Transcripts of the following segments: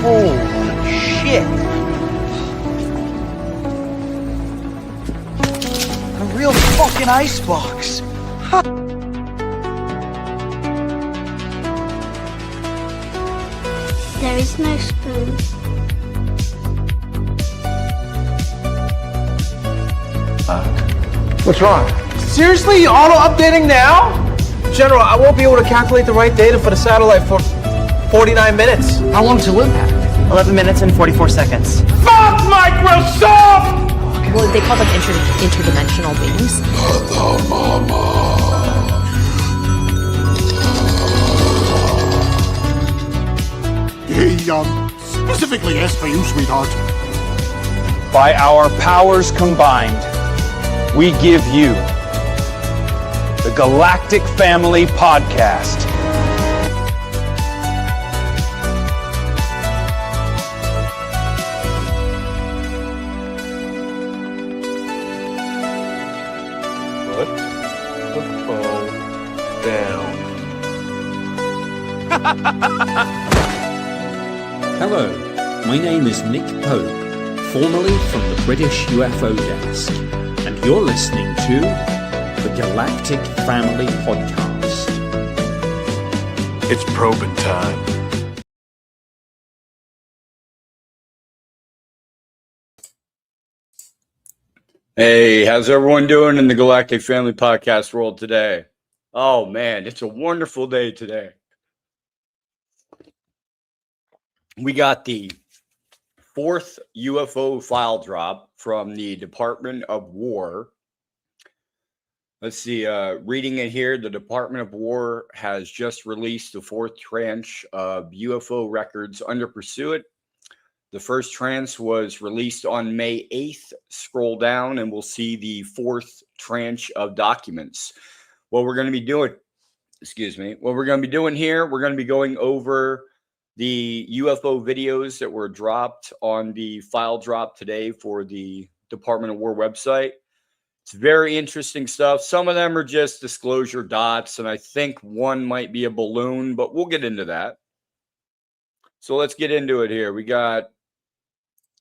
Holy shit! A real fucking icebox! There is no spoon. What's wrong? Seriously? Auto-updating now? General, I won't be able to calculate the right data for the satellite for 49 minutes. How long does it live at? 11 minutes and 44 seconds. Fuck Microsoft! Well, they call them interdimensional beings. He, specifically asked for you, sweetheart. By our powers combined, we give you the Galactic Family Podcast. Put the phone down. Hello, my name is Nick Pope, formerly from the British UFO Desk, and you're listening to the Galactic Family Podcast. It's probing time. Hey, how's everyone doing in the Galactic Family Podcast world today? Oh man, it's a wonderful day today. We got the fourth UFO file drop from the Department of War. Let's see, reading it here, the Department of War has just released the fourth tranche of UFO records under pursuit. The first tranche was released on May 8th. Scroll down and we'll see the fourth tranche of documents. What we're going to be doing, what we're going to be doing here, we're going to be going over the UFO videos that were dropped on the file drop today for the Department of War website. It's very interesting stuff. Some of them are just disclosure dots, and I think one might be a balloon, but we'll get into that. So let's get into it here. We got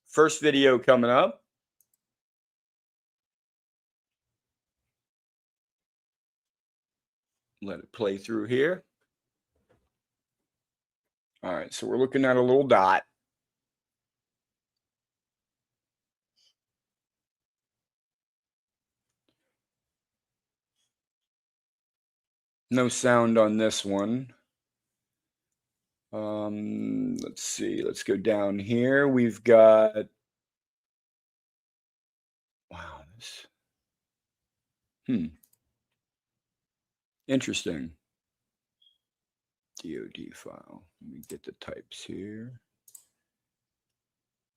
first video coming up. Let it play through here. All right, so we're looking at a little dot. No sound on this one. Let's see. Let's go down here. We've got, wow, this, interesting. DOD file. Let me get the types here.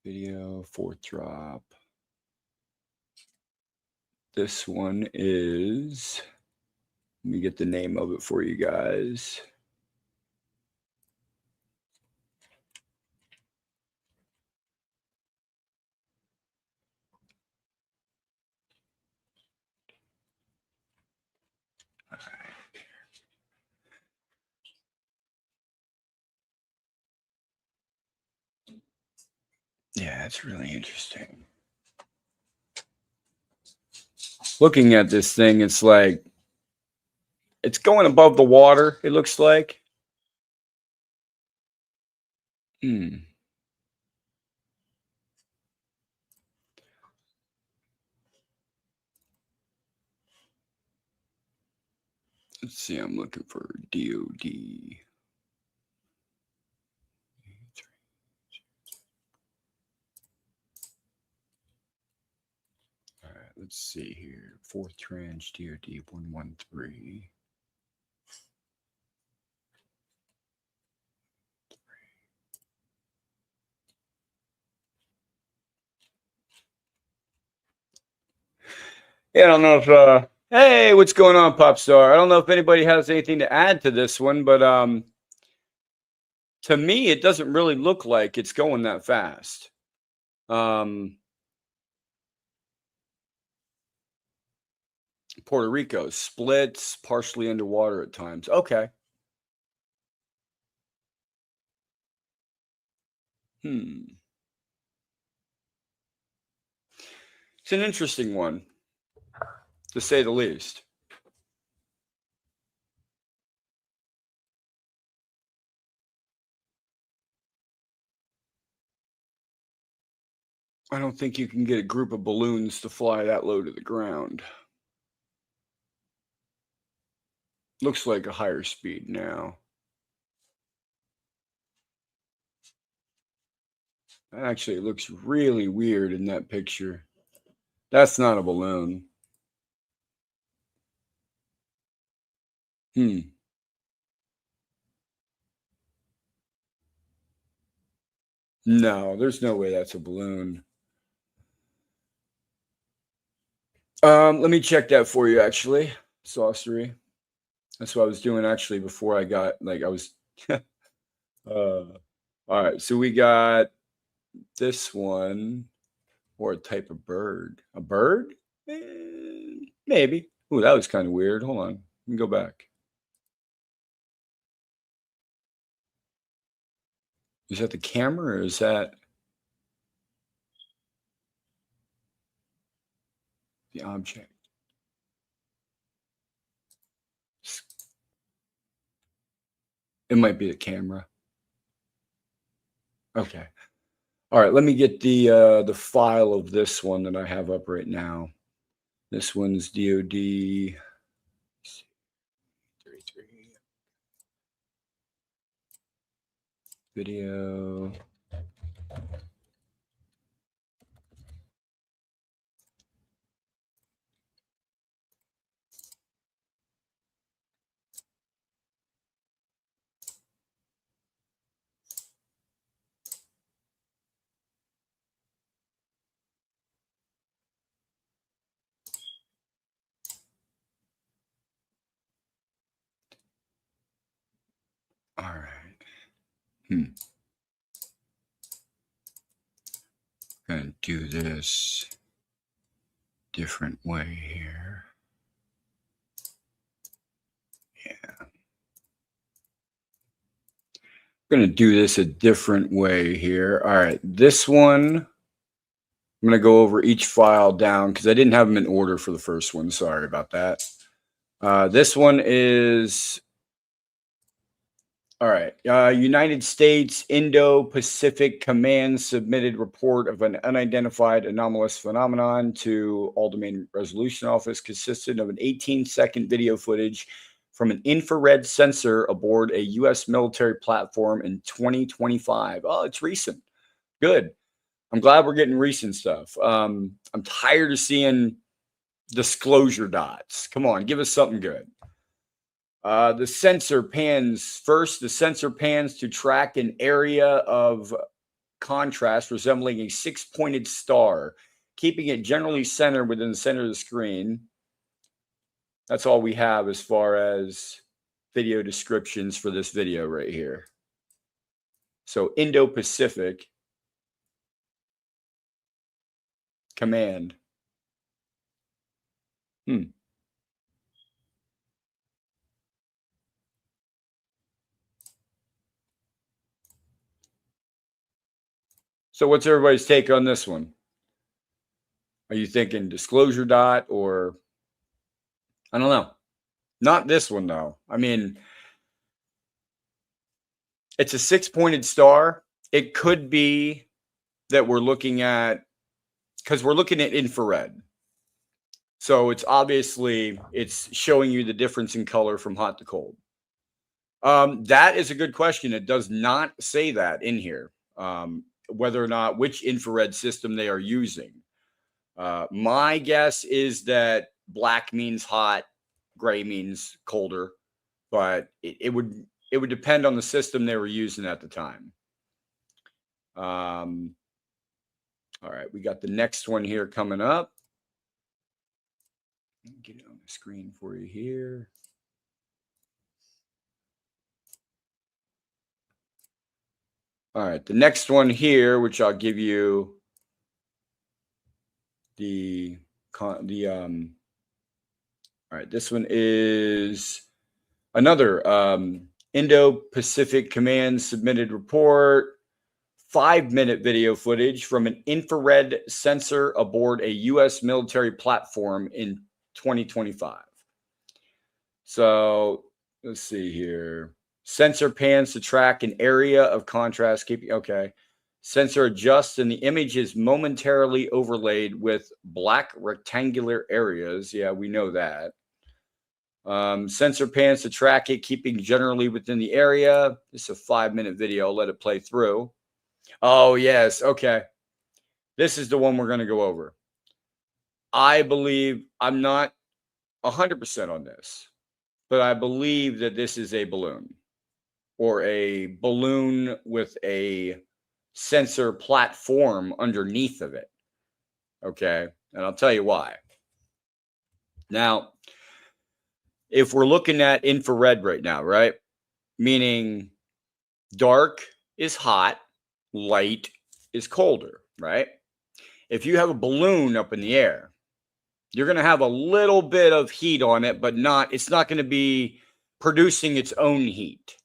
Video, fourth drop. This one is, let me get the name of it for you guys. Yeah, it's really interesting. Looking at this thing, it's like, it's going above the water, it looks like. Let's see, I'm looking for DOD. All right, let's see here. Fourth tranche DOD 113. Yeah, I don't know if hey, what's going on, Popstar? I don't know if anybody has anything to add to this one, but to me, it doesn't really look like it's going that fast. Puerto Rico splits, partially underwater at times. Okay. It's an interesting one, to say the least. I don't think you can get a group of balloons to fly that low to the ground. Looks like a higher speed now. Actually, it looks really weird in that picture. That's not a balloon. No, there's no way that's a balloon. Let me check that for you, actually. Saucery. That's what I was doing, actually, before I got, like, I was... all right, so we got this one, or a type of bird. A bird? Maybe. Ooh, that was kind of weird. Hold on. Let me go back. Is that the camera, or is that the object? It might be the camera. Okay. All right, let me get the file of this one that I have up right now. This one's DOD 33 video. All right. Gonna do this different way here. Yeah. Gonna do this a different way here. All right. This one, I'm gonna go over each file down because I didn't have them in order for the first one. Sorry about that. This one is... All right. United States Indo-Pacific Command submitted report of an unidentified anomalous phenomenon to All Domain Resolution Office, consisted of an 18-second video footage from an infrared sensor aboard a U.S. military platform in 2025. Oh, it's recent. Good. I'm glad we're getting recent stuff. I'm tired of seeing disclosure dots. Come on, give us something good. The sensor pans to track an area of contrast resembling a six-pointed star, keeping it generally centered within the center of the screen. That's all we have as far as video descriptions for this video right here. So Indo-Pacific Command. So what's everybody's take on this one? Are you thinking disclosure dot, or I don't know. Not this one, though. I mean, it's a six-pointed star. It could be that we're looking at, because we're looking at infrared. So it's obviously, it's showing you the difference in color from hot to cold. That is a good question. It does not say that in here. Whether or not, which infrared system they are using. My guess is that black means hot, gray means colder, but it would depend on the system they were using at the time. All right, we got the next one here coming up. Get it on the screen for you here. All right, the next one here, which I'll give you all right, this one is another Indo-Pacific Command submitted report 5-minute video footage from an infrared sensor aboard a U.S. military platform in 2025. So let's see here. Sensor pans to track an area of contrast. Okay. Sensor adjusts and the image is momentarily overlaid with black rectangular areas. Yeah, we know that. Sensor pans to track it, keeping generally within the area. This is a 5-minute video. I'll let it play through. Oh, yes. Okay. This is the one we're going to go over. I believe, I'm not 100% on this, but I believe that this is a balloon, or a balloon with a sensor platform underneath of it. Okay. And I'll tell you why. Now, if we're looking at infrared right now, right? Meaning dark is hot, light is colder, right? If you have a balloon up in the air, you're going to have a little bit of heat on it, but it's not going to be producing its own heat.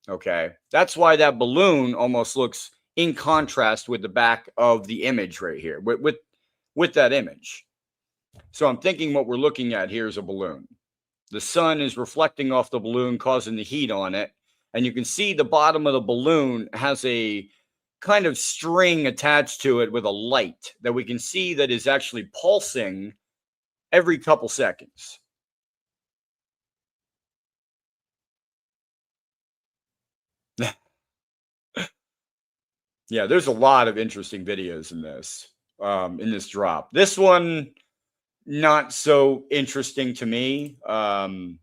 Okay. That's why that balloon almost looks in contrast with the back of the image right here, with that image. So I'm thinking what we're looking at here is a balloon. The sun is reflecting off the balloon, causing the heat on it. And you can see the bottom of the balloon has a kind of string attached to it with a light that we can see that is actually pulsing every couple seconds. Yeah, there's a lot of interesting videos in this drop. This one, not so interesting to me. I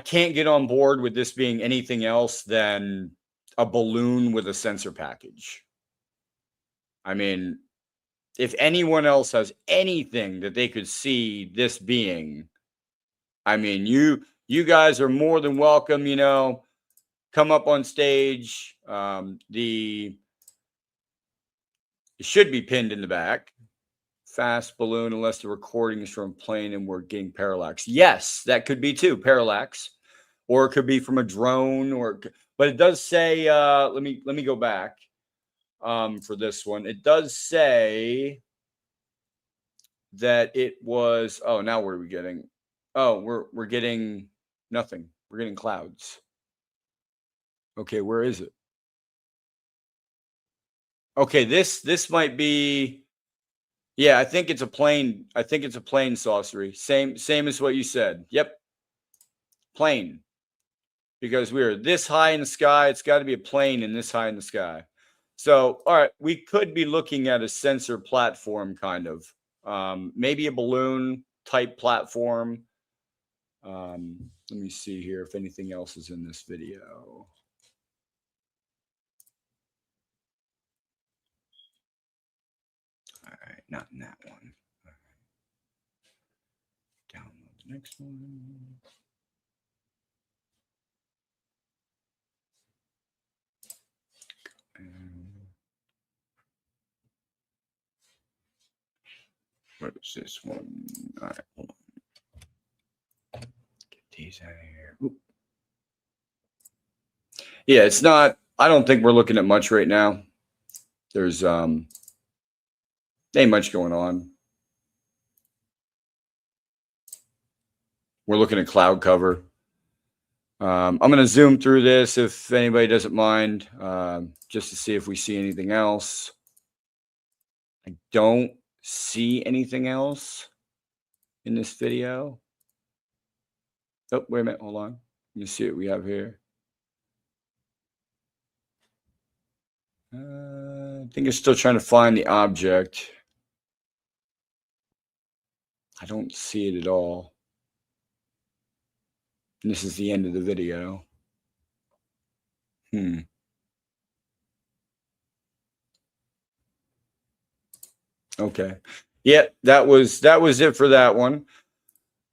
can't get on board with this being anything else than a balloon with a sensor package. I mean, if anyone else has anything that they could see this being, I mean, you guys are more than welcome, come up on stage. It should be pinned in the back. Fast balloon, unless the recording is from a plane and we're getting parallax. Yes, that could be too, parallax. Or it could be from a drone, but it does say, let me go back for this one. It does say that it was, oh, now what are we getting? Oh, we're getting nothing. We're getting clouds. Okay, where is it? Okay, this might be, yeah, I think it's a plane. I think it's a plane saucery. Same as what you said. Yep. Plane. Because we're this high in the sky, it's got to be a plane in this high in the sky. So, all right, we could be looking at a sensor platform kind of. Maybe a balloon type platform. Let me see here if anything else is in this video. All right, not in that one. All right. Download the next one. What is this one? All right, hold on. Get these out of here. Oop. Yeah, it's not, I don't think we're looking at much right now. There's ain't much going on. We're looking at cloud cover. I'm going to zoom through this if anybody doesn't mind, just to see if we see anything else. I don't see anything else in this video. Oh, wait a minute. Hold on. Let me see what we have here. I think it's still trying to find the object. I don't see it at all. And this is the end of the video. Okay. Yeah, that was it for that one.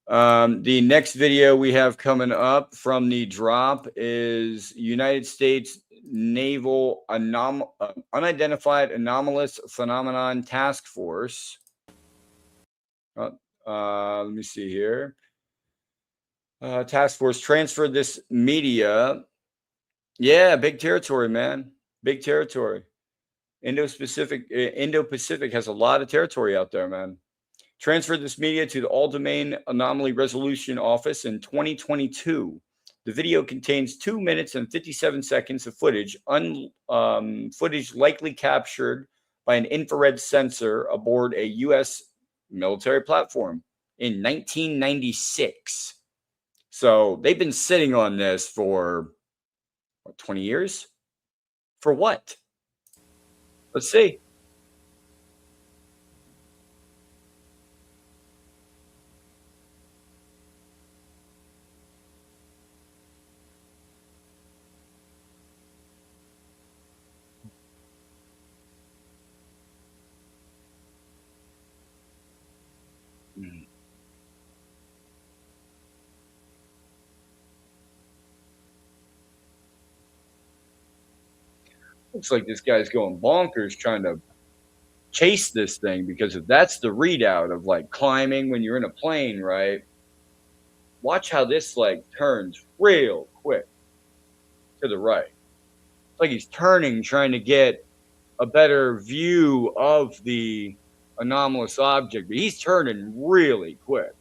The next video we have coming up from the drop is United States Naval Unidentified Anomalous Phenomenon Task Force. Let me see here. Task Force transferred this media Yeah, big territory, man. Big territory. Indo-Pacific has a lot of territory out there, man. Transferred this media to the All-Domain Anomaly Resolution Office in 2022. The video contains 2 minutes and 57 seconds of footage, footage likely captured by an infrared sensor aboard a U.S. military platform in 1996. So they've been sitting on this for, what, 20 years? For what? Let's see. Looks like this guy's going bonkers trying to chase this thing, because if that's the readout of like climbing when you're in a plane, right? Watch how this like turns real quick to the right. It's like he's turning, trying to get a better view of the anomalous object, but he's turning really quick.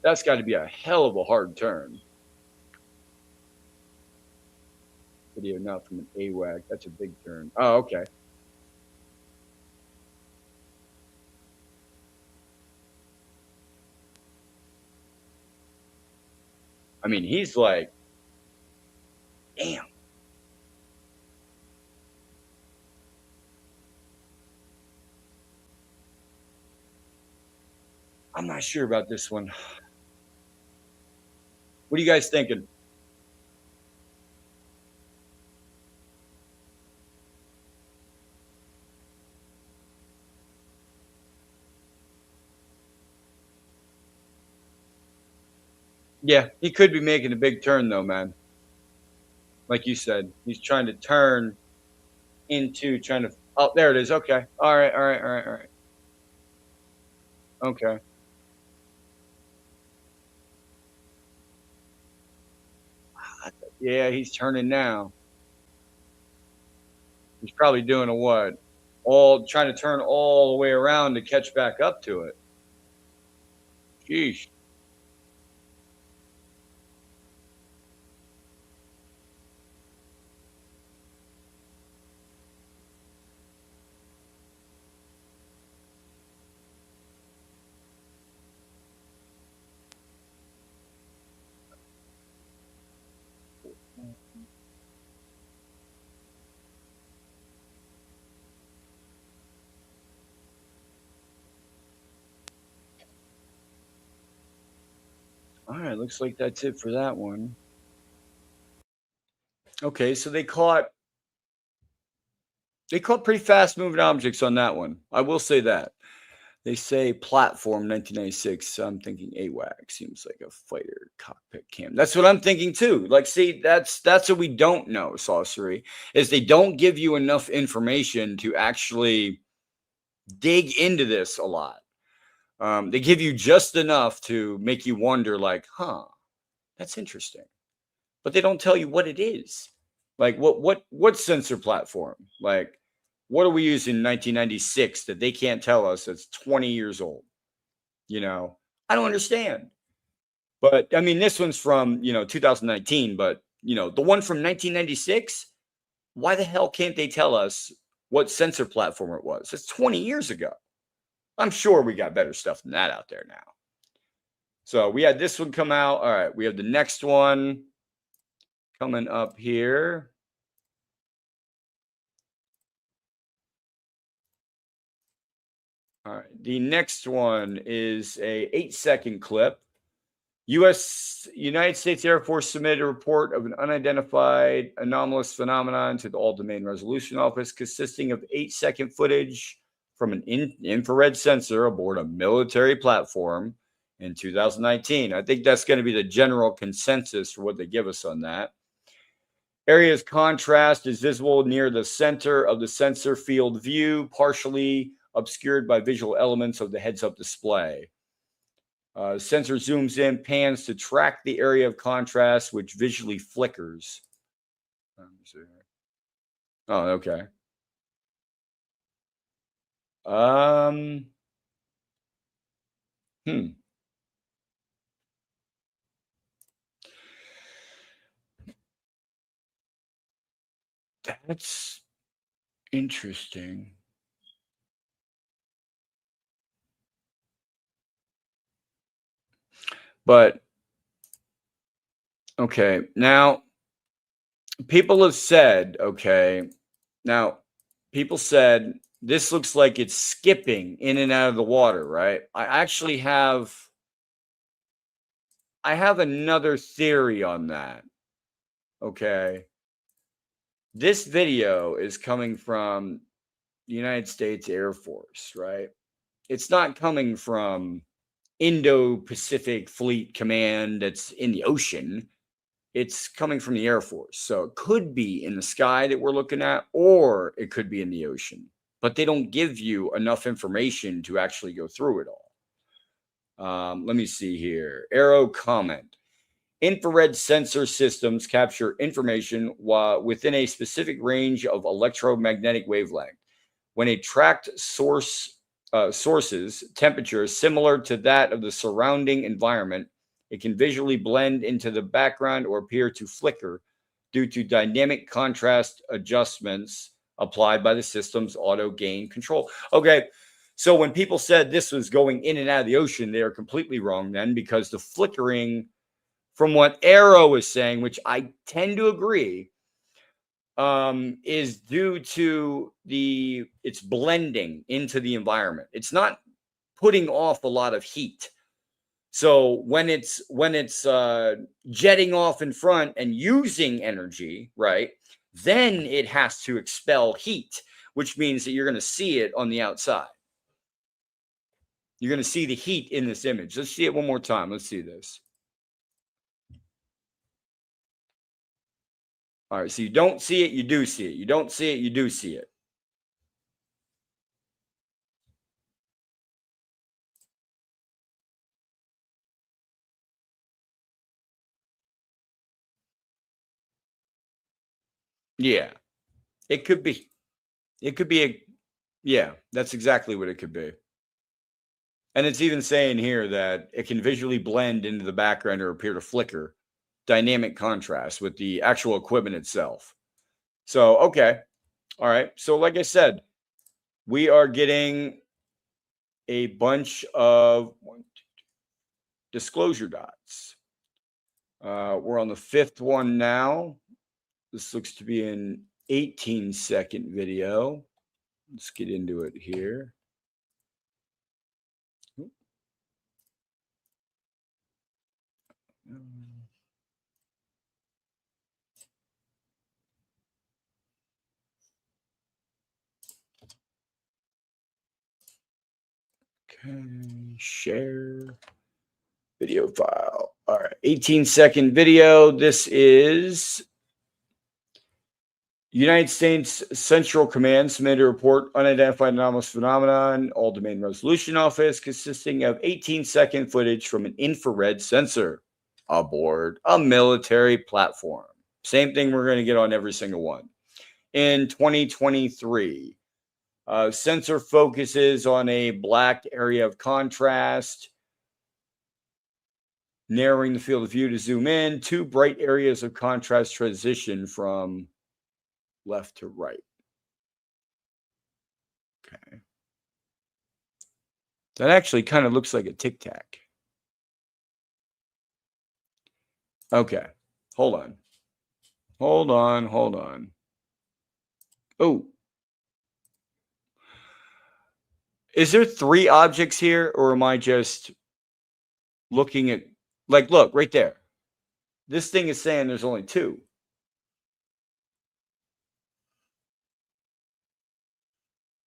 That's got to be a hell of a hard turn. Video not from an AWAC. That's a big turn. Oh, okay. I mean, he's like, damn. I'm not sure about this one. What are you guys thinking? Yeah, he could be making a big turn though, man. Like you said, he's trying to turn into trying to. Oh, there it is. Okay. All right. All right. All right. All right. Okay. Yeah, he's turning now. He's probably doing a what? All trying to turn all the way around to catch back up to it. Sheesh. All right, looks like that's it for that one. Okay, so they caught pretty fast moving objects on that one. I will say that. They say platform 1996. I'm thinking AWAC seems like a fighter cockpit cam. That's what I'm thinking too. Like, see, that's what we don't know, Sorcery, is they don't give you enough information to actually dig into this a lot. They give you just enough to make you wonder, like, huh, that's interesting. But they don't tell you what it is. Like, what sensor platform? Like, what are we using in 1996 that they can't tell us that's 20 years old? You know, I don't understand. But I mean, this one's from, 2019, but the one from 1996, why the hell can't they tell us what sensor platform it was? It's 20 years ago. I'm sure we got better stuff than that out there now. So we had this one come out. All right, we have the next one coming up here. All right, the next one is a 8-second clip. United States Air Force submitted a report of an unidentified anomalous phenomenon to the All-Domain Resolution Office consisting of 8-second footage from an infrared sensor aboard a military platform in 2019. I think that's going to be the general consensus for what they give us on that. Area's contrast is visible near the center of the sensor field view, partially obscured by visual elements of the heads-up display. Sensor zooms in, pans to track the area of contrast, which visually flickers. Let me see. Oh, okay. That's interesting. But okay, now people have said, people said this looks like it's skipping in and out of the water, right? I actually have another theory on that. Okay. This video is coming from the United States Air Force, right? It's not coming from Indo-Pacific Fleet Command that's in the ocean. It's coming from the Air Force. So it could be in the sky that we're looking at, or it could be in the ocean. But they don't give you enough information to actually go through it all. Let me see here. Arrow comment. Infrared sensor systems capture information within a specific range of electromagnetic wavelength. When a tracked source's temperature is similar to that of the surrounding environment, it can visually blend into the background or appear to flicker due to dynamic contrast adjustments applied by the system's auto gain control. Okay, so when people said this was going in and out of the ocean, they are completely wrong then, because the flickering, from what Arrow is saying, which I tend to agree, is due to it's blending into the environment. It's not putting off a lot of heat. So when it's jetting off in front and using energy, right, then it has to expel heat, which means that you're going to see it on the outside. You're going to see the heat in this image. Let's see it one more time. Let's see this. All right, so you don't see it, you do see it. You don't see it, you do see it. Yeah, it could be. It could be yeah, that's exactly what it could be. And it's even saying here that it can visually blend into the background or appear to flicker. Dynamic contrast with the actual equipment itself. So, okay. All right. So, like I said, we are getting a bunch of disclosure dots. We're on the 5th one now. This looks to be an 18-second video. Let's get into it here. Okay, share video file. All right, 18-second video. This is United States Central Command submitted a report, unidentified anomalous phenomenon, all domain resolution office, consisting of 18-second footage from an infrared sensor aboard a military platform. Same thing we're going to get on every single one. In 2023, sensor focuses on a black area of contrast, narrowing the field of view to zoom in. 2 bright areas of contrast transition from left to right. Okay. That actually kind of looks like a Tic Tac. Okay. Hold on. Hold on. Oh. Is there 3 objects here, or am I just looking at, like, look, right there. This thing is saying there's only 2.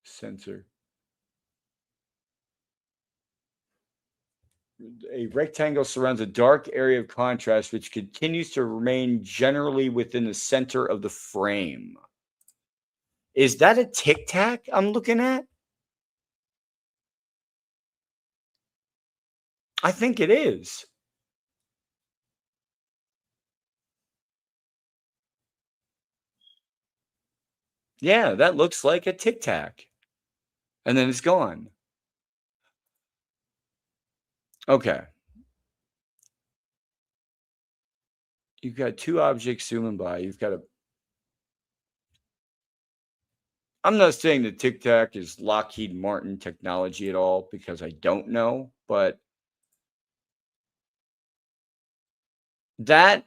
Sensor. A rectangle surrounds a dark area of contrast, which continues to remain generally within the center of the frame. Is that a Tic Tac I'm looking at? I think it is. Yeah, that looks like a Tic Tac. And then it's gone. Okay. You've got two objects zooming by. You've got a. I'm not saying the Tic Tac is Lockheed Martin technology at all because I don't know, but that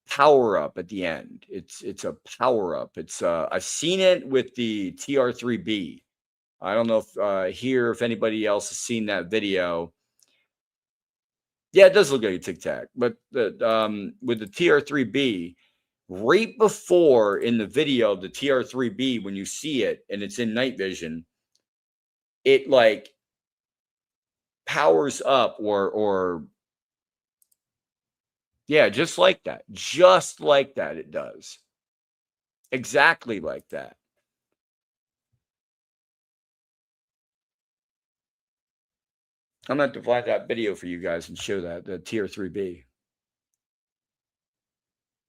power up at the end. It's a power up. It's I've seen it with the TR3B. I don't know if anybody else has seen that video. Yeah, it does look like a Tic Tac, but with the TR3B, right before in the video of the TR3B, when you see it and it's in night vision, it like powers up or yeah, just like that. Just like that, it does. Exactly like that. I'm going to have to find that video for you guys and show that, the Tier 3B.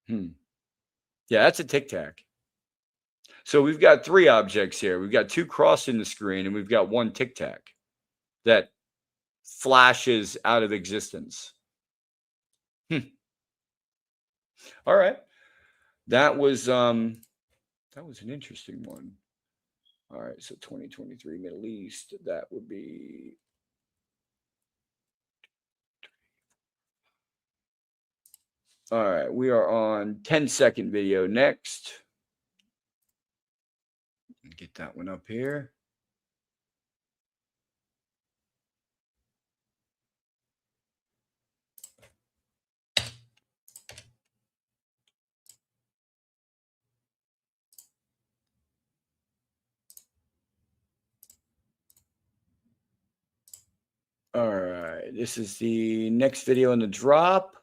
Yeah, that's a Tic Tac. So we've got three objects here. We've got two crossing the screen, and we've got one Tic Tac that flashes out of existence. All right. That was an interesting one. All right, so 2023 Middle East, that would be all right. We are on 10-second video next. Get that one up here. All right, this is the next video in the drop.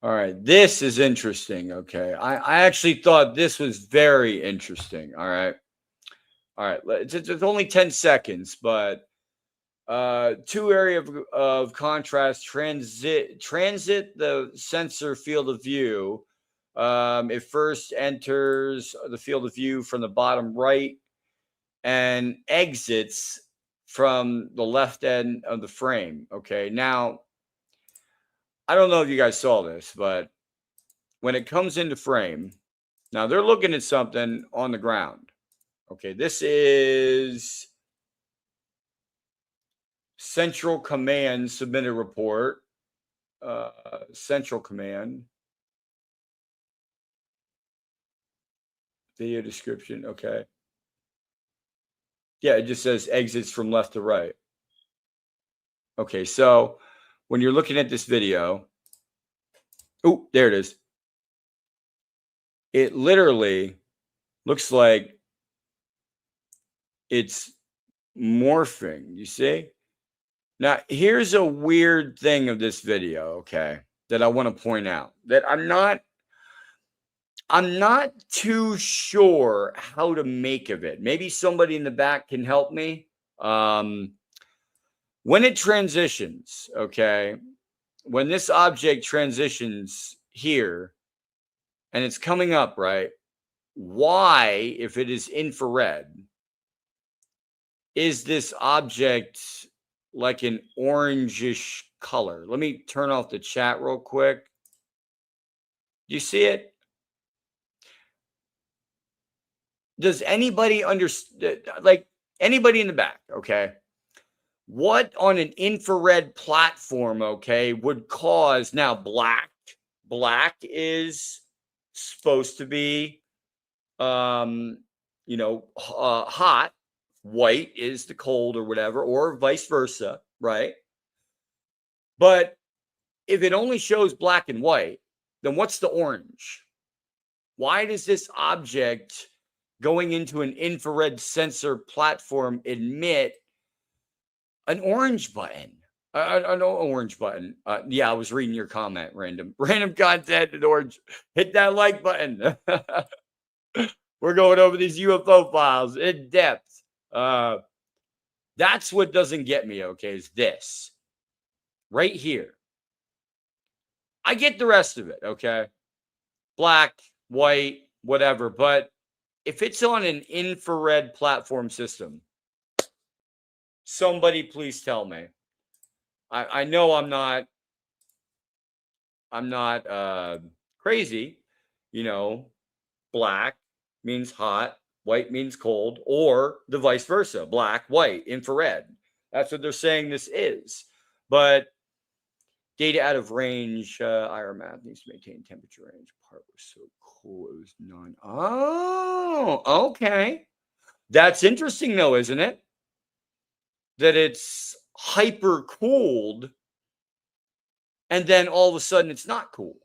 All right, this is interesting. Okay, I actually thought this was very interesting. All right, it's only 10 seconds, but two area of contrast transit the sensor field of view. It first enters the field of view from the bottom right and exits from the left end of the frame. Okay, now I don't know if you guys saw this, but when it comes into frame, now they're looking at something on the ground. Okay, this is Central Command submitted report. Central Command. Video description. Okay. Yeah, it just says exits from left to right. Okay, so when you're looking at this video, oh, there it is. It literally looks like it's morphing. You see? Now, here's a weird thing of this video, okay, that I want to point out that I'm not too sure how to make of it. Maybe somebody in the back can help me. When it transitions, okay, when this object transitions here and it's coming up, right? Why, if it is infrared, is this object like an orangish color? Let me turn off the chat real quick. Do you see it? Does anybody understand, like anybody in the back, okay? What on an infrared platform, okay, would cause now black is supposed to be, hot. White is the cold or whatever, or vice versa, right? But if it only shows black and white, then what's the orange? Why does this object going into an infrared sensor platform emit an orange button? An orange button. Yeah, I was reading your comment, random content and orange. Hit that like button. We're going over these UFO files in depth. That's what doesn't get me, okay, is this right here. I get the rest of it, okay? Black, white, whatever. But if it's on an infrared platform system, somebody please tell me. I know I'm not crazy. You know, black means hot, white means cold, or the vice versa, black, white, infrared. That's what they're saying this is. But data out of range, IR math needs to maintain temperature range. Part was so cool. It was non. Oh, okay. That's interesting, though, isn't it? That it's hyper cooled and then all of a sudden it's not cool,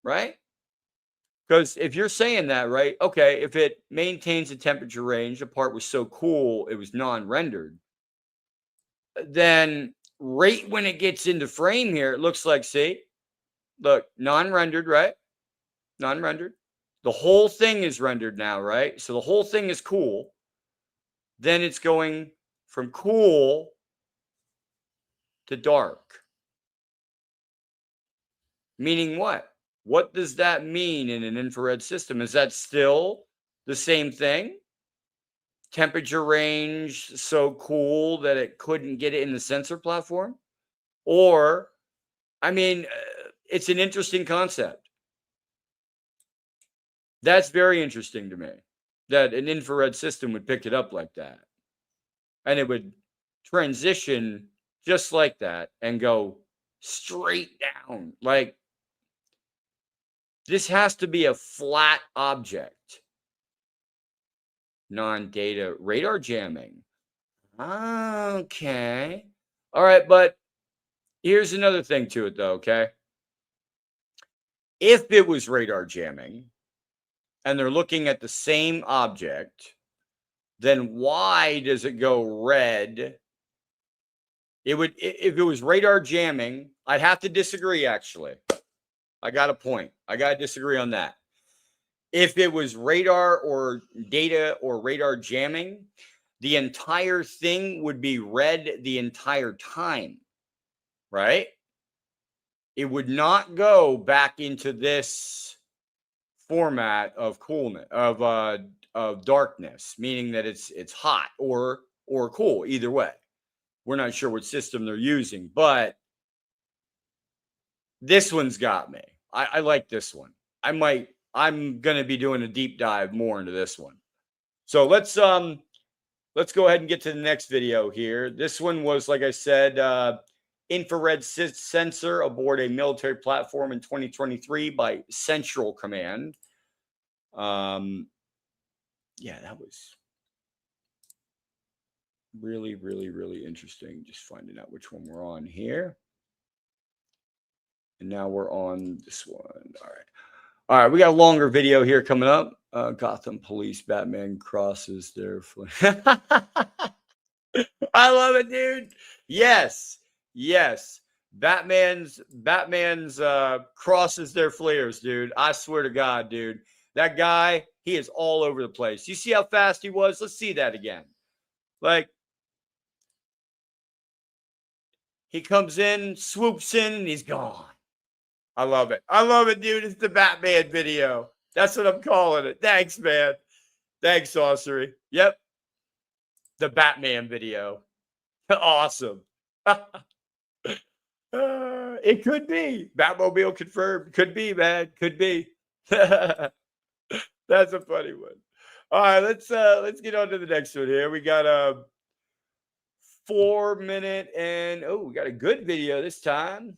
right? Because if you're saying that, right? Okay, if it maintains a temperature range, the part was so cool, it was non rendered. Then right when it gets into frame here, it looks like, see, look, non-rendered, right? Non-rendered. The whole thing is rendered now, right? So the whole thing is cool. Then it's going from cool to dark. Meaning what? What does that mean in an infrared system? Is that still the same thing? Temperature range so cool that it couldn't get it in the sensor platform? Or, I mean, it's an interesting concept. That's very interesting to me, that an infrared system would pick it up like that. And it would transition just like that and go straight down. Like, this has to be a flat object. Non-data radar jamming. Okay. All right, but here's another thing to it, though, okay? If it was radar jamming and they're looking at the same object, then why does it go red? It would, if it was radar jamming, I'd have to disagree, actually. I got a point. I got to disagree on that. If it was radar or data or radar jamming, the entire thing would be red the entire time, right? It would not go back into this format of coolness, of darkness, meaning that it's hot or cool, either way. We're not sure what system they're using, but this one's got me. I like this one. I'm going to be doing a deep dive more into this one. So let's go ahead and get to the next video here. This one was, like I said, infrared sensor aboard a military platform in 2023 by Central Command. Yeah, that was really, really, really interesting. Just finding out which one we're on here. And now we're on this one. All right. All right, we got a longer video here coming up. Gotham Police Batman crosses their I love it, dude. Yes. Batman's crosses their flares, dude. I swear to God, dude. That guy, he is all over the place. You see how fast he was? Let's see that again. Like, he comes in, swoops in, and he's gone. I love it. I love it, dude. It's the Batman video. That's what I'm calling it. Thanks, man. Thanks, Sorcery. Yep. The Batman video. Awesome. It could be. Batmobile confirmed. Could be, man. Could be. That's a funny one. All right, let's get on to the next one here. We got a 4 minute and we got a good video this time.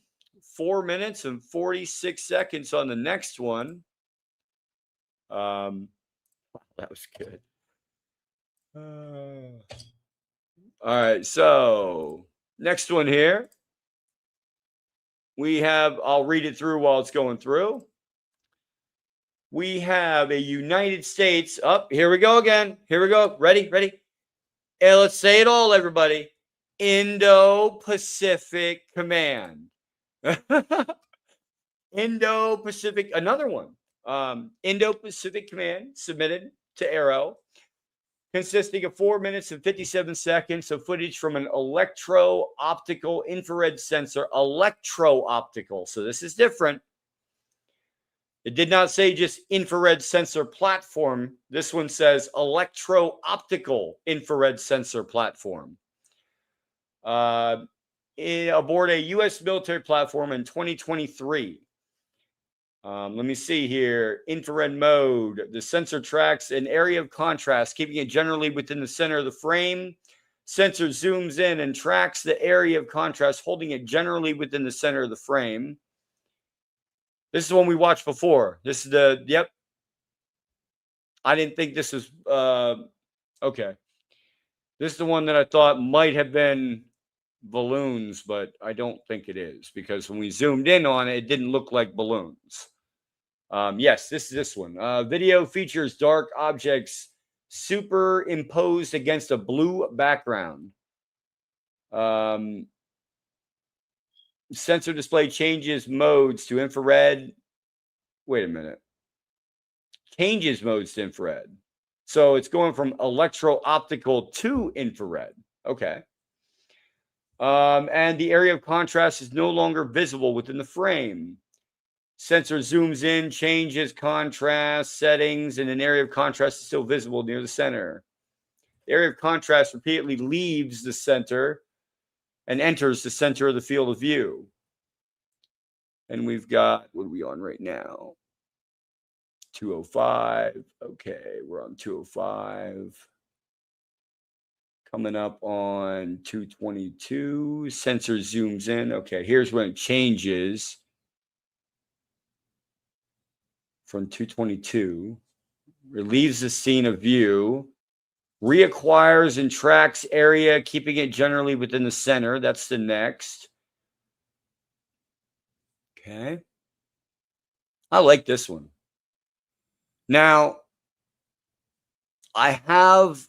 4 minutes and 46 seconds on the next one. That was good. All right, so next one here. We have, I'll read it through while it's going through. We have a United States, here we go again. Here we go. Ready? And let's say it all, everybody. Indo-Pacific Command. Indo-Pacific, another one. Indo-Pacific Command submitted to Arrow consisting of 4 minutes and 57 seconds of footage from an electro-optical infrared sensor. Electro-optical. So this is different. It did not say just infrared sensor platform. This one says electro-optical infrared sensor platform. Aboard a U.S. military platform in 2023. Let me see here. Infrared mode. The sensor tracks an area of contrast, keeping it generally within the center of the frame. Sensor zooms in and tracks the area of contrast, holding it generally within the center of the frame. This is the one we watched before. This is the, yep. I didn't think this was, okay. This is the one that I thought might have been balloons, but I don't think it is, because when we zoomed in on it, it didn't look like balloons. Yes, this is this one. Video features dark objects superimposed against a blue background. Sensor display changes modes to infrared. Wait a minute. Changes modes to infrared. So it's going from electro-optical to infrared. Okay. And the area of contrast is no longer visible within the frame. Sensor zooms in, changes contrast settings, and an area of contrast is still visible near the center. The area of contrast repeatedly leaves the center and enters the center of the field of view. And we've got, what are we on right now? 205. Okay, we're on 205. Coming up on 222. Sensor zooms in. Okay, here's when it changes from 222. Relieves the scene of view. Reacquires and tracks area, keeping it generally within the center. That's the next. Okay. I like this one. Now, I have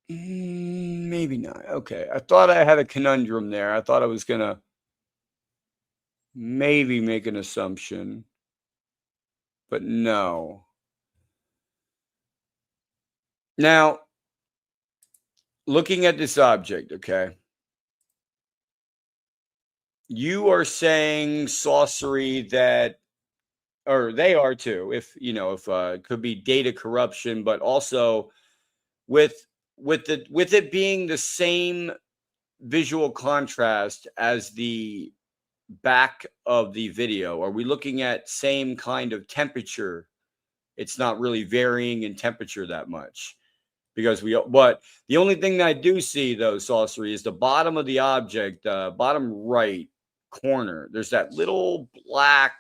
maybe not. Okay. I thought I had a conundrum there. I thought I was going to maybe make an assumption, but no. Now, looking at this object, okay, you are saying, Saucery, that, or they are too, if, you know, if it could be data corruption, but also with it being the same visual contrast as the back of the video, are we looking at same kind of temperature? It's not really varying in temperature that much. Because but the only thing that I do see, though, Saucery, is the bottom of the object, bottom right corner. There's that little black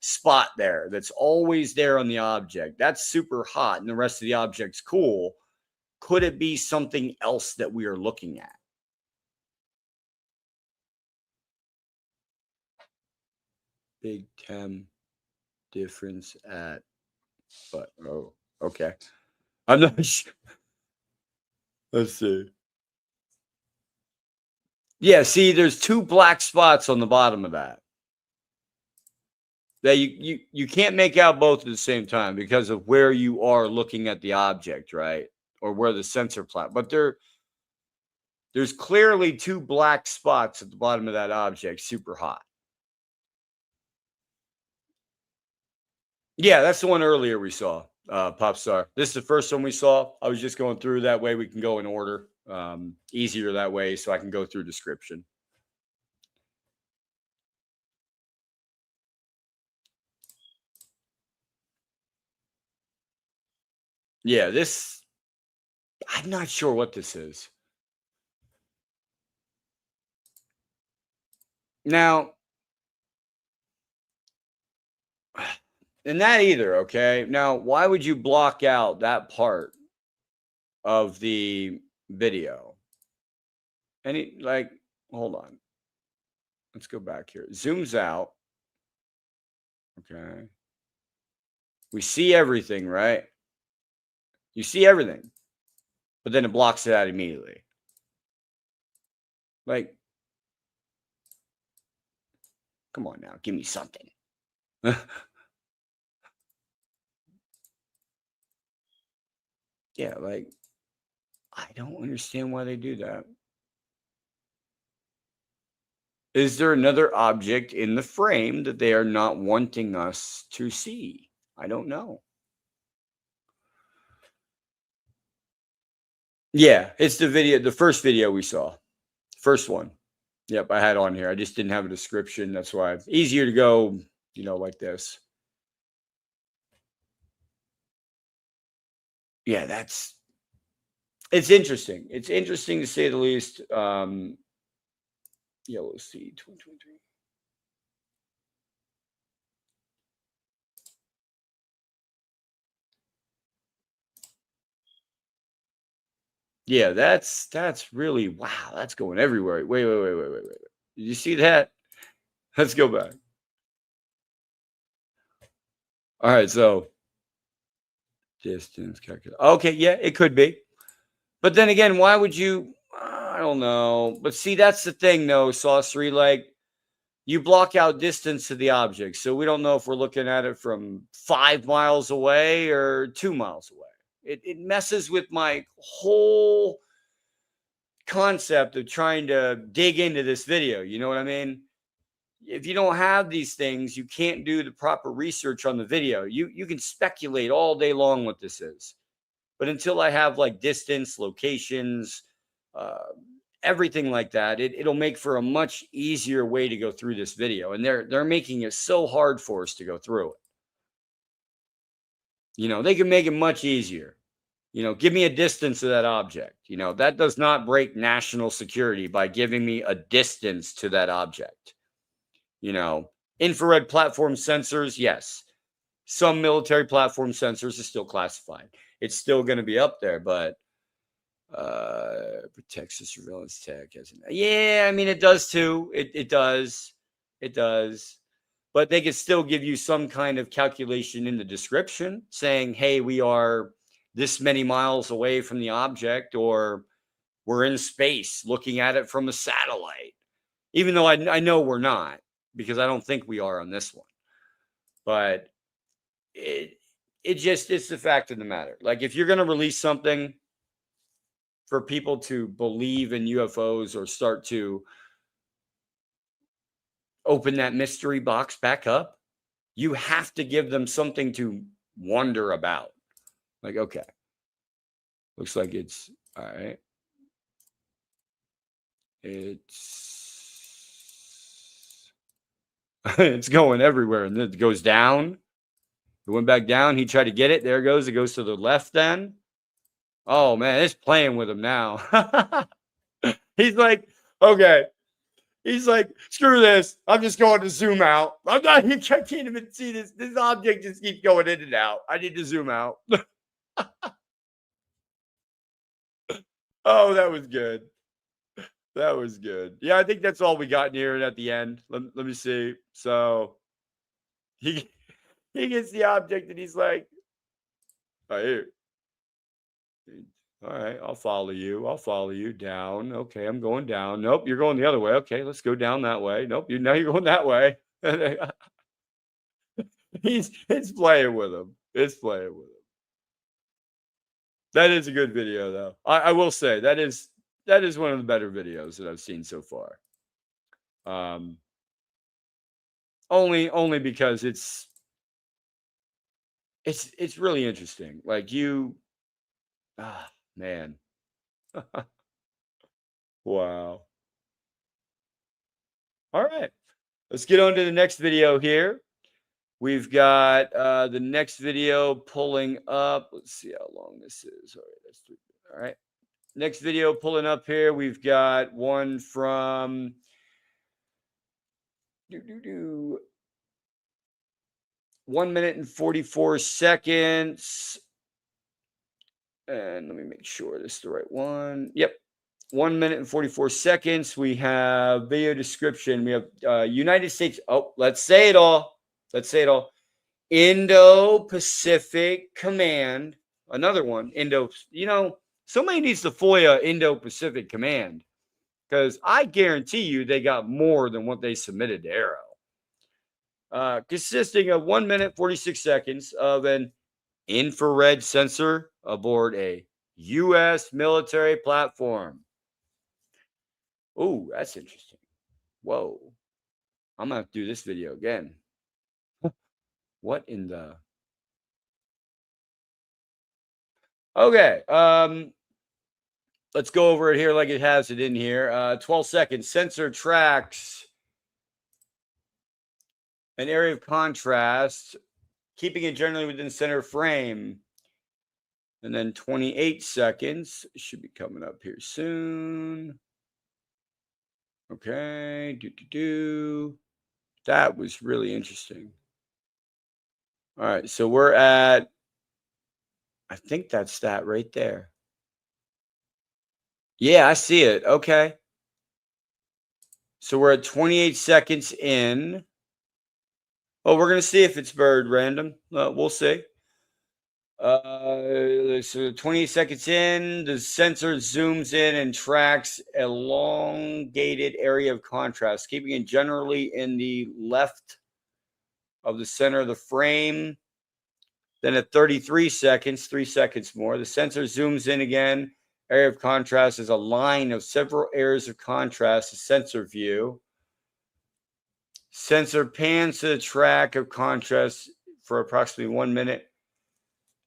spot there that's always there on the object. That's super hot, and the rest of the object's cool. Could it be something else that we are looking at? Big temp difference at, but oh, okay. I'm not sure. Let's see. Yeah, see, there's two black spots on the bottom of that. That you can't make out both at the same time because of where you are looking at the object, right? Or where the sensor but there's clearly two black spots at the bottom of that object, super hot. Yeah, that's the one earlier we saw. Popstar. This is the first one we saw. I was just going through, that way we can go in order. Easier that way, so I can go through description. Yeah, this, I'm not sure what this is. Now, and that either, okay? Now, why would you block out that part of the video? Any, like, hold on. Let's go back here. Zooms out. Okay. We see everything, right? You see everything. But then it blocks it out immediately. Like, come on now. Give me something. Yeah, like, I don't understand why they do that. Is there another object in the frame that they are not wanting us to see? I don't know. Yeah, it's the first video we saw. First one. Yep, I had on here. I just didn't have a description. That's why it's easier to go, like this. Yeah, it's interesting. It's interesting to say the least. Yeah, we'll see. 2023. Yeah, that's really wow. That's going everywhere. Wait. Did you see that? Let's go back. All right, so distance calculate. Okay, yeah, it could be. But then again, why would you? I don't know. But see, that's the thing, though, Sauce 3. Like, you block out distance to the object, so we don't know if we're looking at it from 5 miles away or 2 miles away. It messes with my whole concept of trying to dig into this video. You know what I mean? If you don't have these things, you can't do the proper research on the video. You can speculate all day long what this is. But until I have like distance, locations, everything like that, it'll make for a much easier way to go through this video. And they're making it so hard for us to go through it. They can make it much easier. Give me a distance of that object. That does not break national security by giving me a distance to that object. Infrared platform sensors, yes. Some military platform sensors are still classified. It's still going to be up there, but protects the surveillance tech. Yeah, I mean, it does too. It does. But they could still give you some kind of calculation in the description saying, hey, we are this many miles away from the object, or we're in space looking at it from a satellite. Even though I know we're not, because I don't think we are on this one. But it's the fact of the matter. Like, if you're going to release something for people to believe in UFOs or start to open that mystery box back up, you have to give them something to wonder about. Like, okay, looks like it's all right. It's going everywhere, and then it goes down. It went back down. He tried to get it. There it goes. It goes to the left then. Oh, man, it's playing with him now. He's like, okay. He's like, screw this. I'm just going to zoom out. I can't even see this. This object just keeps going in and out. I need to zoom out. Oh, that was good. That was good. Yeah, I think that's all we got in here at the end. Let me see. So he gets the object and he's like, oh, here. All right, I'll follow you. I'll follow you down. Okay, I'm going down. Nope, you're going the other way. Okay, let's go down that way. Nope, now you're going that way. It's playing with him. It's playing with him. That is a good video, though. I will say that is one of the better videos that I've seen so far. Only because it's really interesting. Like man. Wow. All right. Let's get on to the next video here. We've got the next video pulling up. Let's see how long this is. All right, that's 3. All right. Next video pulling up here. We've got one from 1 minute and 44 seconds. And let me make sure this is the right one. Yep. 1 minute and 44 seconds. We have video description. We have United States. Oh, let's say it all. Indo-Pacific Command. Another one. Somebody needs to FOIA Indo-Pacific Command, because I guarantee you they got more than what they submitted to Arrow. Consisting of 1 minute, 46 seconds of an infrared sensor aboard a U.S. military platform. Oh, that's interesting. Whoa. I'm going to have to do this video again. What in the... Okay. Let's go over it here like it has it in here. 12 seconds. Sensor tracks an area of contrast, keeping it generally within center frame. And then 28 seconds. Should be coming up here soon. Okay. That was really interesting. All right. So we're at, I think that's that right there. Yeah, I see it. Okay. So we're at 28 seconds in. Oh, we're going to see if it's bird random. We'll see. So 28 seconds in, the sensor zooms in and tracks a elongated area of contrast, keeping it generally in the left of the center of the frame. Then at 33 seconds, 3 seconds more, the sensor zooms in again. Area of contrast is a line of several areas of contrast, a sensor view. Sensor pans to the track of contrast for approximately 1 minute.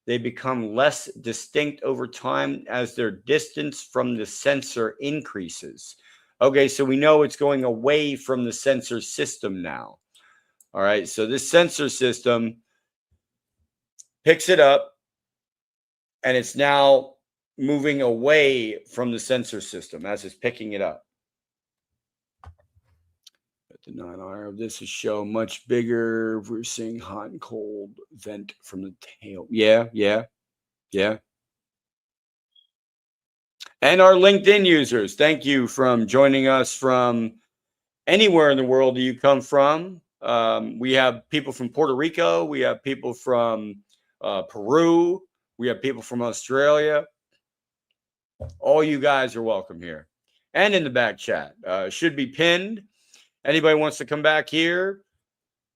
They become less distinct over time as their distance from the sensor increases. Okay, so we know it's going away from the sensor system now. All right, so this sensor system picks it up, and it's now moving away from the sensor system as it's picking it up. But the 9R of this is show much bigger. We're seeing hot and cold vent from the tail. Yeah. And our LinkedIn users, thank you from joining us from anywhere in the world that you come from. We have people from Puerto Rico. We have people from Peru. We have people from Australia. All you guys are welcome here. And in the back chat. Should be pinned. Anybody wants to come back here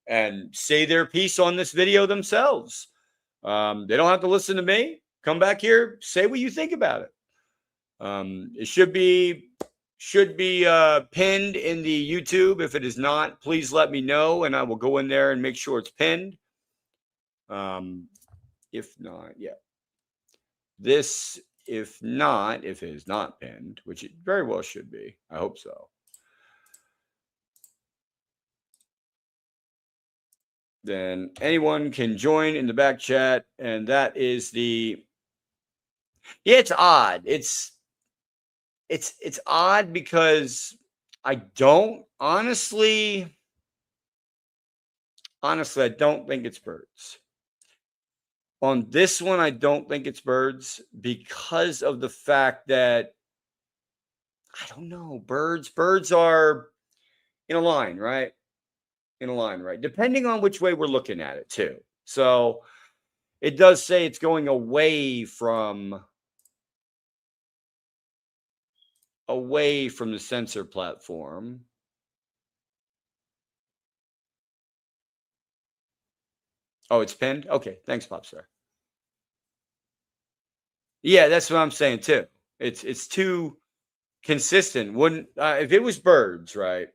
and say their piece on this video themselves. They don't have to listen to me. Come back here, say what you think about it. It should be pinned in the YouTube. If it is not, please let me know, and I will go in there and make sure it's pinned. If not, yeah. This, if it is not pinned, which it very well should be. I hope so. Then anyone can join in the back chat, and that is the... Yeah, it's odd. It's odd because I don't honestly, I don't think it's birds. On this one, I don't think it's birds because of the fact that, I don't know, birds are in a line, right? Depending on which way we're looking at it too. So it does say it's going away from the sensor platform. Oh, it's pinned? Okay, thanks, Popstar. Yeah, that's what I'm saying too. It's too consistent. Wouldn't if it was birds, right?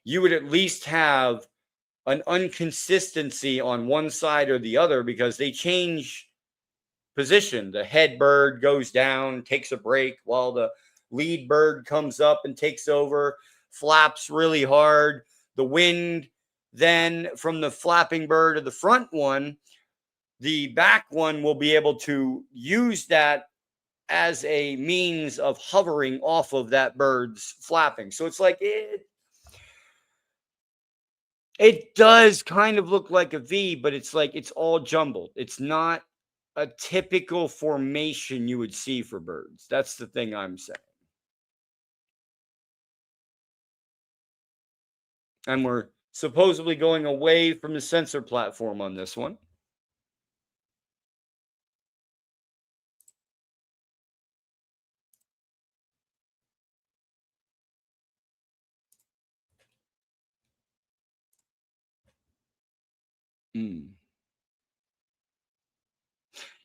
You would at least have an inconsistency on one side or the other because they change position. The head bird goes down, takes a break while the lead bird comes up and takes over, flaps really hard. The wind then from the flapping bird to the front one, the back one will be able to use that as a means of hovering off of that bird's flapping. So it's like it does kind of look like a V, but it's like it's all jumbled. It's not a typical formation you would see for birds. That's the thing I'm saying. And we're supposedly going away from the sensor platform on this one.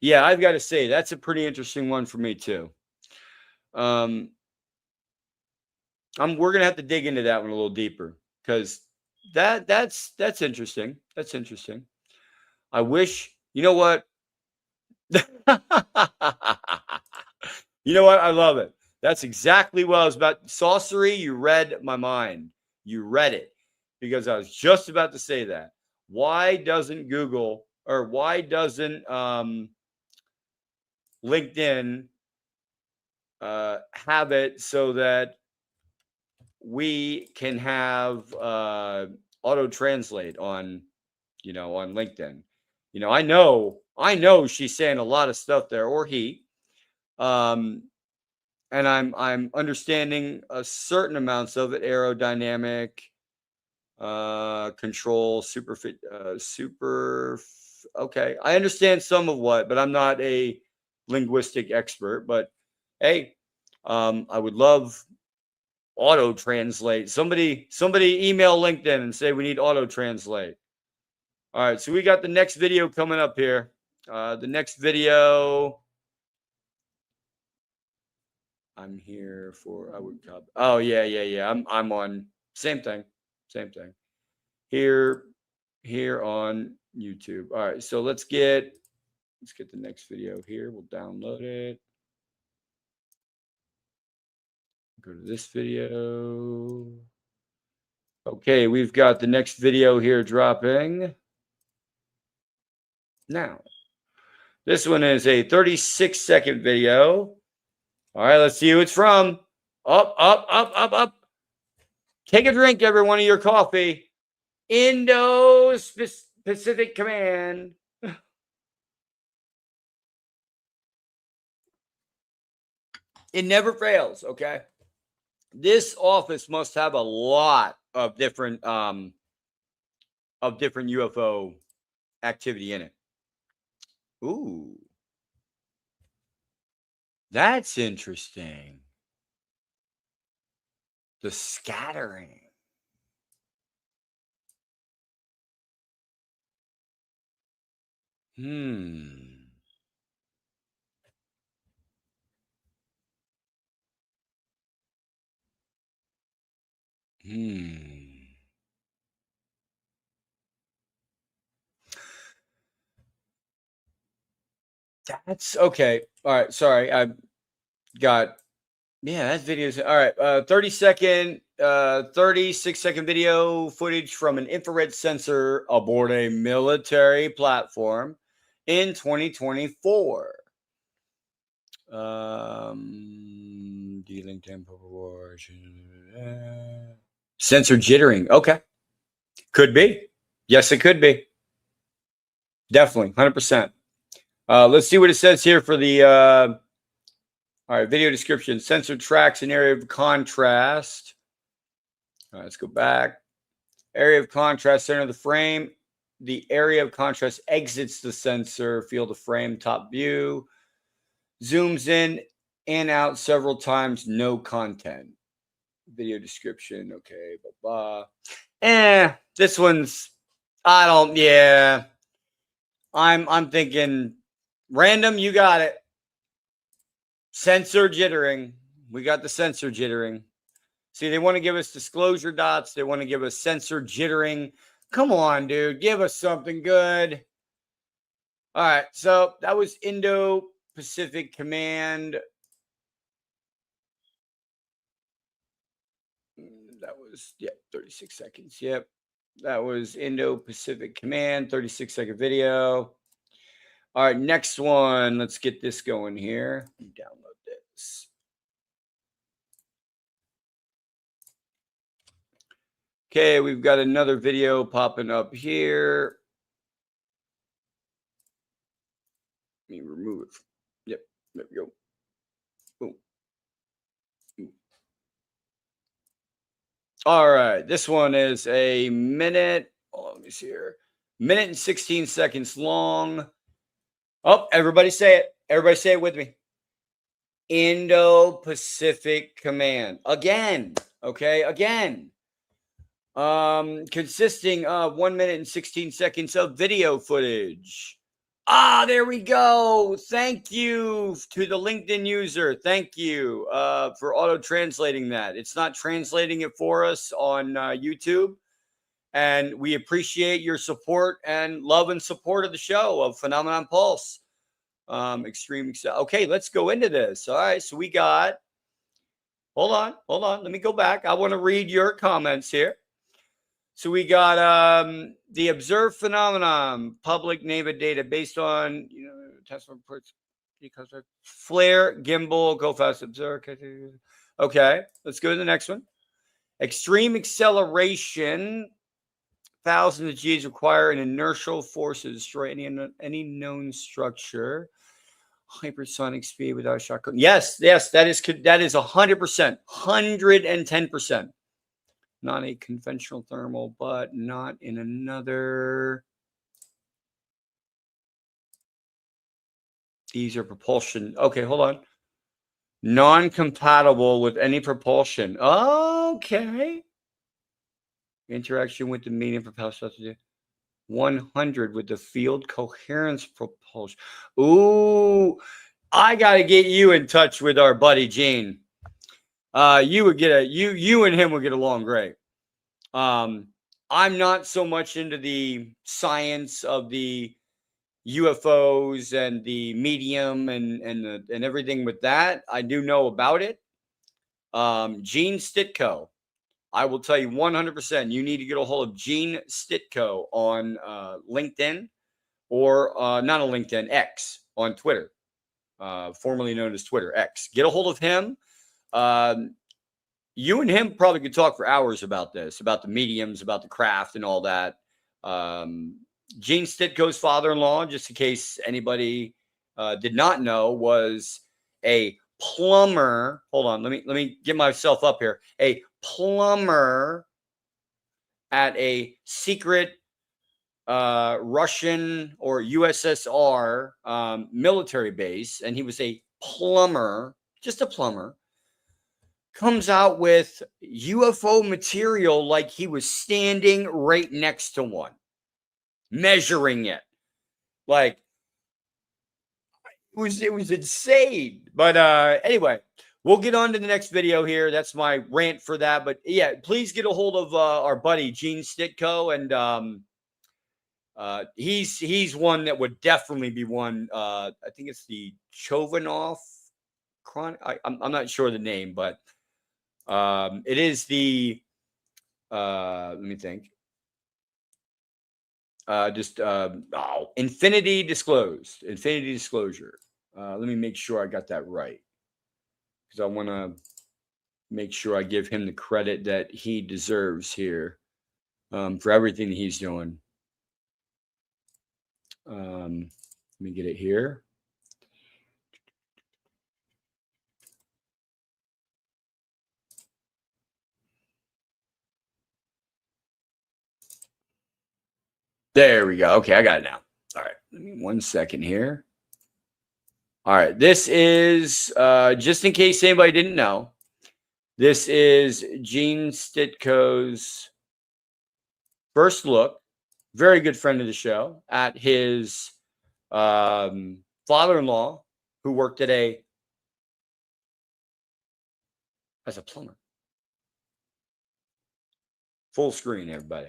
Yeah, I've got to say that's a pretty interesting one for me too. We're gonna have to dig into that one a little deeper because that's interesting. That's interesting. I wish, you know what? You know what? I love it. That's exactly what I was about. Sorcery, you read my mind. You read it because I was just about to say that. Why doesn't Google or why doesn't LinkedIn have it so that we can have auto translate on, on LinkedIn? I know she's saying a lot of stuff there, or he, and I'm understanding a certain amounts of it, aerodynamic, control, okay. I understand some of what, but I'm not a linguistic expert, but hey, I would love auto translate. Somebody email LinkedIn and say we need auto translate. All right, so we got the next video coming up here. The next video, I'm here for, I would copy. Oh yeah. I'm on same thing. Here on YouTube. All right, so let's get the next video here. We'll download it. Go to this video. Okay, we've got the next video here dropping now. This one is a 36-second video. All right, let's see who it's from. Up. Take a drink, everyone, of your coffee. Indo-Pacific Command. It never fails, okay? This office must have a lot of different UFO activity in it. Ooh. That's interesting. The scattering. That's okay. All right. Sorry. I got, that video's all right. 36-second video footage from an infrared sensor aboard a military platform in 2024. Dealing tempo sensor jittering. Okay. Could be. Yes, it could be. Definitely. 100%. Let's see what it says here for the all right, video description. Sensor tracks an area of contrast. All right, let's go back. Area of contrast, center of the frame. The area of contrast exits the sensor, field of frame, top view. Zooms in and out several times, no content. Video description, okay, blah, blah. This one's, I'm thinking random, you got it. Sensor jittering. We got the sensor jittering. See, they want to give us disclosure dots. They want to give us sensor jittering. Come on, dude. Give us something good. All right. So that was Indo-Pacific Command. That was, 36 seconds. Yep. That was Indo-Pacific Command, 36-second video. All right, next one. Let's get this going here. Download this. Okay, we've got another video popping up here. Let me remove it. Yep, there we go. Boom. All right, this one is a minute. Oh, let me see here. Minute and 16 seconds long. Oh, everybody say it. Everybody say it with me. Indo-Pacific Command. Again. Okay, again. Consisting of 1 minute and 16 seconds of video footage. There we go. Thank you to the LinkedIn user. Thank you for auto-translating that. It's not translating it for us on YouTube. And we appreciate your support and love and support of the show of Phenomenon Pulse. Okay, let's go into this. All right, so we got, hold on. Let me go back. I want to read your comments here. So we got the observed phenomenon, public name of data based on test reports because of flare, gimbal, go fast, observe. Okay, let's go to the next one. Extreme acceleration, thousands of G's require an inertial force to destroy any known structure. Hypersonic speed without shock. Yes, that is 100%, 110%. Not a conventional thermal, but not in another. These are propulsion. Okay, hold on. Non-compatible with any propulsion. Okay. Interaction with the medium propulsion. 100 with the field coherence propulsion. Ooh, I got to get you in touch with our buddy Gene. You would get you and him would get along great. I'm not so much into the science of the UFOs and the medium and everything with that. I do know about it. Gene Stitko, I will tell you 100%. You need to get a hold of Gene Stitko on LinkedIn or not on LinkedIn, X on Twitter, formerly known as Twitter X. Get a hold of him. You and him probably could talk for hours about this, about the mediums, about the craft and all that. Gene Stitko's father-in-law, just in case anybody did not know, was a plumber. Hold on, let me get myself up here. A plumber at a secret Russian or USSR military base, and he was a plumber, just a plumber. Comes out with UFO material like he was standing right next to one, measuring it. Like, it was insane. But anyway, we'll get on to the next video here. That's my rant for that. But yeah, please get a hold of our buddy Gene Stitko, and he's one that would definitely be one. I think it's the Chovanov Chronic. I'm not sure the name, but it is the let me think. Infinity Disclosure. Let me make sure I got that right, because I want to make sure I give him the credit that he deserves here for everything he's doing. Let me get it here. There we go. Okay, I got it now. All right, give me 1 second here. All right, this is, just in case anybody didn't know, this is Gene Stitko's first look, very good friend of the show, at his father-in-law, who worked at as a plumber. Full screen, everybody.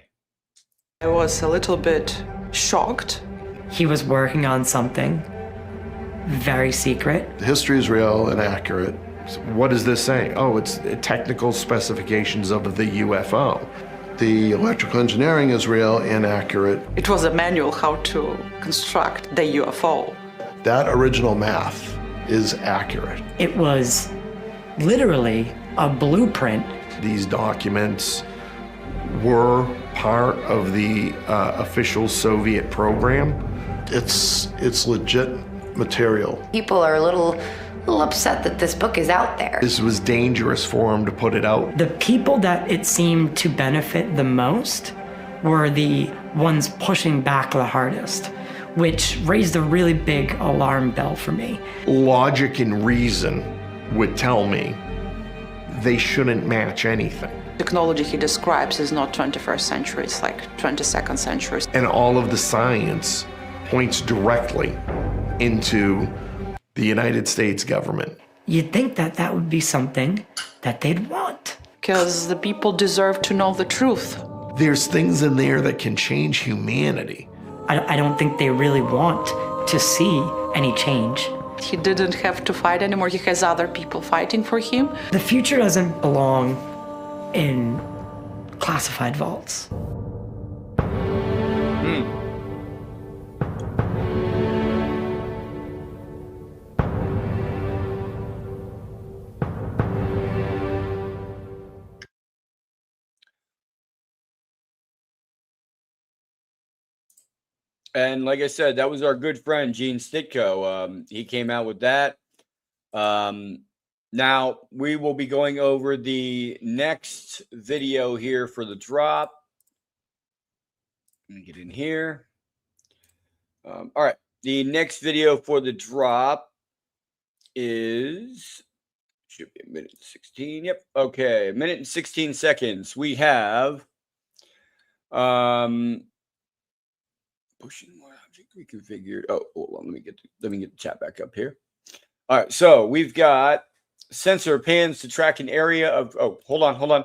I was a little bit shocked. He was working on something very secret. The history is real and accurate. So what is this saying? Oh, it's technical specifications of the UFO. The electrical engineering is real and accurate. It was a manual how to construct the UFO. That original math is accurate. It was literally a blueprint. These documents were part of the official Soviet program. It's legit material. People are a little upset that this book is out there. This was dangerous for him to put it out. The people that it seemed to benefit the most were the ones pushing back the hardest, which raised a really big alarm bell for me. Logic and reason would tell me they shouldn't match anything. Technology he describes is not 21st century, it's like 22nd century. And all of the science points directly into the United States government. You'd think that that would be something that they'd want. Because the people deserve to know the truth. There's things in there that can change humanity. I don't think they really want to see any change. He didn't have to fight anymore. He has other people fighting for him. The future doesn't belong in classified vaults. And like I said, that was our good friend Gene Stitko. He came out with that. Now we will be going over the next video here for the drop. Let me get in here. All right. The next video for the drop is, should be a minute and 16. Yep. Okay. A minute and 16 seconds. We have pushing more object reconfigured. Oh, hold on. Let me get the chat back up here. All right. So we've got sensor pans to track an area of, oh, hold on.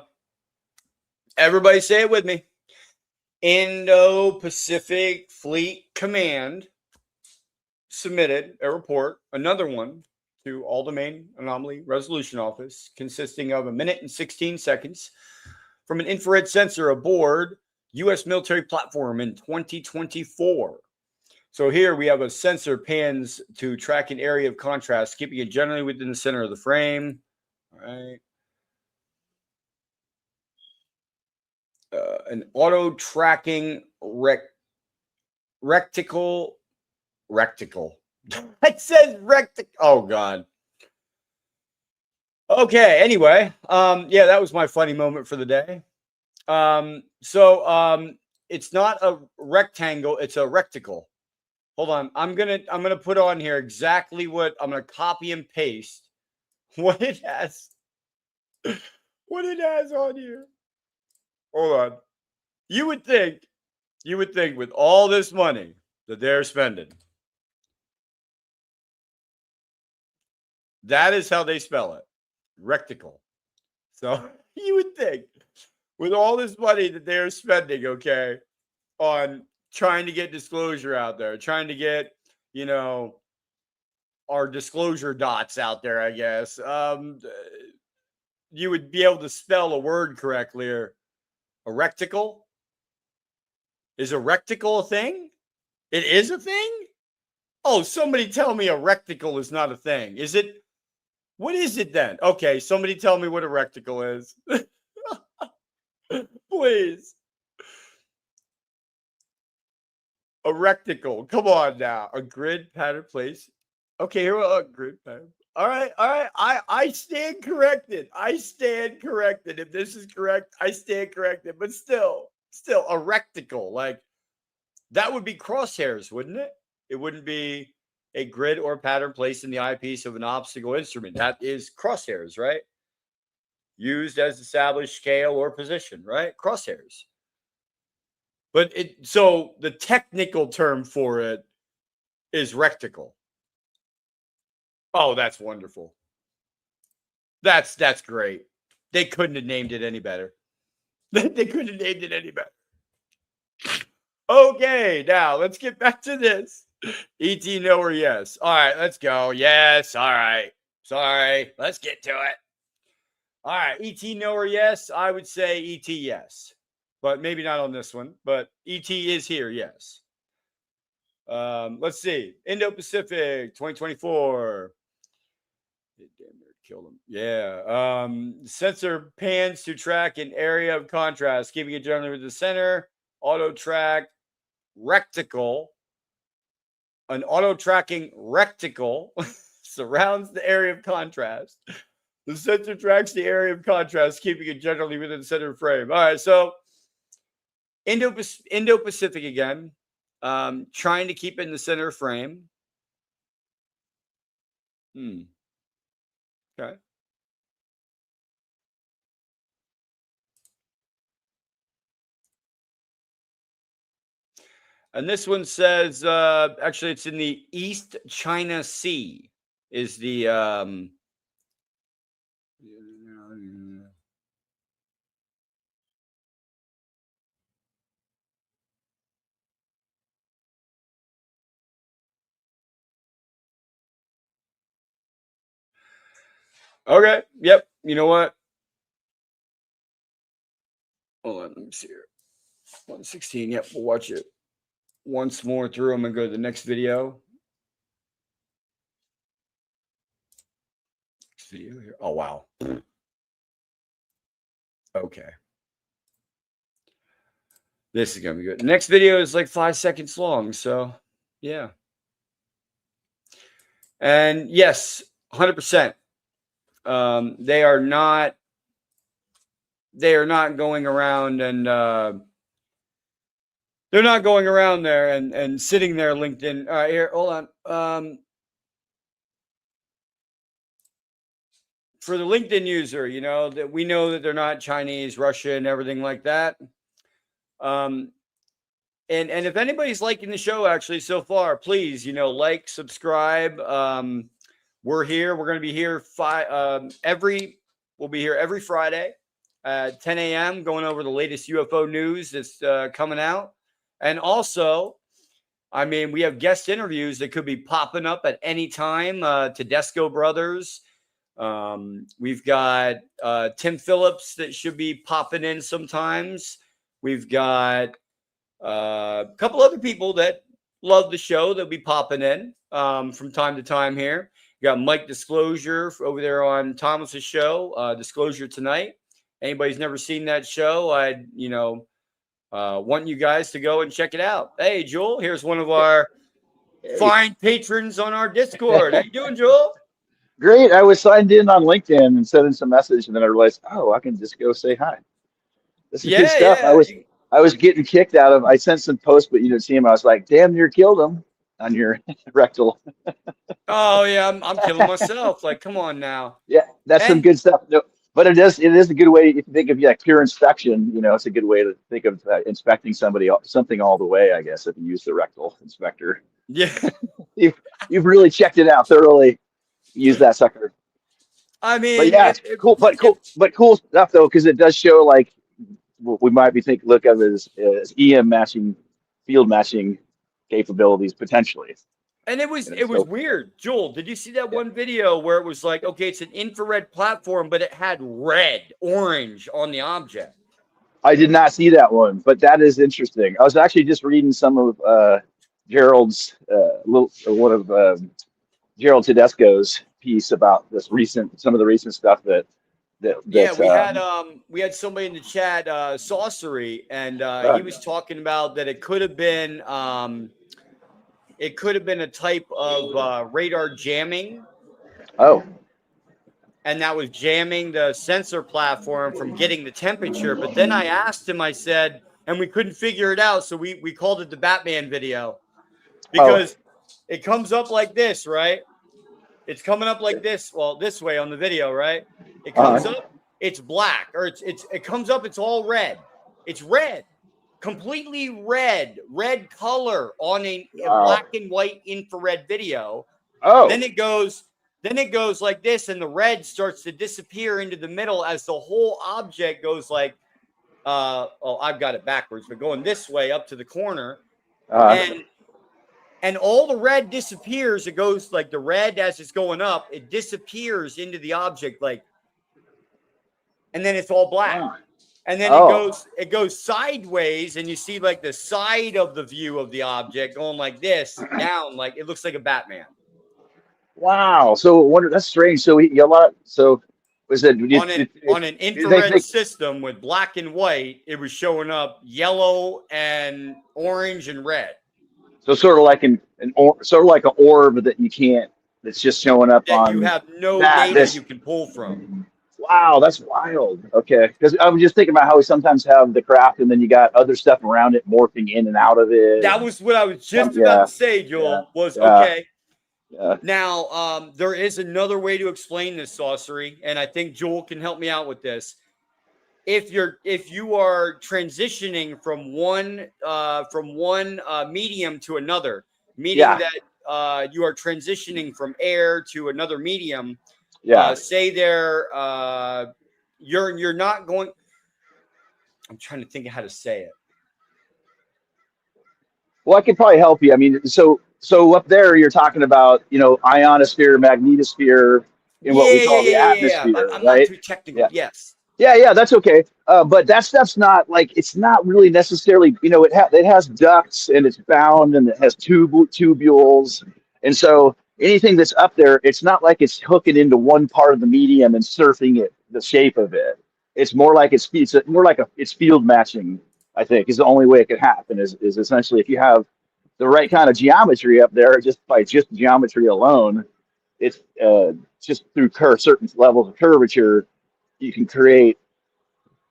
Everybody say it with me. Indo-Pacific Fleet Command submitted a report, another one, to All Domain Anomaly Resolution Office, consisting of a minute and 16 seconds from an infrared sensor aboard U.S. military platform in 2024. So here we have a sensor pans to track an area of contrast, keeping it generally within the center of the frame. All right. An auto tracking rectical. It says rectical. Oh God. Okay. Anyway, yeah, that was my funny moment for the day. It's not a rectangle; it's a rectical. Hold on, I'm gonna put on here exactly what I'm gonna copy and paste what it has. What it has on here. Hold on. You would think with all this money that they're spending, that is how they spell it. Rectical. So you would think with all this money that they're spending, okay, on trying to get disclosure out there, trying to get, you know, our disclosure dots out there, I guess, you would be able to spell a word correctly. Or a rectical? Is a rectical a thing? It is a thing? Oh, somebody tell me a rectical is not a thing. Is it? What is it then? Okay, somebody tell me what a rectical is. Please. A rectical. Come on now. A grid pattern place. Okay, here we go. Grid pattern. All right. I stand corrected. If this is correct, I stand corrected. But still a rectical. Like, that would be crosshairs, wouldn't it? It wouldn't be a grid or pattern placed in the eyepiece of an obstacle instrument. That is crosshairs, right? Used as established scale or position, right? Crosshairs. But so the technical term for it is rectical. Oh, that's wonderful. That's great. They couldn't have named it any better. They couldn't have named it any better. Okay, now let's get back to this. ET, no or yes. All right, let's go. Yes. All right. Sorry. Let's get to it. All right. ET, no or yes. I would say ET, yes. But maybe not on this one. But ET is here, yes. Let's see. Indo-Pacific 2024. Damn near killed him. Yeah. Sensor pans to track an area of contrast, keeping it generally with the center. Auto track rectical. An auto tracking rectical surrounds the area of contrast. The sensor tracks the area of contrast, keeping it generally within the center frame. All right, so Indo-Pacific again, trying to keep it in the center frame. Okay. And this one says, actually, it's in the East China Sea. Is the okay? Yep. You know what? Hold on. Let me see here. 116. Yep. We'll watch it once more through. I'm gonna go to the next video. Next video here. Oh wow. Okay. This is gonna be good. The next video is like 5 seconds long, so yeah. And yes, 100%. They are not going around and they're not going around there and sitting there LinkedIn. All right, here, hold on. For the LinkedIn user, you know, that we know that they're not Chinese, Russian, everything like that. And if anybody's liking the show actually so far, please, you know, like, subscribe. We're here. We're going to be here we'll be here every Friday at 10 a.m. going over the latest UFO news that's coming out. And also, I mean, we have guest interviews that could be popping up at any time. Tedesco Brothers. We've got Tim Phillips that should be popping in sometimes. We've got a couple other people that love the show that'll be popping in from time to time here. You got Mike Disclosure over there on Thomas's show, Disclosure Tonight. Anybody's never seen that show, I'd, you know, want you guys to go and check it out. Hey, Joel, here's one of our fine patrons on our Discord. How you doing, Joel? Great. I was signed in on LinkedIn and sent in some message, and then I realized, oh, I can just go say hi. This is good stuff. Yeah. I was getting kicked out of. I sent some posts, but you didn't see him. I was like, damn near killed him on your rectal. Oh yeah, I'm killing myself. Like, come on now. Yeah, that's some good stuff. No, but it is a good way. If you think of like pure inspection, you know, it's a good way to think of inspecting something all the way. I guess if you use the rectal inspector. Yeah, you've really checked it out thoroughly. Use that sucker. I mean, but yeah, it's cool. But cool stuff though, because it does show like what we might be look at as EM matching, field matching capabilities potentially. And it was weird. Joel, did you see that one video where it was like, okay, it's an infrared platform, but it had orange on the object? I did not see that one, but that is interesting. I was actually just reading some of Gerald's Gerald Tedesco's piece about some of the recent stuff that we had somebody in the chat, Saucery, and he was talking about that it could have been a type of radar jamming. Oh. And that was jamming the sensor platform from getting the temperature. But then I asked him, I said, and we couldn't figure it out, so we called it the Batman video. Because it comes up like this, right? It's coming up like this. Well, this way on the video, right? It comes up, it's black, or it comes up, it's all red. It's red, completely red color on a black and white infrared video. Oh. Then it goes like this, and the red starts to disappear into the middle as the whole object goes like, I've got it backwards, but going this way up to the corner, and all the red disappears. It goes like the red as it's going up, it disappears into the object, like, and then it's all black. And then it goes sideways, and you see like the side of the view of the object going like this down, like it looks like a Batman. Wow. So that's strange. So was it on an infrared system with black and white? It was showing up yellow and orange and red. So sort of like an orb that you can't. That's just showing up that on. You have no data you can pull from. Wow, that's wild. Okay, because I was just thinking about how we sometimes have the craft, and then you got other stuff around it morphing in and out of it. That was what I was just about to say, Joel. Okay. Yeah. Now, there is another way to explain this, Saucery, and I think Joel can help me out with this. if you are transitioning from one medium to another, meaning that you are transitioning from air to another medium. Say you're not going. I'm trying to think of how to say it. Well, I could probably help you. I mean, so up there you're talking about, ionosphere, magnetosphere, in what we call the atmosphere, I'm right? not too technical. Yeah. Yes. Yeah, that's okay. But that stuff's not like, it's not really necessarily, it has ducts and it's bound and it has tubules. And so anything that's up there, it's not like it's hooking into one part of the medium and surfing it, the shape of it. It's more like it's field matching, I think, is the only way it could happen is essentially if you have the right kind of geometry up there, just by just geometry alone, it's just through certain levels of curvature, you can create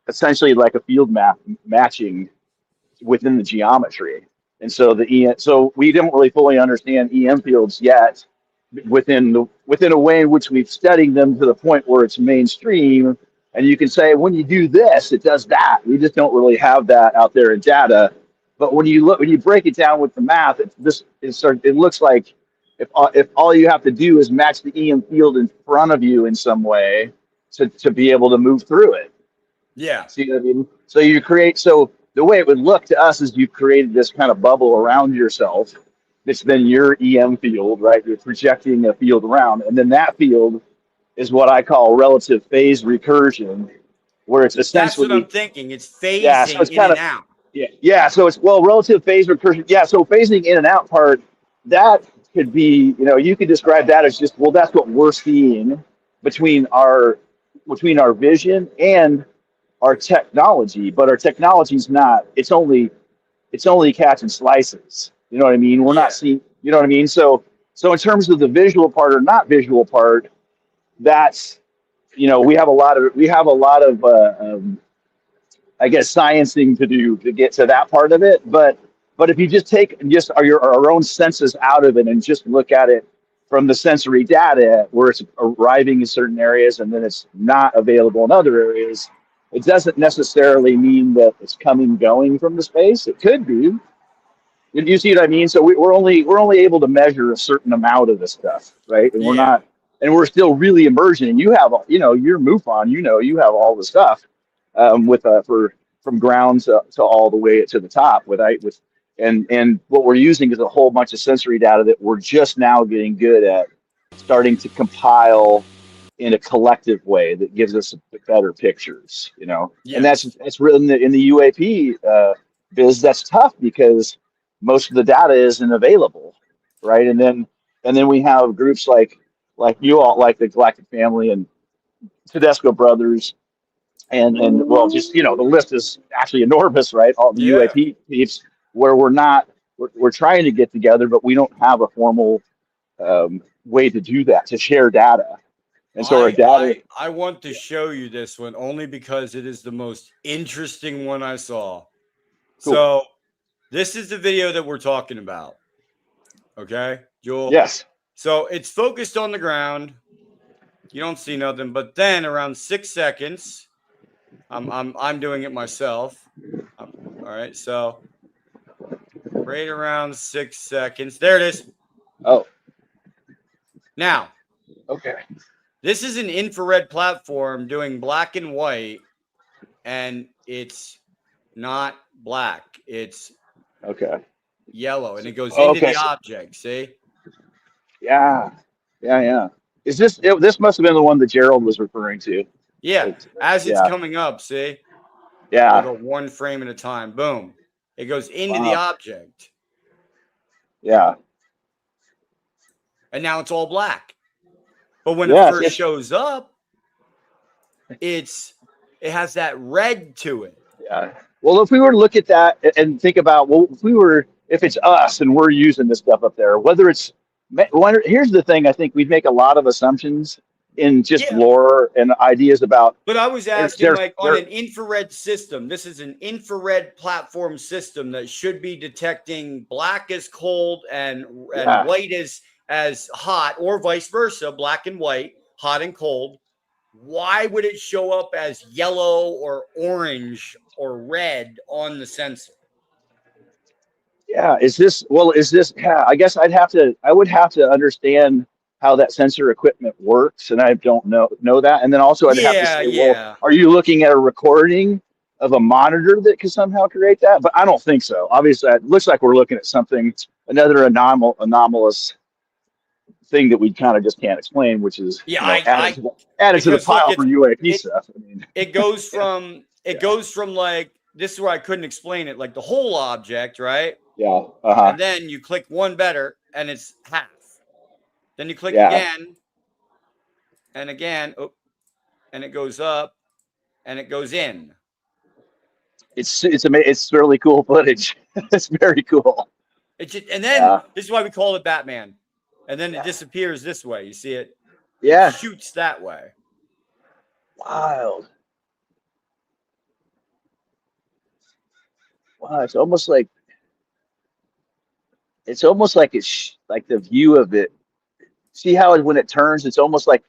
essentially like a field map matching within the geometry. And so so we don't really fully understand EM fields yet within a way in which we've studied them to the point where it's mainstream. And you can say, when you do this, it does that. We just don't really have that out there in data. But when you break it down with the math, it looks like if all you have to do is match the EM field in front of you in some way to be able to move through it. Yeah. See what I mean? So the way it would look to us is you've created this kind of bubble around yourself. It's then your EM field, right? You're projecting a field around. And then that field is what I call relative phase recursion, where it's essentially. That's what I'm thinking. It's phasing in and out. Yeah. So it's, relative phase recursion. Yeah. So phasing in and out part, that could be, you could describe that as just, that's what we're seeing between our vision and our technology, but our technology is not, it's only catching slices. You know what I mean? We're not seeing, you know what I mean? So in terms of the visual part or not visual part, that's, we have a lot of I guess sciencing to do to get to that part of it. But if you just take our own senses out of it and just look at it from the sensory data where it's arriving in certain areas and then it's not available in other areas, it doesn't necessarily mean that it's going from the space. It could be. You see what I mean? So we're only able to measure a certain amount of this stuff, right? And we're not, and we're still really immersion. And you have, your MUFON, you have all the stuff from ground to all the way to the top and what we're using is a whole bunch of sensory data that we're just now getting good at starting to compile in a collective way that gives us better pictures, and that's written in the UAP biz. That's tough because most of the data isn't available, right? And then we have groups like you all, like the Galactic Family and Tedesco Brothers, and just the list is actually enormous, right? All the UAP peeps, where we're trying to get together, but we don't have a formal way to do that, to share data. And so I want to show you this one only because it is the most interesting one I saw. Cool. So this is the video that we're talking about. Okay, Joel? Yes. So it's focused on the ground. You don't see nothing, but then around 6 seconds, I'm doing it myself. All right, so right around 6 seconds. There it is. Oh. Now. Okay. This is an infrared platform doing black and white, and it's not black. It's yellow, and it goes into the object. See? Yeah. Is this? This must have been the one that Gerald was referring to. Yeah. As it's coming up, see? Yeah. I'll go one frame at a time. Boom. It goes into the object. Yeah. And now it's all black. But when it first shows up, it has that red to it. Yeah. Well, if we were to look at that and think about, if it's us and we're using this stuff up there, here's the thing, I think we make a lot of assumptions in just lore and ideas about. But I was asking, on an infrared system, this is an infrared platform system that should be detecting black as cold and white as hot, or vice versa, black and white, hot and cold. why would it show up as yellow or orange or red on the sensor? Yeah, yeah, I guess I would have to understand how that sensor equipment works, and I don't know that. And then also I'd have to Yeah, say, well, yeah. are you looking at a recording of a monitor that could somehow create that? But I don't think so. Obviously, it looks like we're looking at another anomalous thing that we kind of just can't explain, which is Yeah, added to the because look, pile for UAP stuff. I mean, it goes from like, this is where I couldn't explain it, like the whole object, right? yeah, And then you click one better and it's half. Then you click yeah. again and again, and it goes up and it goes in. It's really cool footage. It's very cool. And then this is why we call it Batman. And then it disappears this way. You see it? Yeah. It shoots that way. Wild. Wow, it's almost like it's like the view of it. See how when it turns, it's almost like,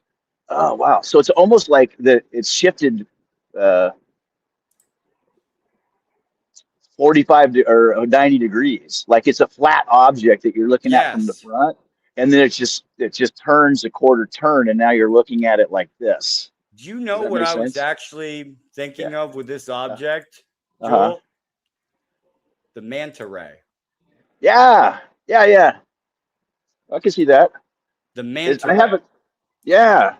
oh wow. So it's almost like it's shifted 45 or 90 degrees. Like it's a flat object that you're looking at from the front, and then it just turns a quarter turn, and now you're looking at it like this. Do you know what I was actually thinking of with this object, Joel? The manta ray. Yeah. I can see that. The manta ray. I haven't. Yeah.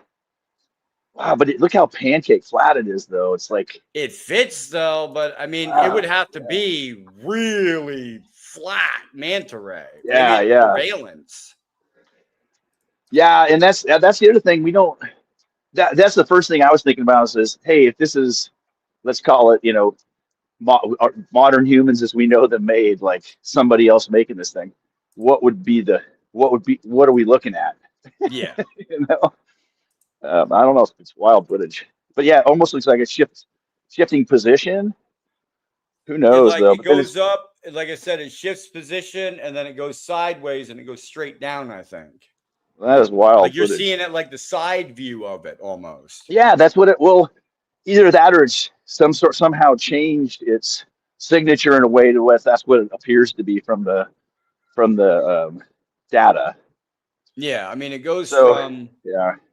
Wow, but look how pancake flat it is, though. It's like it fits, though. But I mean, it would have to be really flat manta ray. Yeah. Surveillance. Yeah, and that's the other thing we don't. That's the first thing I was thinking about is Mm-hmm. hey, if this is, let's call it, modern humans as we know them made, like somebody else making this thing, what are we looking at? Yeah. I don't know if it's wild footage, but yeah, it almost looks like a shifting position. Who knows though? It goes up, like I said, it shifts position and then it goes sideways and it goes straight down, I think. That is wild. Like you're seeing it like the side view of it almost. Yeah, that's what it will. Either that or it's somehow changed its signature in a way to what that's what it appears to be from the data. Yeah, I mean it goes from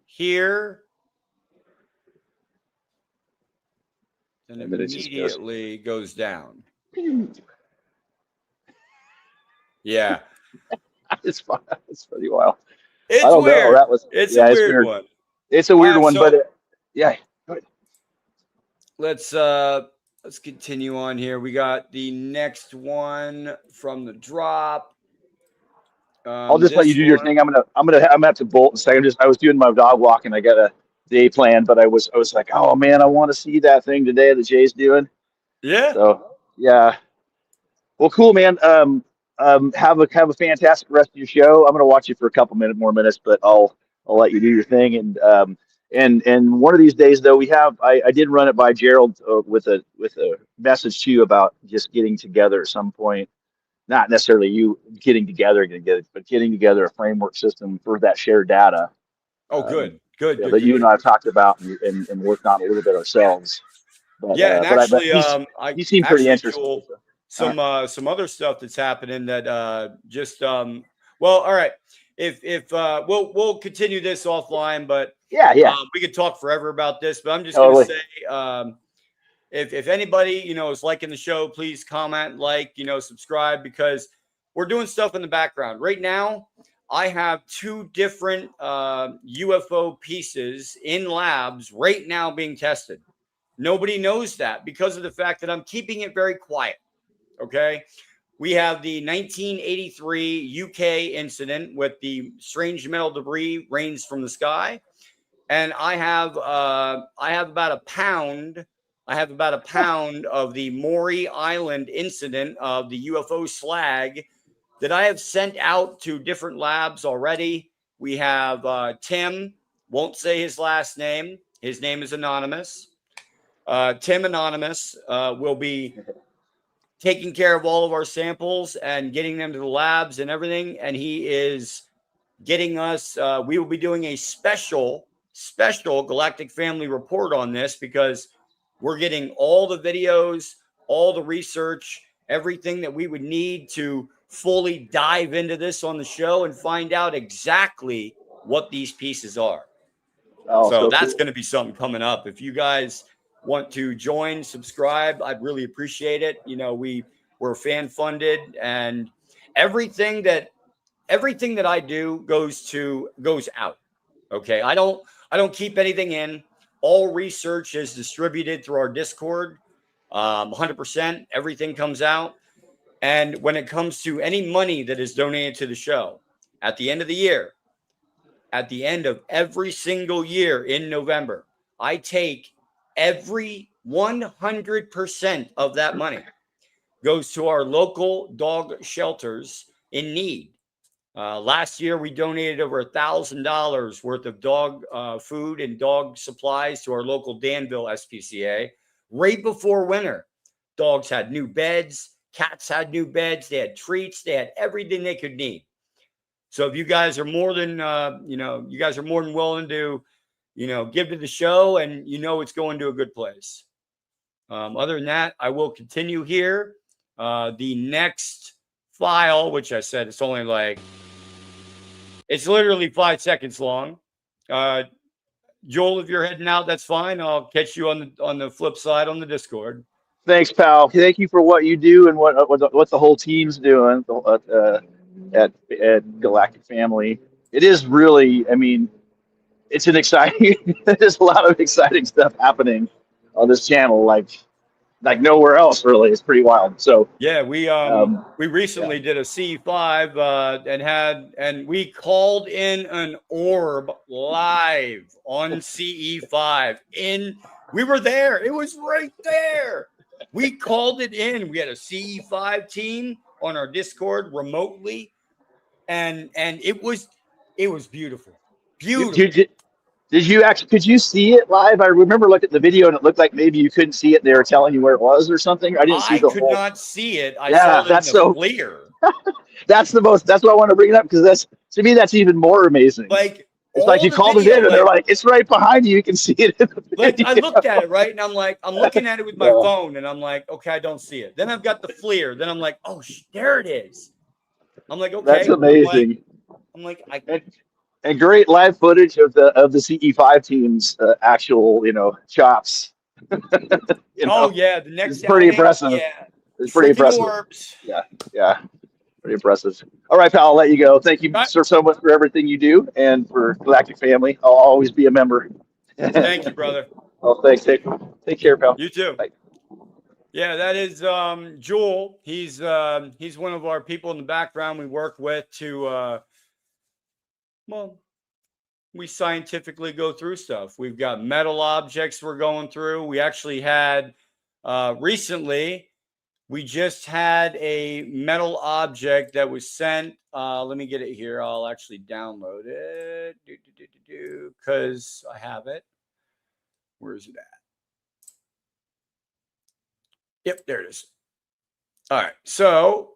here and it immediately goes down. Yeah. It's fun. It's pretty wild. It's weird. It's a weird one. It's a weird one, but yeah. Let's continue on here. We got the next one from the drop. I'll just let you do your thing. I'm gonna have to bolt in a second. I was doing my dog walk and I got a day plan, but I was like, oh man, I want to see that thing today that Jay's doing. Yeah. So yeah. Well, cool, man. Have a fantastic rest of your show. I'm gonna watch you for a couple more minutes, but I'll let you do your thing. And one of these days though, I did run it by Gerald with a message to you about just getting together at some point. Not necessarily you getting together, but getting together a framework system for that shared data. Oh, good. That you and I have talked about and worked on a little bit ourselves. But, and actually, you seem pretty interested. Joel, some other stuff that's happening that well, all right. If we'll continue this offline, but we could talk forever about this. But I'm just gonna say, if anybody is liking the show, please comment, subscribe, because we're doing stuff in the background right now. I have 2 different UFO pieces in labs right now being tested. Nobody knows that because of the fact that I'm keeping it very quiet. Okay. We have the 1983 UK incident with the strange metal debris rains from the sky. And I have about a pound. I have about a pound of the Maury Island incident of the UFO slag that I have sent out to different labs already. We have Tim, won't say his last name. His name is Anonymous. Tim Anonymous will be taking care of all of our samples and getting them to the labs and everything. And he is getting us, we will be doing a special special Galactic Family report on this because we're getting all the videos, all the research, everything that we would need to fully dive into this on the show and find out exactly what these pieces are. Oh, so so that's cool. going to be something coming up. If you guys want to join, subscribe, I'd really appreciate it. You know, we're fan funded, and everything that I do goes out. Okay. I don't keep anything in. All research is distributed through our Discord. 100%, everything comes out. And when it comes to any money that is donated to the show at the end of the year, at the end of every single year in November, I take every 100% of that money goes to our local dog shelters in need. Last year, we donated over $1,000 worth of dog food and dog supplies to our local Danville SPCA right before winter. Dogs had new beds, cats had new beds, they had treats, they had everything they could need. So if you guys are more than, you guys are more than willing to, give to the show, and it's going to a good place. Other than that, I will continue here. The next file, which I said it's only it's literally 5 seconds long. Joel, if you're heading out, that's fine. I'll catch you on the flip side on the Discord. Thanks, pal. Thank you for what you do and what the whole team's doing at Galactic Family. It is really, I mean, it's an exciting. There's a lot of exciting stuff happening on this channel, like nowhere else really. It's pretty wild. So yeah, we recently did a C5 and we called in an orb live on CE5. We were there. It was right there. We called it in. We had a CE5 team on our Discord remotely, and it was beautiful. Beautiful. Did you actually? Could you see it live? I remember looking at the video, and it looked like maybe you couldn't see it. They were telling you where it was or something. I didn't see the whole. I could not see it. I saw it in the FLIR. That's why I want to bring it up, because to me that's even more amazing. It's like you called it in, and they're like, it's right behind you. You can see it. I looked at it, right, and I'm looking at it with my phone, and I'm like, okay, I don't see it. Then I've got the FLIR. Then I'm like, oh, there it is. I'm like, okay, that's amazing. I'm like, and great live footage of the CE5 team's actual, chops. Yeah, the next. It's pretty impressive. Yeah, it's pretty impressive. Orbs. Yeah, pretty impressive. All right, pal, I'll let you go. Thank you so much for everything you do and for Galactic Family. I'll always be a member. Thank you, brother. Oh, thanks. Take care, pal. You too. Bye. Yeah, that is Joel. He's one of our people in the background we work with to we scientifically go through stuff. We've got metal objects we're going through. We actually had recently, we just had a metal object that was sent. Let me get it here. I'll actually download it because I have it. Where's it at? Yep, there it is. All right. So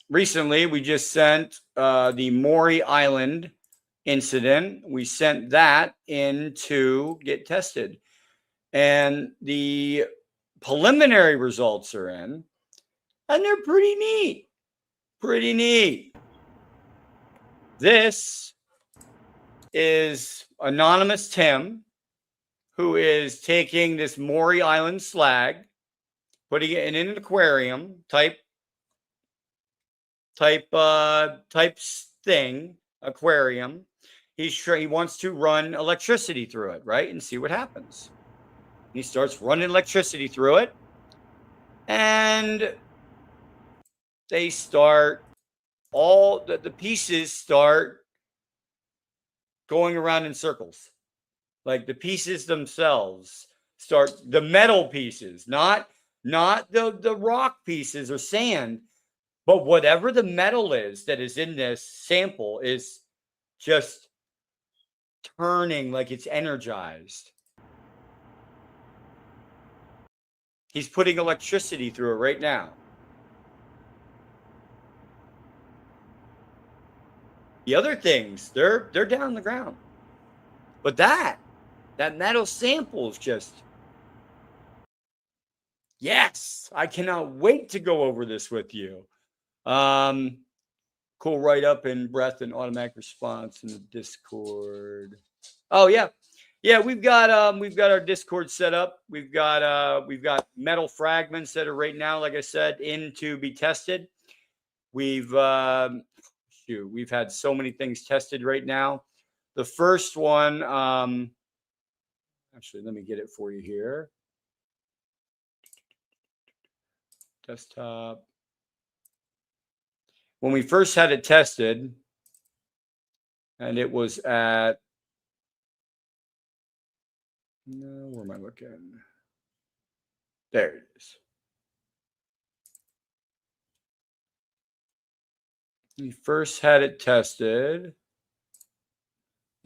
recently, we just sent the Maury Island incident. We sent that in to get tested. And the preliminary results are in, and they're pretty neat. Pretty neat. This is Anonymous Tim, who is taking this Maury Island slag, putting it in an aquarium type thing, aquarium. He wants to run electricity through it, right, and see what happens. He starts running electricity through it, and they start all the pieces start going around in circles. Like the pieces themselves start, the metal pieces, not the rock pieces or sand, but whatever the metal is that is in this sample is just turning like it's energized. He's putting electricity through it right now. The other things, they're down on the ground. But that metal sample is just, yes, I cannot wait to go over this with you. Cool write-up in breath and automatic response in the Discord. Oh yeah. Yeah, we've got our Discord set up. We've got metal fragments that are right now, like I said, in to be tested. We've had so many things tested right now. The first one, actually, let me get it for you here. Desktop. When we first had it tested, and it was at, no, where am I looking? There it is. We first had it tested.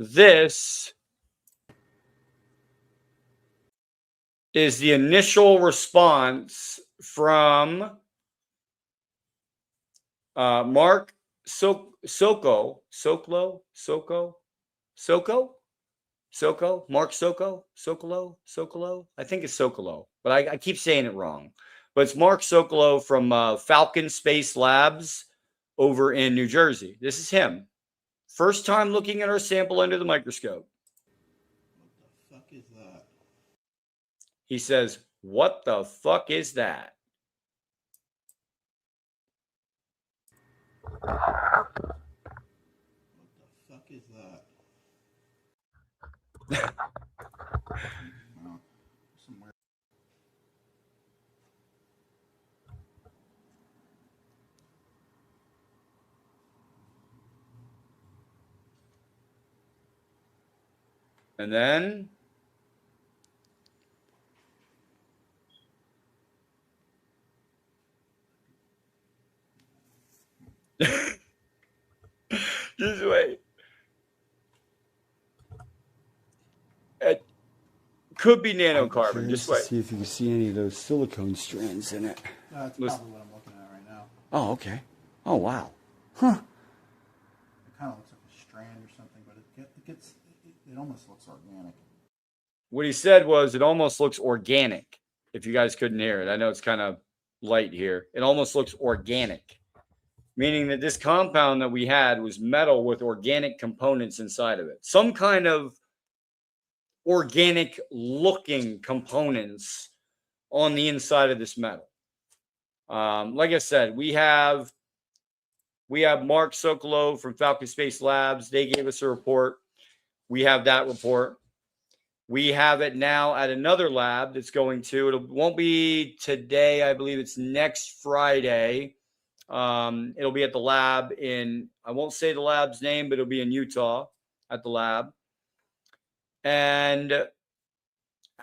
This is the initial response from Mark Sokolo, Mark Sokolo. I think it's Sokolo, but I keep saying it wrong. But it's Mark Sokolo from Falcon Space Labs over in New Jersey. This is him. First time looking at our sample under the microscope. What the fuck is that? He says, "What the fuck is that?" What the fuck is that? Somewhere. And then just wait. It could be nanocarbon. Just wait. See if you can see any of those silicone strands in it. That's probably what I'm looking at right now. Oh, okay. Oh, wow. Huh. It kind of looks like a strand or something, but it almost looks organic. What he said was it almost looks organic. If you guys couldn't hear it, I know it's kind of light here. It almost looks organic, meaning that this compound that we had was metal with organic components inside of it. Some kind of organic looking components on the inside of this metal. Like I said, we have Mark Sokolo from Falcon Space Labs. They gave us a report. We have that report. We have it now at another lab that's going to, it won't be today. I believe it's next Friday. It'll be at the lab in, I won't say the lab's name, but it'll be in Utah at the lab. And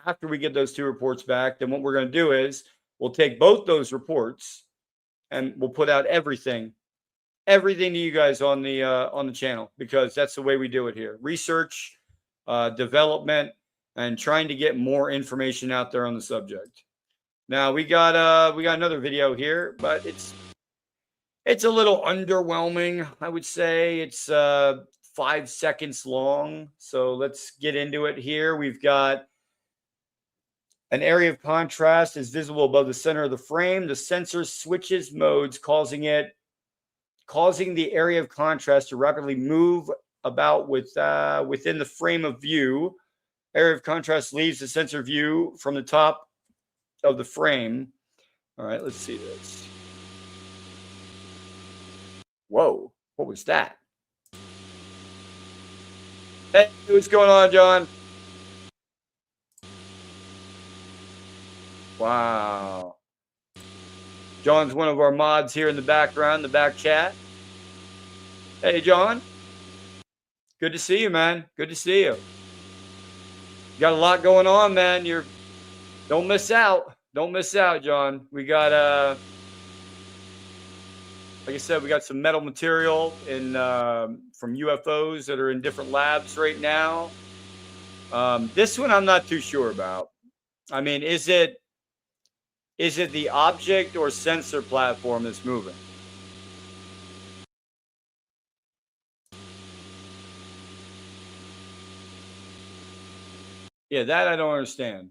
after we get those two reports back, then what we're going to do is we'll take both those reports and we'll put out everything to you guys on the channel, because that's the way we do it here. Research, development, and trying to get more information out there on the subject. Now we got another video here, but it's a little underwhelming, I would say. It's 5 seconds long. So let's get into it here. We've got an area of contrast is visible above the center of the frame. The sensor switches modes, causing the area of contrast to rapidly move about within the frame of view. Area of contrast leaves the sensor view from the top of the frame. All right, let's see this. Whoa, what was that? Hey, what's going on, John? Wow. John's one of our mods here in the background, the back chat. Hey, John. Good to see you, man. Good to see you. You got a lot going on, man. Don't miss out. Don't miss out, John. We got like I said, we got some metal material in from UFOs that are in different labs right now. This one I'm not too sure about. I mean, is it the object or sensor platform that's moving? Yeah, that I don't understand.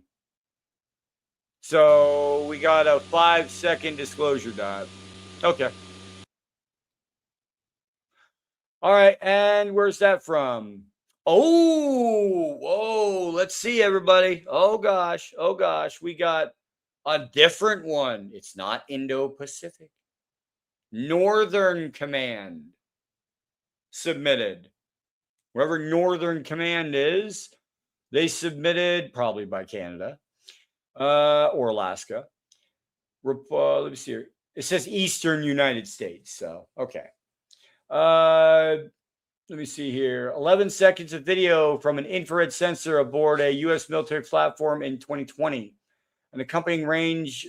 So we got a 5-second disclosure dot. Okay. All right, and where's that from? Oh, whoa, let's see, everybody. Oh gosh, we got a different one. It's not Indo-Pacific. Northern Command submitted. Wherever Northern Command is, they submitted, probably by Canada or Alaska. Let me see here. It says Eastern United States. So, okay. Let me see here. 11 seconds of video from an infrared sensor aboard a U.S. military platform in 2020. An accompanying range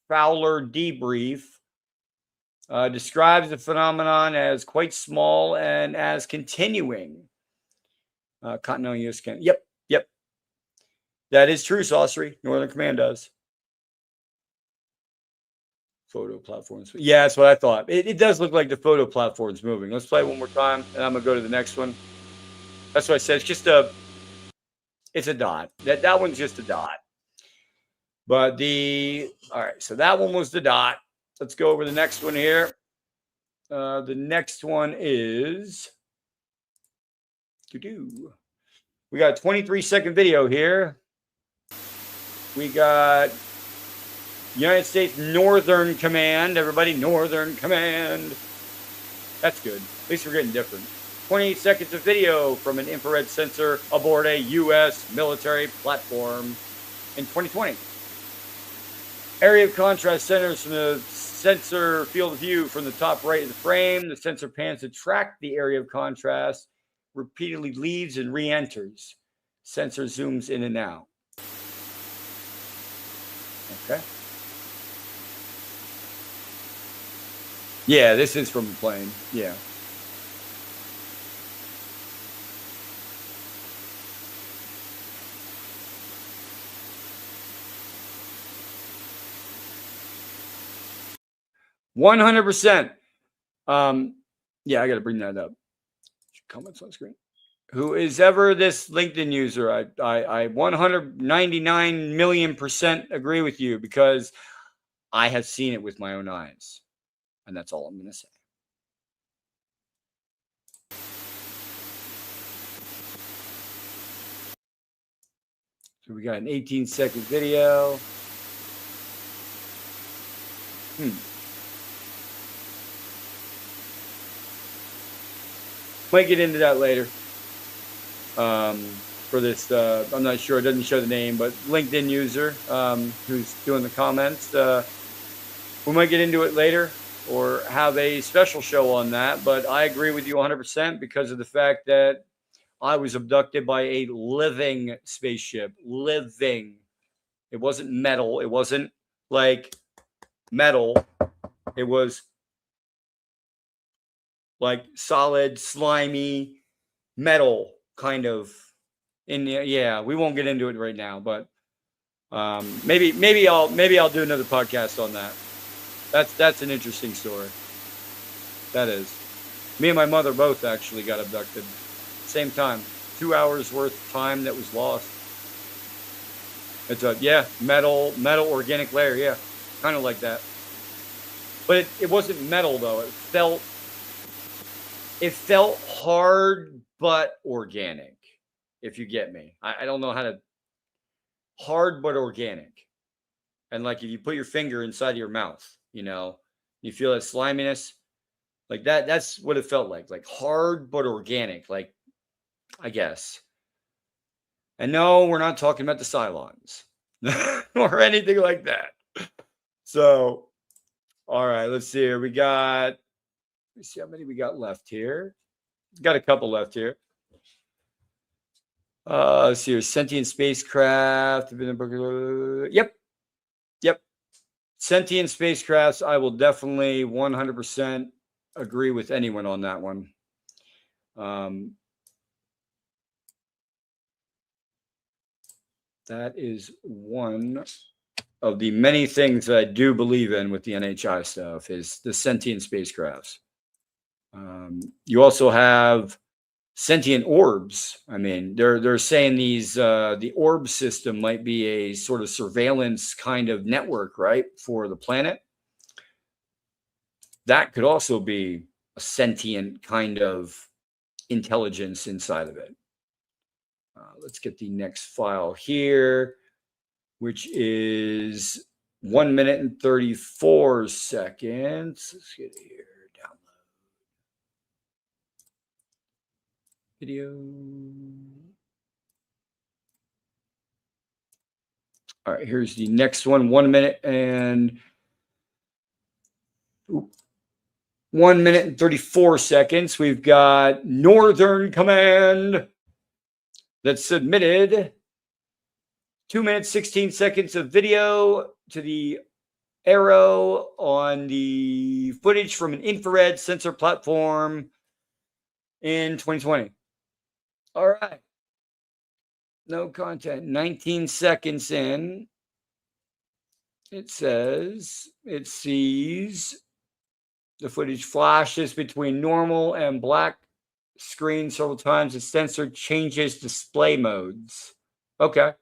Fowler debrief describes the phenomenon as quite small and as continuing. Continental U.S. Yep. That is true, Saucery. Northern Command does. Photo platforms. Yeah, that's what I thought. It does look like the photo platform's moving. Let's play one more time, and I'm going to go to the next one. That's what I said. It's a dot. That one's just a dot. But all right, so that one was the dot. Let's go over the next one here. The next one is we got a 23-second video here. We got United States Northern Command. Everybody, Northern Command. That's good. At least we're getting different. 28 seconds of video from an infrared sensor aboard a U.S. military platform in 2020. Area of contrast centers from the sensor field of view from the top right of the frame. The sensor pans to track the area of contrast, repeatedly leaves and re-enters. Sensor zooms in and out. Okay. Yeah, this is from a plane. Yeah. $100%. Yeah, I got to bring that up. Comments on screen. Who is ever this LinkedIn user? I 199 million% agree with you because I have seen it with my own eyes. And that's all I'm going to say. So we got an 18-second video. Might get into that later. For this, I'm not sure. It doesn't show the name, but LinkedIn user who's doing the comments. We might get into it later or have a special show on that. But I agree with you 100% because of the fact that I was abducted by a living spaceship. Living. It wasn't metal. It wasn't like metal. It was like solid, slimy metal kind of. Yeah, we won't get into it right now, but maybe I'll do another podcast on that. That's an interesting story. That is. Me and my mother both actually got abducted. Same time. 2 hours worth of time that was lost. It's a metal organic layer, yeah. Kind of like that. But it wasn't metal though. It felt hard but organic, if you get me. I don't know how to. Hard but organic. And like if you put your finger inside of your mouth, you feel that sliminess. Like that's what it felt like hard but organic, like I guess. And no, we're not talking about the Cylons or anything like that. So, all right, let's see here. Let's see how many we got left here. Got a couple left here. Let's see here. Sentient spacecraft. Yep. Sentient spacecrafts. I will definitely 100% agree with anyone on that one. That is one of the many things that I do believe in with the NHI stuff is the sentient spacecrafts. You also have sentient orbs. I mean, they're saying these the orb system might be a sort of surveillance kind of network, right, for the planet. That could also be a sentient kind of intelligence inside of it. Let's get the next file here, which is 1 minute and 34 seconds. Let's get here. Download video. All right, here's the next one. 1 minute and 1 minute and 34 seconds. We've got Northern Command that submitted 2 minutes, 16 seconds of video to the Arrow on the footage from an infrared sensor platform in 2020. All right. No content. 19 seconds in. It says it sees the footage flashes between normal and black screen several times. The sensor changes display modes. Okay.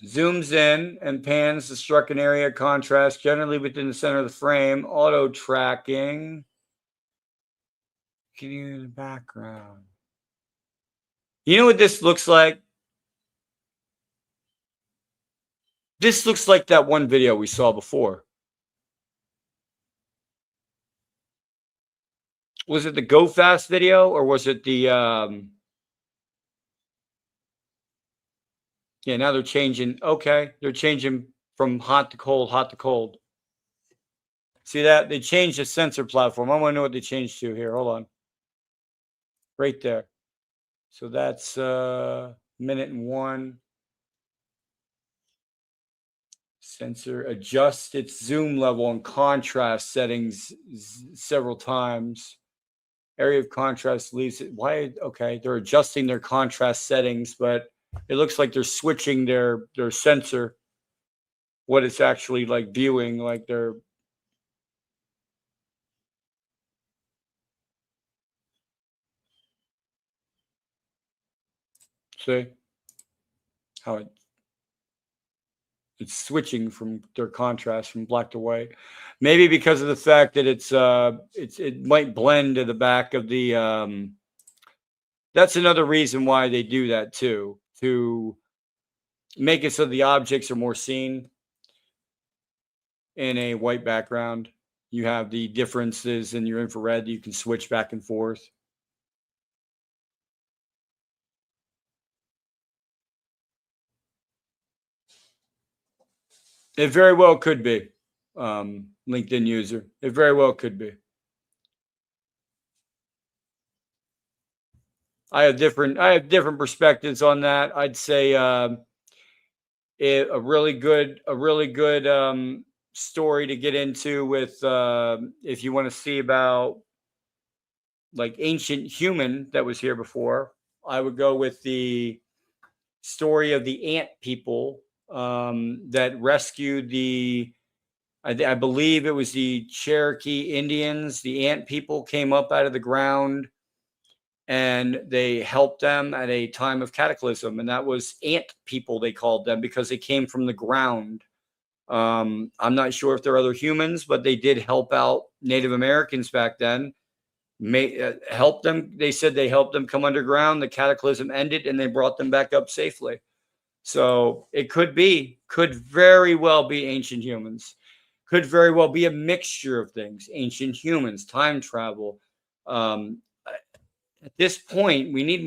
Zooms in and pans the struck area contrast generally within the center of the frame. Auto tracking. Can you hear the background? You know what this looks like? This looks like that one video we saw before. Was it the Go Fast video or was it the yeah, now they're changing. Okay, they're changing from hot to cold, hot to cold. See that? They changed the sensor platform. I want to know what they changed to here. Hold on. Right there. So that's minute and 1. Sensor adjusts its zoom level and contrast settings several times. Area of contrast leaves it. Why? Okay, they're adjusting their contrast settings, but it looks like they're switching their sensor, what it's actually like viewing, like they're see how it's switching from their contrast from black to white. Maybe because of the fact that it might blend to the back of the that's another reason why they do that too, to make it so the objects are more seen in a white background. You have the differences in your infrared. You can switch back and forth. It very well could be, LinkedIn user. It very well could be. I have different perspectives on that. I'd say a really good story to get into with if you want to see about like ancient human that was here before. I would go with the story of the ant people that rescued I believe it was the Cherokee Indians. The ant people came up out of the ground and they helped them at a time of cataclysm. And that was ant people, they called them, because they came from the ground. I'm not sure if there are other humans, but they did help out Native Americans back then. Help them. They said they helped them come underground. The cataclysm ended and they brought them back up safely. So it could very well be ancient humans. Could very well be a mixture of things. Ancient humans, time travel. At this point, we need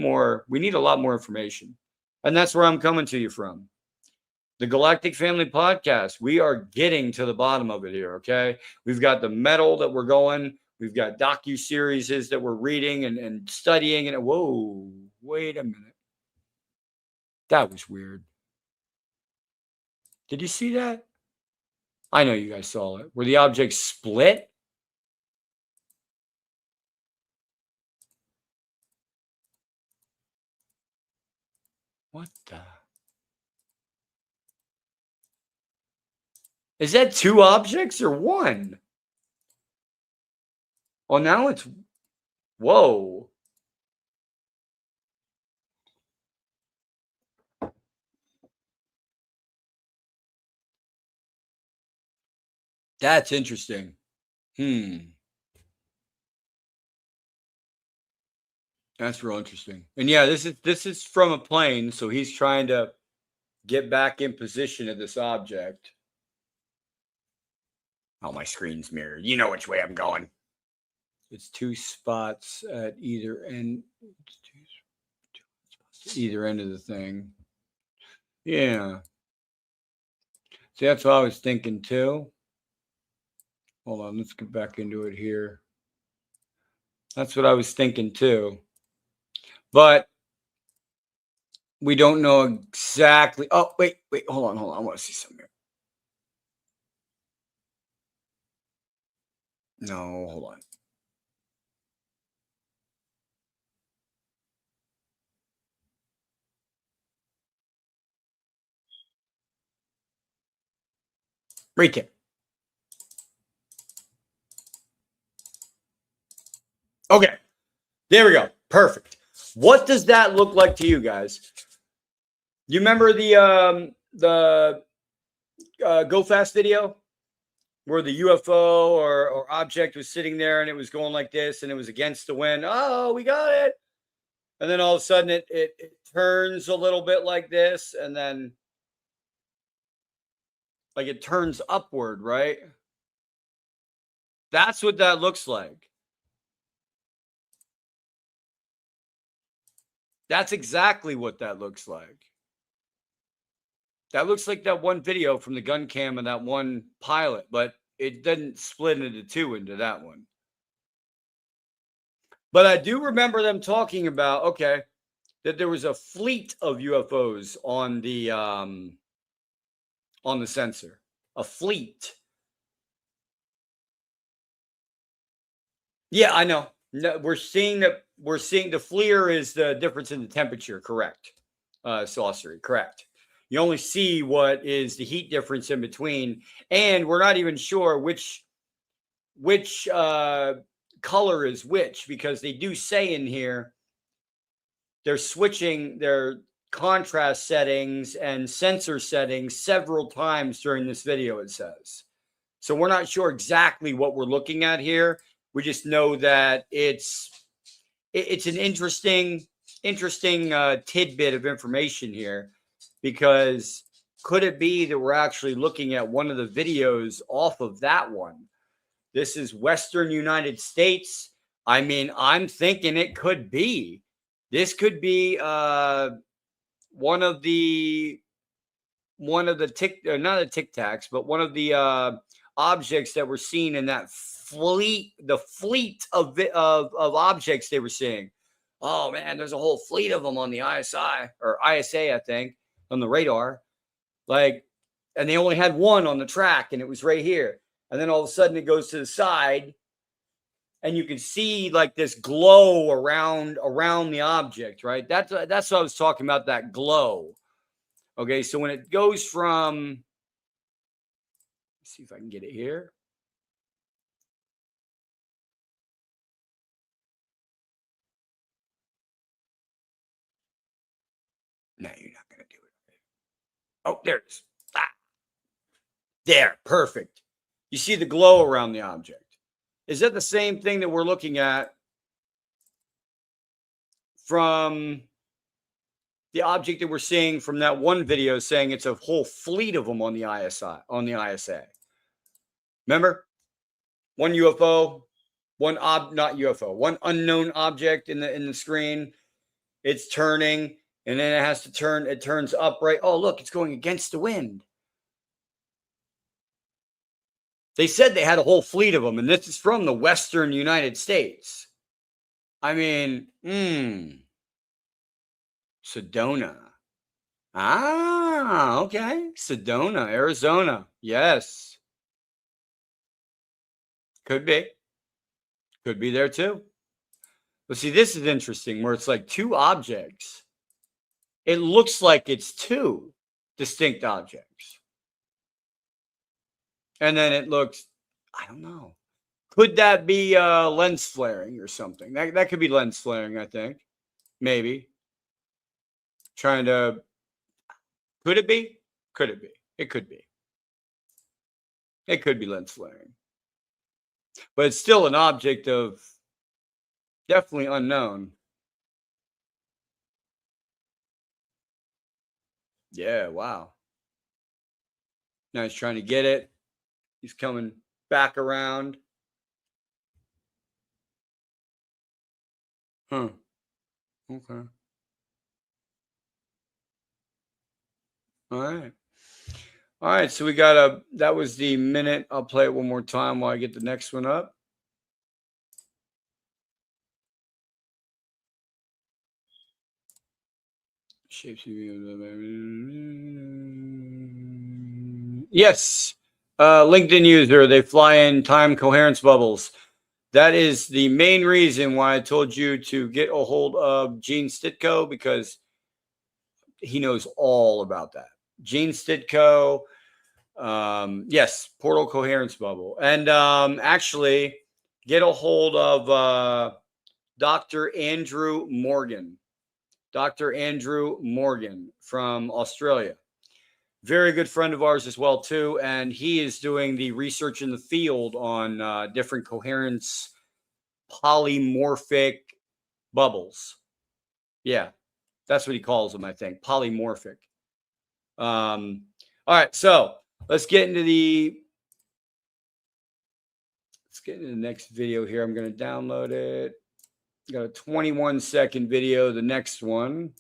a lot more information. And that's where I'm coming to you from. The Galactic Family Podcast. We are getting to the bottom of it here, okay? We've got the metal that we're going. We've got docu-series that we're reading and studying. And whoa, wait a minute. That was weird. Did you see that? I know you guys saw it. Where the object split? What the? Is that 2 objects or 1? Well, now it's Whoa. That's interesting. That's real interesting. And yeah, this is from a plane, so he's trying to get back in position of this object. Oh, my screen's mirrored. You know which way I'm going. It's two spots at either end. Either end of the thing. Yeah. See, that's what I was thinking too. Hold on, let's get back into it here. That's what I was thinking too. But we don't know exactly. Oh, wait, hold on. I want to see something here. No, hold on. Right there. Okay, there we go. Perfect. What does that look like to you guys? You remember the Go Fast video where the UFO or object was sitting there and it was going like this and it was against the wind? Oh, we got it. And then all of a sudden it turns a little bit like this, and then like it turns upward, right? That's what that looks like. That's exactly what that looks like. That looks like that one video from the gun cam of that one pilot, but it didn't split into two into that one. But I do remember them talking about, okay, that there was a fleet of UFOs on the sensor. A fleet. Yeah, I know. No, we're seeing the FLIR is the difference in the temperature, correct? Saucery, correct. You only see what is the heat difference in between, and we're not even sure which color is which, because they do say in here they're switching their contrast settings and sensor settings several times during this video, it says. So we're not sure exactly what we're looking at here. We just know that it's an interesting tidbit of information here, because could it be that we're actually looking at one of the videos off of that one? This is Western United States. I mean, I'm thinking it could be. This could be one of the not the Tic Tacs, but one of the objects that we're seeing in that fleet, the fleet of objects they were seeing. Oh man, there's a whole fleet of them on the ISI or ISA, I think, on the radar. Like, and they only had one on the track, and it was right here. And then all of a sudden it goes to the side, and you can see like this glow around the object, right? That's what I was talking about, that glow. Okay, so when it goes from, let's see if I can get it here. No, you're not going to do it. Oh, there it is. Ah. There, perfect. You see the glow around the object. Is that the same thing that we're looking at from the object that we're seeing from that one video saying it's a whole fleet of them on the ISA? Remember? One UFO, one unknown object in the screen. It's turning, and then it has to turn. It turns upright. Oh, look, it's going against the wind. They said they had a whole fleet of them, and this is from the Western United States. I mean, Sedona. Ah, okay. Sedona, Arizona. Yes. Could be. Could be there too. But see, this is interesting, where it's like two objects. It looks like it's two distinct objects. And then it looks, I don't know. Could that be lens flaring or something? That could be lens flaring, I think. Maybe. Trying to... Could it be? Could it be? It could be. It could be lens flaring. But it's still an object of definitely unknown. Yeah, wow. Now he's trying to get it. He's coming back around. Huh. Okay. All right. All right. So we got that was the minute. I'll play it one more time while I get the next one up. Shapes. Yes. LinkedIn user. They fly in time coherence bubbles. That is the main reason why I told you to get a hold of Gene Stitko, because he knows all about that. Gene Stitko. Yes, portal coherence bubble. And actually get a hold of Dr. Andrew Morgan. Dr. Andrew Morgan from Australia. Very good friend of ours as well, too. And he is doing the research in the field on different coherence polymorphic bubbles. Yeah, that's what he calls them, I think. Polymorphic. All right, so let's get into the next video here. I'm going to download it. Got a 21-second video, the next one.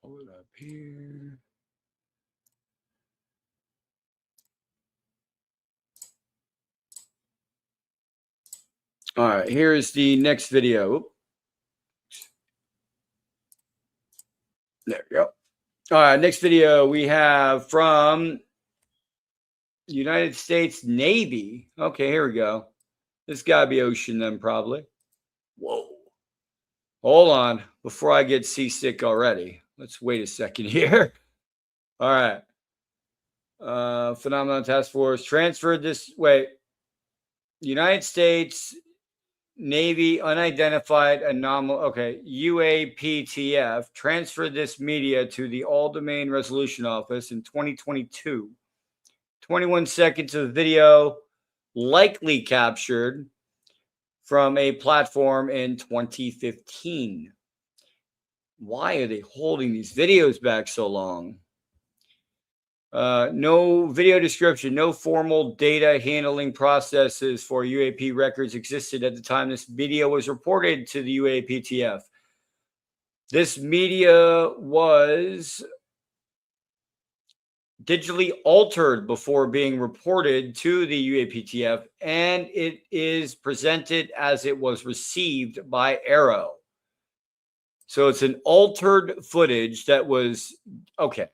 Pull it up here. All right, here's the next video. Oops. There we go. All right, next video we have from United States Navy. Okay, here we go. This got to be ocean then, probably. Whoa. Hold on. Before I get seasick already, let's wait a second here. All right. Phenomenon Task Force transferred this. Wait. United States Navy unidentified anomaly. Okay. UAPTF transferred this media to the All Domain Resolution Office in 2022. 21 seconds of video likely captured from a platform in 2015. Why are they holding these videos back so long? No video description, no formal data handling processes for UAP records existed at the time this video was reported to the UAPTF. This media was digitally altered before being reported to the UAPTF, and it is presented as it was received by Arrow. So it's an altered footage that was okay.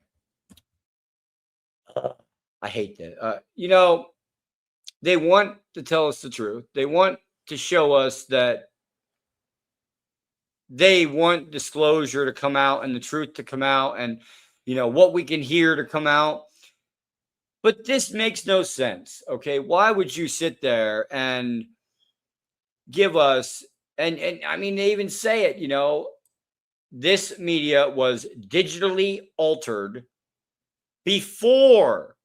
I hate that. They want to tell us the truth. They want to show us that they want disclosure to come out and the truth to come out and, what we can hear to come out. But this makes no sense. Okay. Why would you sit there and give us, and I mean, they even say it, this media was digitally altered before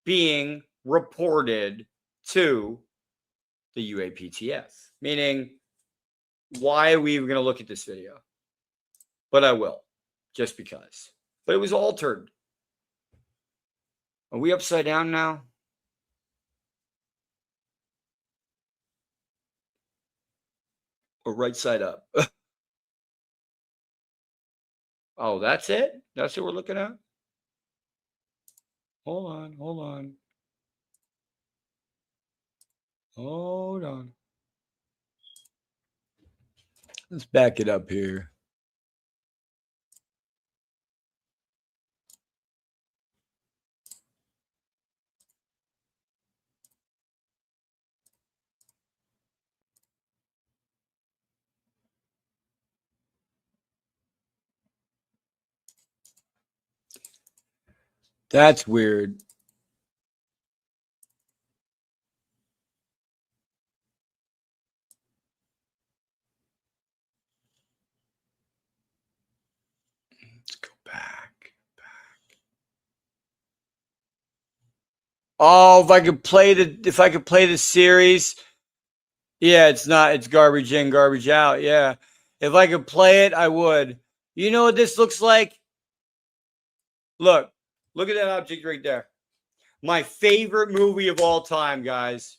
being reported to the UAPTF. Meaning, why are we even going to look at this video? But I will, just because. But it was altered. Are we upside down now? Or right side up? Oh, that's it? That's what we're looking at? Hold on. Hold on. Let's back it up here. That's weird. Let's go back. Oh, if I could play the series. Yeah, it's garbage in, garbage out. Yeah. If I could play it, I would. You know what this looks like? Look at that object right there. My favorite movie of all time, guys.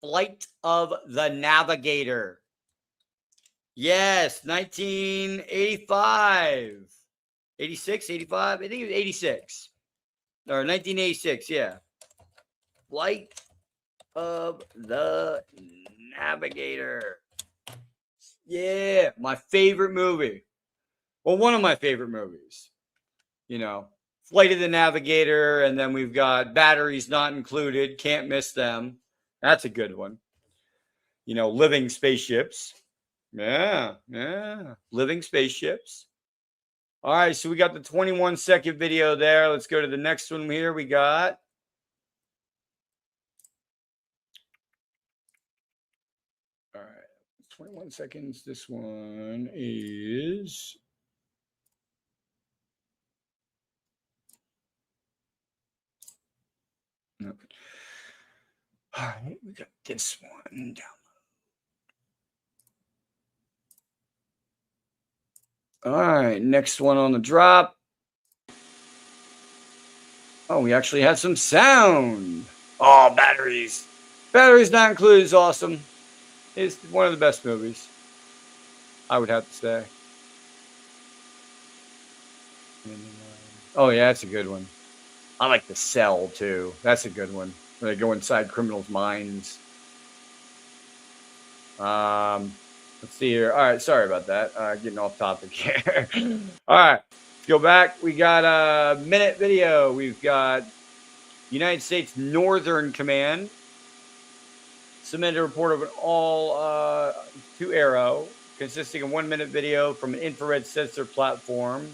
Flight of the Navigator. Yes, 1985. 86, 85? I think it was 86. Or 1986, yeah. Flight of the Navigator. Yeah, my favorite movie. Well, one of my favorite movies. You know, Flight of the Navigator, and then we've got Batteries Not Included. Can't miss them. That's a good one. You know, Living Spaceships. Yeah. Living Spaceships. All right, so we got the 21-second video there. Let's go to the next one here. We got... All right, 21 seconds. This one is... No. All right, we got this one down. All right, next one on the drop. Oh, we actually had some sound. Oh, Batteries. Batteries Not Included is awesome. It's one of the best movies, I would have to say. Oh, yeah, that's a good one. I like The Cell, too. That's a good one, where they go inside criminals' minds. Let's see here. All right, sorry about that. Getting off topic here. All right, let's go back. We got a minute video. We've got United States Northern Command submitted a report of an all to Arrow, consisting of 1 minute video from an infrared sensor platform.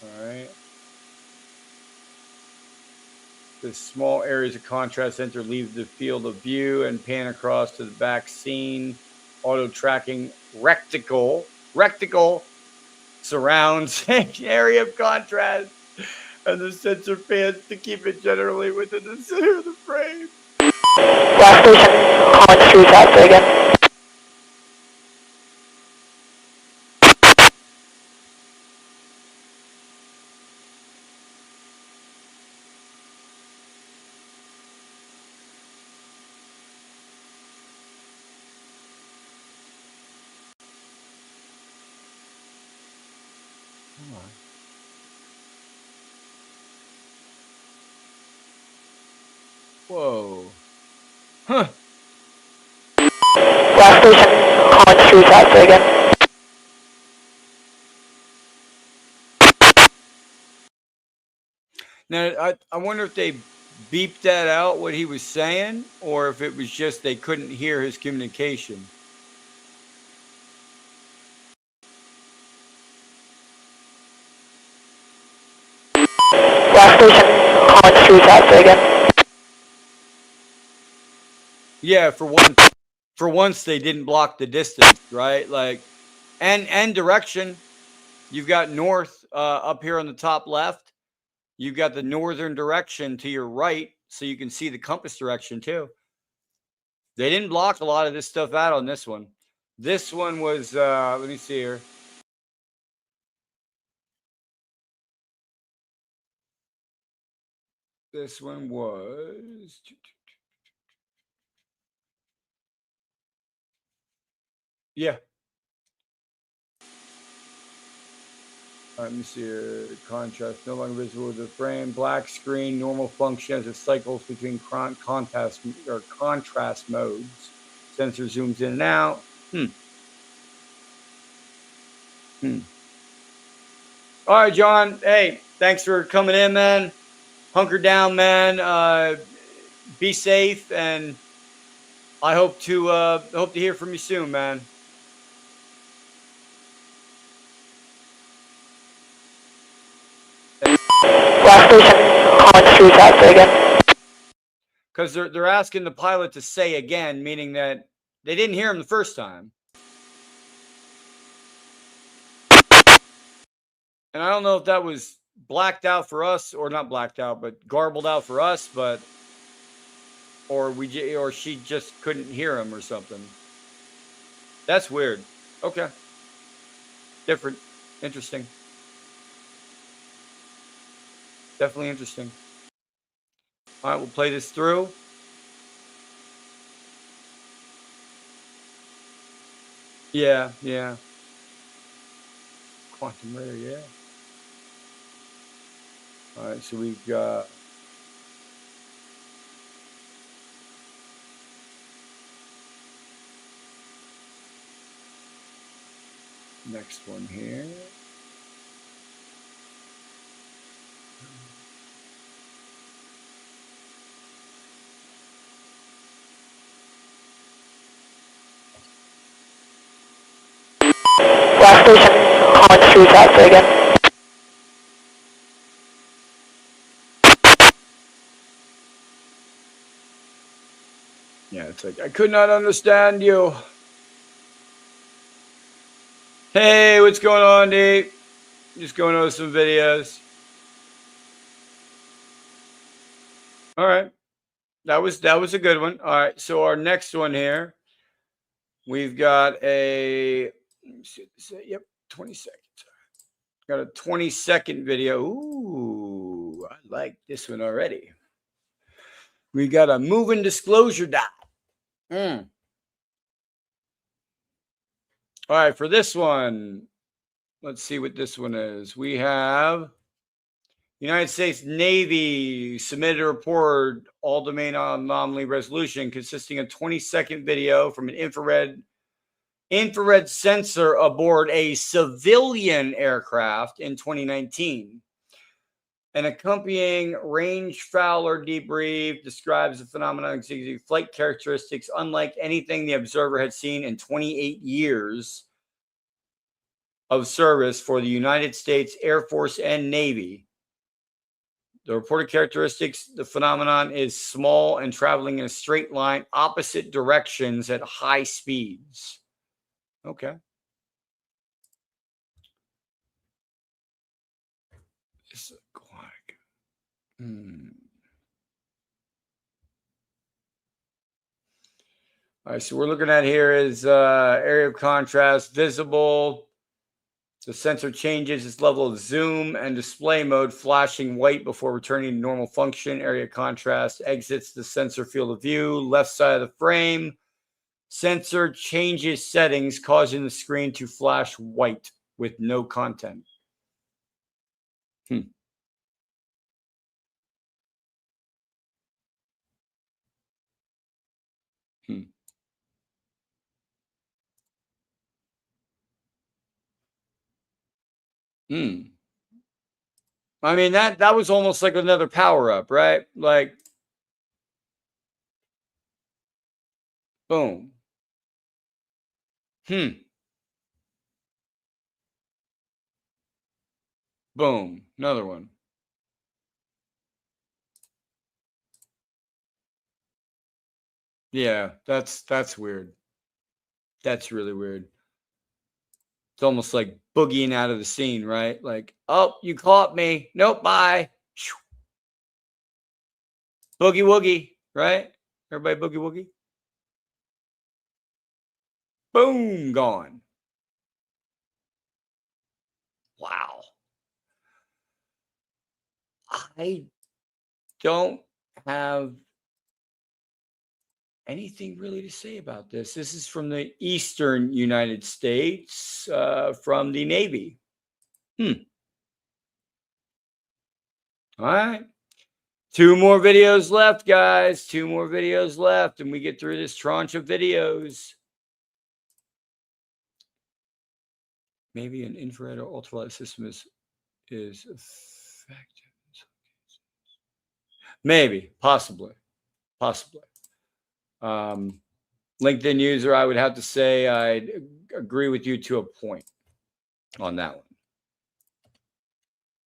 All right. The small areas of contrast center leave the field of view and pan across to the back scene. Auto tracking rectical surrounds an area of contrast, and the sensor pans to keep it generally within the center of the frame. Last station, calling street faster again. Whoa. Huh. Last station, calling street faster again. Now, I wonder if they beeped that out, what he was saying, or if it was just they couldn't hear his communication. Last station, calling street faster again. Yeah, for once they didn't block the distance, right? Like, and direction. You've got north up here on the top left. You've got the northern direction to your right, so you can see the compass direction too. They didn't block a lot of this stuff out on this one. This one was, let me see here. This one was... Yeah. Let me see here. Contrast no longer visible with the frame. Black screen. Normal function as it cycles between contrast modes. Sensor zooms in and out. All right, John. Hey, thanks for coming in, man. Hunker down, man. Be safe, and I hope to hear from you soon, man. Gas station, calling cruise out again. Because they're asking the pilot to say again, meaning that they didn't hear him the first time. And I don't know if that was blacked out for us, or not blacked out, but garbled out for us, but or she just couldn't hear him or something. That's weird. Okay. Different. Interesting. Definitely interesting. All right, we'll play this through. Yeah, yeah. Quantum radar, yeah. All right, so we've got next one here. Gas station, calling cruise out again. Yeah, it's like, I could not understand you. Hey, what's going on, Dave? Just going over some videos. All right. That was a good one. All right. So our next one here, we've got a, let me see what this is. Yep, 20 seconds. Got a 20-second video. Ooh, I like this one already. We got a moving disclosure dot. All right, for this one, let's see what this one is. We have United States Navy submitted a report, all domain anomaly resolution, consisting of 20-second video from an infrared sensor aboard a civilian aircraft in 2019. An accompanying range Fowler debrief describes the phenomenon exhibiting flight characteristics unlike anything the observer had seen in 28 years of service for the United States Air Force and Navy. The reported characteristics, the phenomenon is small and traveling in a straight line, opposite directions at high speeds. Okay. It's aquatic. All right, so we're looking at here is area of contrast visible. The sensor changes its level of zoom and display mode, flashing white before returning to normal function. Area contrast exits the sensor field of view, left side of the frame. Sensor changes settings, causing the screen to flash white with no content. I mean, that was almost like another power up, right? Like, boom. Boom. Another one. Yeah, that's weird. That's really weird. It's almost like boogieing out of the scene, right? Like, oh, you caught me. Nope, bye. Boogie woogie, right? Everybody boogie woogie. Boom, gone. Wow. I don't have anything really to say about this. This is from the eastern United States, from the Navy. All right. 2 more videos left, guys. 2 more videos left, and we get through this tranche of videos. Maybe an infrared or ultraviolet system is effective in some cases. Maybe, possibly. LinkedIn user, I would have to say I'd agree with you to a point on that one.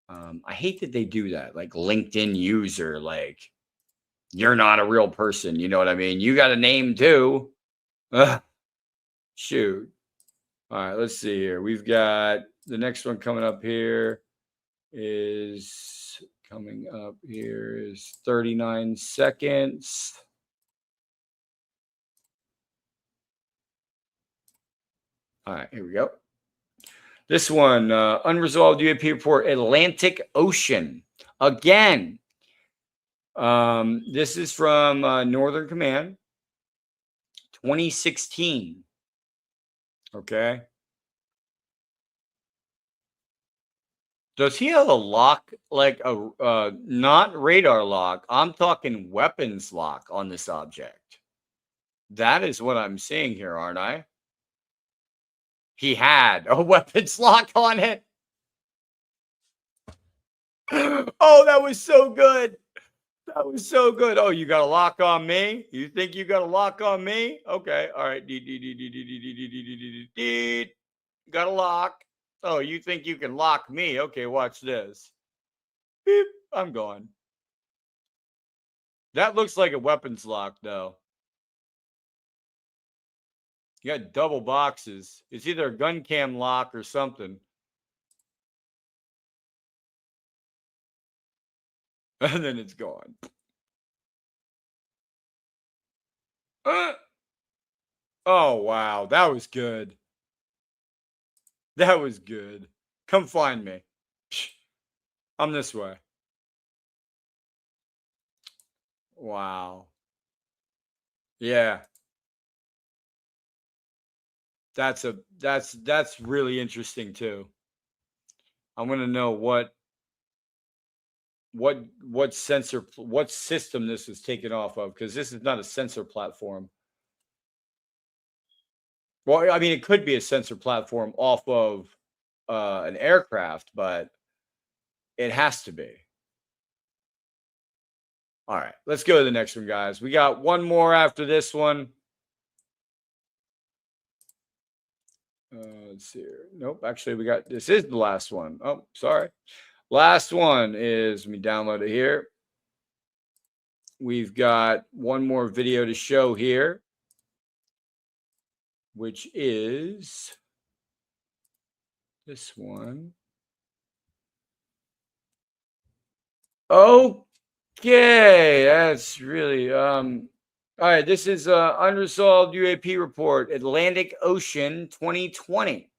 I hate that they do that, like LinkedIn user, like you're not a real person. You know what I mean? You got a name too. Shoot. All right, let's see here. We've got the next one coming up here is 39 seconds. All right, here we go. This one, unresolved UAP report, Atlantic Ocean. Again, this is from Northern Command, 2016. Okay. Does he have a lock, like a not radar lock? I'm talking weapons lock on this object. That is what I'm seeing here, aren't I? He had a weapons lock on it. Oh, that was so good. That was so good. Oh, you got a lock on me? You think you got a lock on me? Okay. All right. Got a lock. Oh, you think you can lock me? Okay, watch this. Beep. I'm gone. That looks like a weapons lock, though. You got double boxes. It's either a gun cam lock or something. And then it's gone. Oh, wow. That was good. That was good. Come find me. I'm this way. Wow. Yeah. That's really interesting too. I'm going to know what sensor, what system this is taken off of, because this is not a sensor platform. Well, I mean, it could be a sensor platform off of an aircraft, but it has to be. All right, let's go to the next one, guys. We got one more after this one. Let's see here. Nope, actually, this is the last one. Oh, sorry. Last one is, let me download it here. We've got one more video to show here, which is this one. Okay, that's really all right. This is unresolved UAP report, Atlantic Ocean 2020.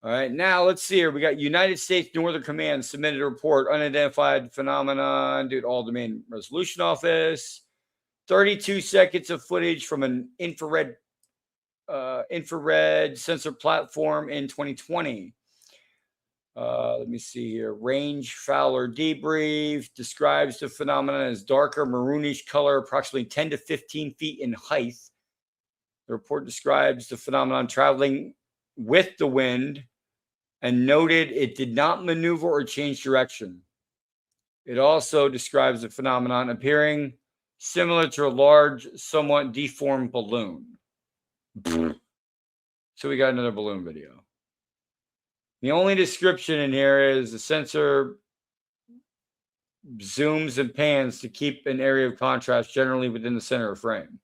All right, now let's see here. We got United States Northern Command submitted a report, unidentified phenomenon, due to all domain resolution office. 32 seconds of footage from an infrared sensor platform in 2020. Let me see here. Range Fowler debrief describes the phenomenon as darker maroonish color, approximately 10 to 15 feet in height. The report describes the phenomenon traveling with the wind and noted it did not maneuver or change direction. It also describes the phenomenon appearing similar to a large, somewhat deformed balloon. So we got another balloon video. The only description in here is the sensor zooms and pans to keep an area of contrast generally within the center of frame.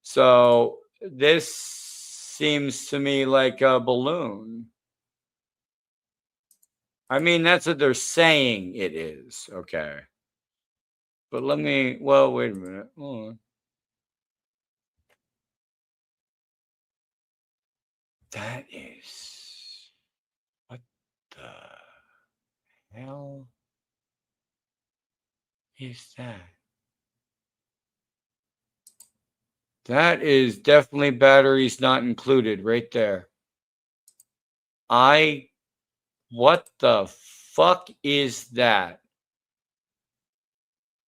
So this seems to me like a balloon. I mean, that's what they're saying it is. Okay. But wait a minute. Hold on. That is, what the hell is that? That is definitely batteries not included right there. What the fuck is that?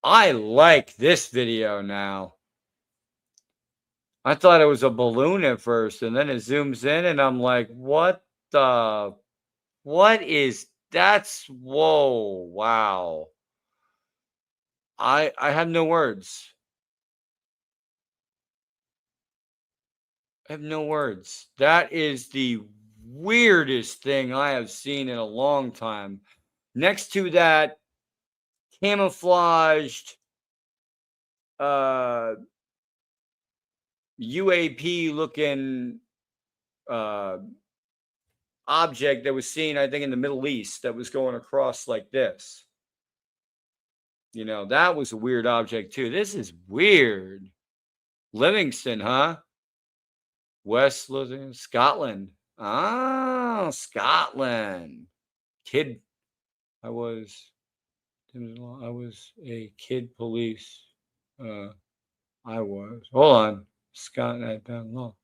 I like this video now. I thought it was a balloon at first, and then it zooms in, and I'm like, what is, whoa, wow. I have no words. I have no words. That is the weirdest thing I have seen in a long time. Next to that camouflaged UAP looking object that was seen, I think, in the Middle East that was going across like this. You know, that was a weird object too. This is weird. Livingston, huh? West Lothian, Scotland. Oh, Scotland. Kid. I was a kid police. Hold on. Scotland law.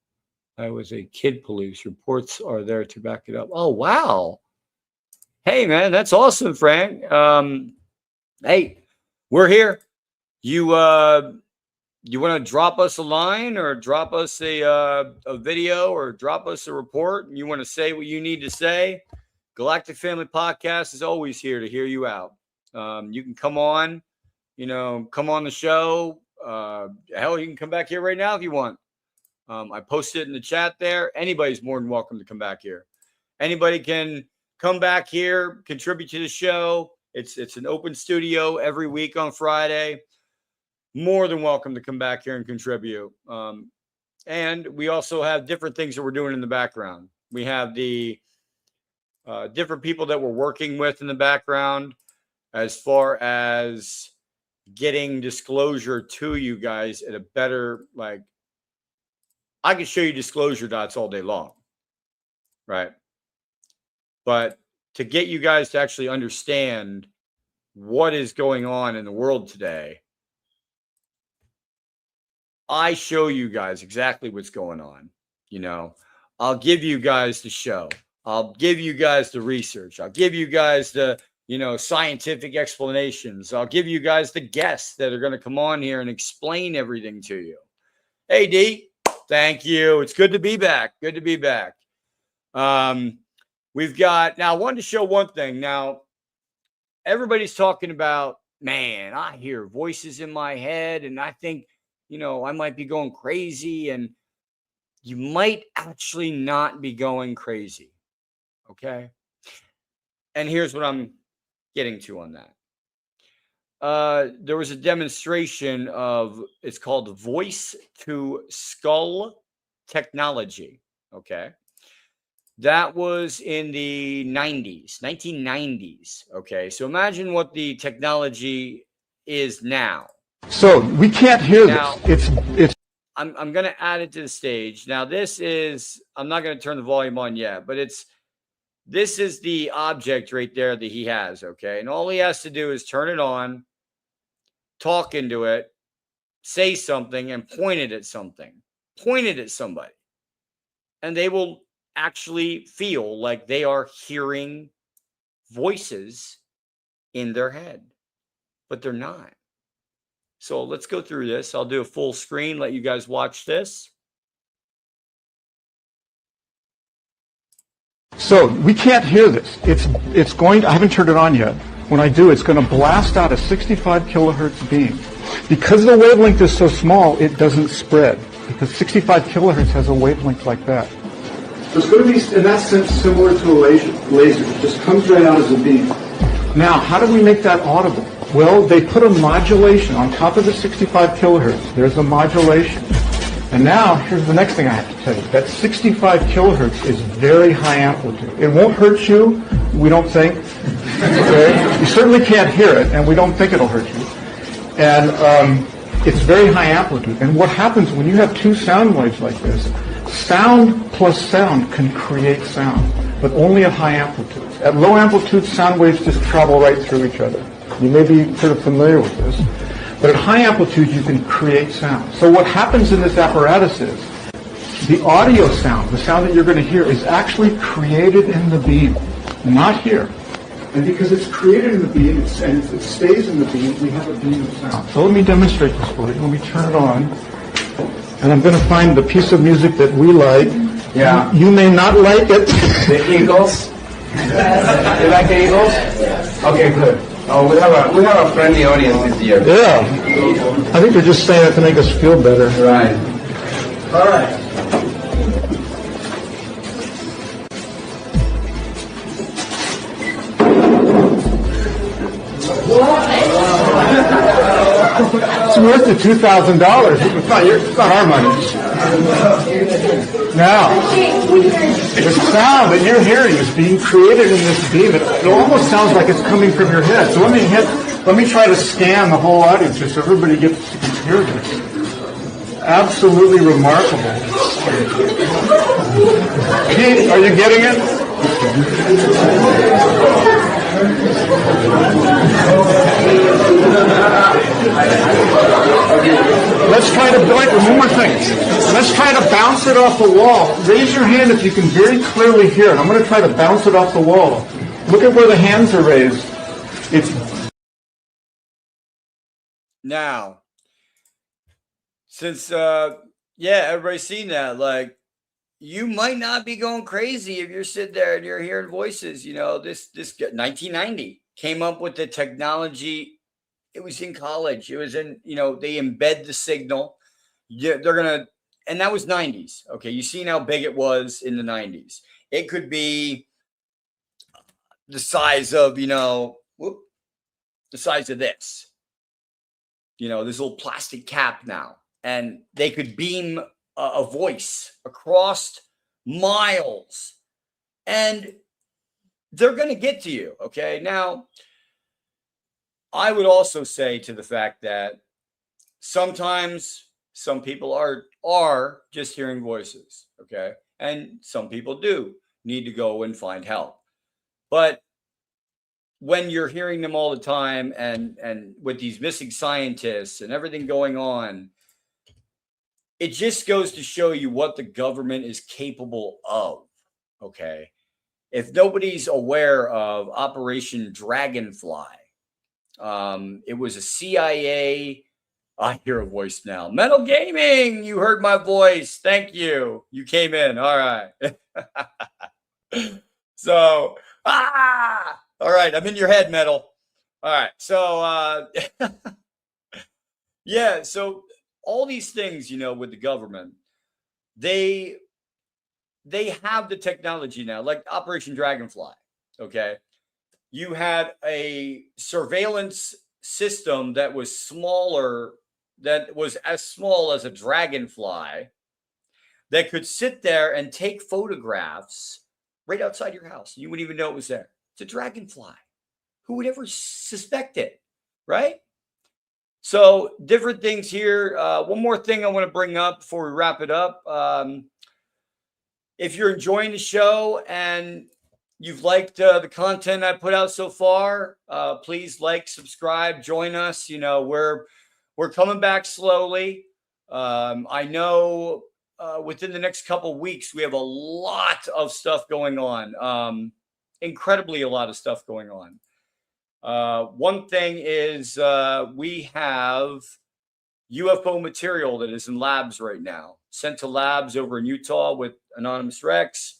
I was a kid police. Reports are there to back it up. Oh, wow. Hey, man, that's awesome, Frank. Hey, we're here. You want to drop us a line or drop us a video or drop us a report and you want to say what you need to say? Galactic Family Podcast is always here to hear you out. You can come on, come on the show. Hell, you can come back here right now if you want. I posted it in the chat there. Anybody's more than welcome to come back here. Anybody can come back here, contribute to the show. It's an open studio every week on Friday. More than welcome to come back here and contribute. And we also have different things that we're doing in the background. We have the different people that we're working with in the background as far as getting disclosure to you guys at a better, I could show you disclosure dots all day long, right? But to get you guys to actually understand what is going on in the world today, I show you guys exactly what's going on. I'll give you guys the show. I'll give you guys the research. I'll give you guys the, scientific explanations. I'll give you guys the guests that are going to come on here and explain everything to you. Hey, D, thank you. It's good to be back. Good to be back. We've got, now I wanted to show one thing. Now, everybody's talking about, man, I hear voices in my head and I think, I might be going crazy, and you might actually not be going crazy. Okay. And here's what I'm getting to on that. There was a demonstration of, it's called voice to skull technology. Okay. That was in the 1990s. Okay. So imagine what the technology is now. So we can't hear this. It's. I'm going to add it to the stage. Now, this is, I'm not going to turn the volume on yet, but this is the object right there that he has. Okay. And all he has to do is turn it on, talk into it, say something, and point it at something. Point it at somebody. And they will actually feel like they are hearing voices in their head, but they're not. So let's go through this. I'll do a full screen, let you guys watch this. So we can't hear this. It's going to, I haven't turned it on yet. When I do, it's going to blast out a 65 kilohertz beam. Because the wavelength is so small, it doesn't spread. Because 65 kilohertz has a wavelength like that. So it's going to be, in that sense, similar to a laser. It just comes right out as a beam. Now, how do we make that audible? Well, they put a modulation on top of the 65 kilohertz. There's a modulation. And now, here's the next thing I have to tell you. That 65 kilohertz is very high amplitude. It won't hurt you, we don't think. Okay? You certainly can't hear it, and we don't think it'll hurt you. And it's very high amplitude. And what happens when you have two sound waves like this, sound plus sound can create sound, but only at high amplitudes. At low amplitudes, sound waves just travel right through each other. You may be sort of familiar with this. But at high amplitude, you can create sound. So what happens in this apparatus is the audio sound, the sound that you're going to hear, is actually created in the beam, not here. And because it's created in the beam and it stays in the beam, we have a beam of sound. So let me demonstrate this for you. Let me turn it on. And I'm going to find the piece of music that we like. Yeah. You may not like it. The Eagles? You like the Eagles? Okay, good. Oh, we have a friendly audience this year. Yeah. I think they're just saying it to make us feel better. Right. All right. worth the $2,000. It's not our money. Now, the sound that you're hearing is being created in this beam. It almost sounds like it's coming from your head. So let me try to scan the whole audience here so everybody gets to hear this. Absolutely remarkable. Pete, are you getting it? Let's try to, one more thing. Let's try to bounce it off the wall. Raise your hand if you can very clearly hear it. I'm going to try to bounce it off the wall. Look at where the hands are raised. It's now, since everybody's seen that, like, you might not be going crazy if you're sitting there and you're hearing voices. You know, this 1990 came up with the technology. It was in college. It was in, they embed the signal. Yeah, and that was 90s. Okay, you seen how big it was in the 90s. It could be the size of, the size of this. This little plastic cap now. And they could beam a voice across miles. And they're going to get to you, okay? Now, I would also say to the fact that sometimes some people are just hearing voices, okay? And some people do need to go and find help. But when you're hearing them all the time and with these missing scientists and everything going on, it just goes to show you what the government is capable of, okay? If nobody's aware of Operation Dragonfly, it was a CIA. I hear a voice now. Metal Gaming, you heard my voice. Thank you. You came in. All right. So, all right. I'm in your head, Metal. All right. So, yeah. So all these things, with the government, they have the technology now, like Operation Dragonfly. Okay. You had a surveillance system that was smaller, that was as small as a dragonfly, that could sit there and take photographs right outside your house. You wouldn't even know it was there. It's a dragonfly. Who would ever suspect it, right? So different things here. One more thing I want to bring up before we wrap it up. If you're enjoying the show and you've liked the content I put out so far, please like, subscribe, join us. We're coming back slowly. I know within the next couple of weeks, we have a lot of stuff going on. Incredibly a lot of stuff going on. One thing is we have UFO material that is in labs right now, sent to labs over in Utah with Anonymous Rex,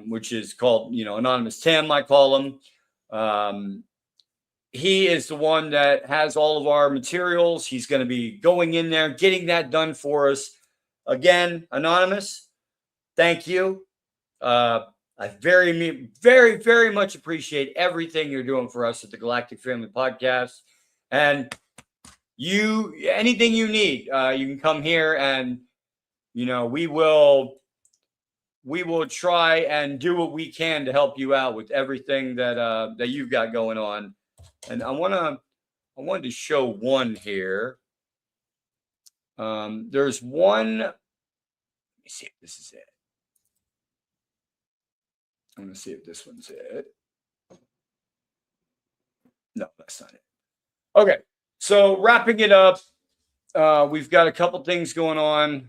which is called, Anonymous Tim, I call him. He is the one that has all of our materials. He's going to be going in there, getting that done for us. Again, Anonymous, thank you. I very, very, very much appreciate everything you're doing for us at the Galactic Family Podcast. And anything you need, you can come here and, we will try and do what we can to help you out with everything that you've got going on. And I wanted to show one here. There's one. Let me see if this is it. I'm going to see if this one's it. No, that's not it. Okay. So wrapping it up, we've got a couple things going on.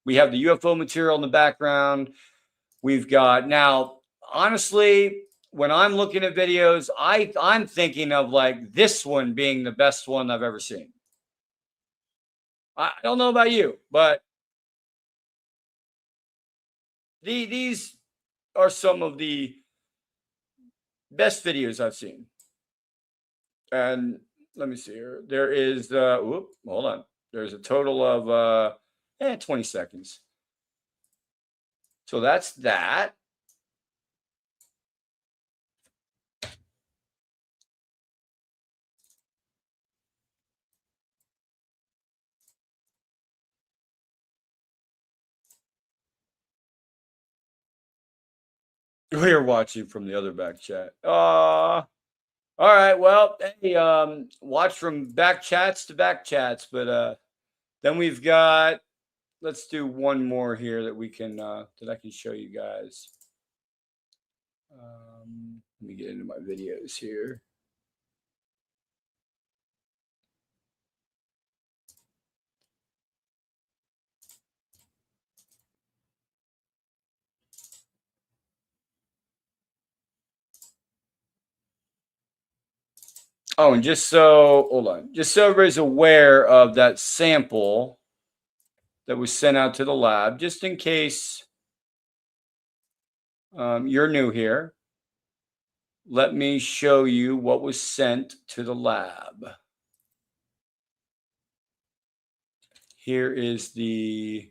We have the UFO material in the background. We've got now, honestly, when I'm looking at videos, I'm thinking of like this one being the best one I've ever seen. I don't know about you, but these are some of the best videos I've seen. And let me see here. There is, hold on. There's a total of 20 seconds. So that's that. We are watching from the other back chat. All right. Well, hey, watch from back chats to back chats, but then we've got. Let's do one more here that we can that I can show you guys. Let me get into my videos here. Oh, and just so, hold on, just so everybody's aware of that sample that was sent out to the lab, just in case you're new here, let me show you what was sent to the lab. Here is the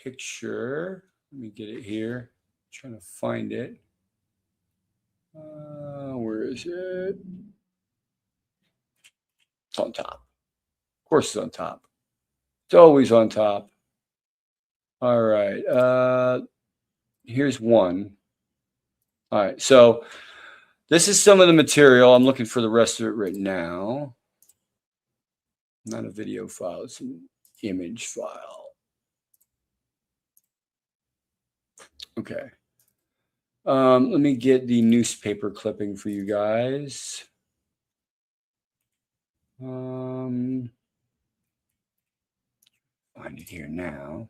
picture. Let me get it here. I'm trying to find it. Where is it? It's on top. Of course it's on top. It's always on top. All right. Here's one. All right. So this is some of the material. I'm looking for the rest of it right now. Not a video file. It's an image file. Okay. Let me get the newspaper clipping for you guys. Find it here now.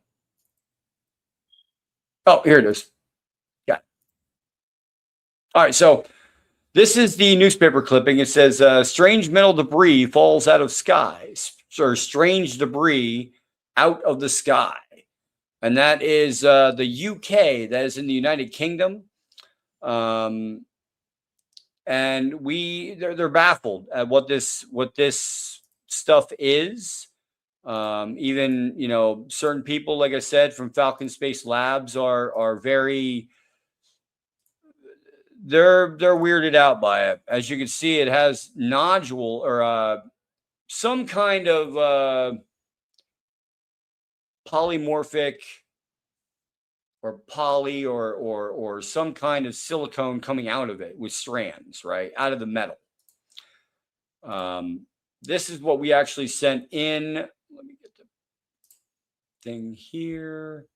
Oh, here it is. Yeah. All right. So this is the newspaper clipping. It says, strange metal debris falls out of skies, or strange debris out of the sky. And that is the UK, that is in the United Kingdom. And they're baffled at what this stuff is. Even, you know, certain people, like I said, from Falcon Space Labs are very, they're weirded out by it. As you can see, it has nodule or some kind of polymorphic or poly or some kind of silicone coming out of it with strands, right, out of the metal. This is what we actually sent in. Let me get the thing here.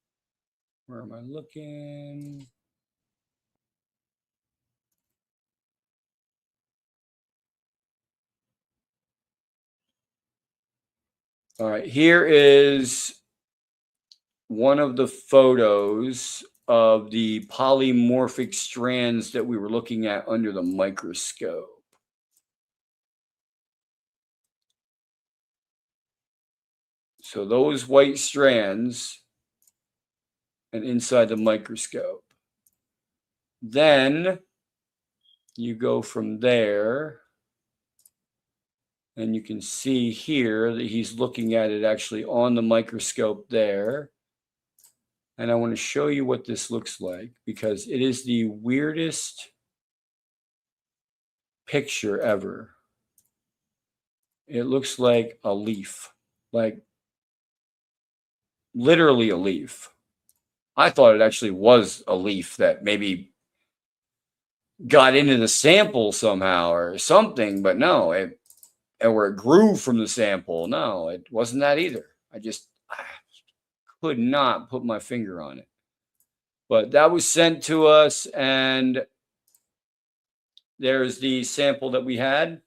Where am I looking? All right, here is one of the photos of the polymorphic strands that we were looking at under the microscope. So those white strands and inside the microscope. Then you go from there and you can see here that he's looking at it actually on the microscope there. And I want to show you what this looks like because it is the weirdest picture ever. It looks like a leaf, like literally a leaf. I thought it actually was a leaf that maybe got into the sample somehow or something, but no, or it grew from the sample. No, it wasn't that either. I could not put my finger on it. But that was sent to us, and there's the sample that we had.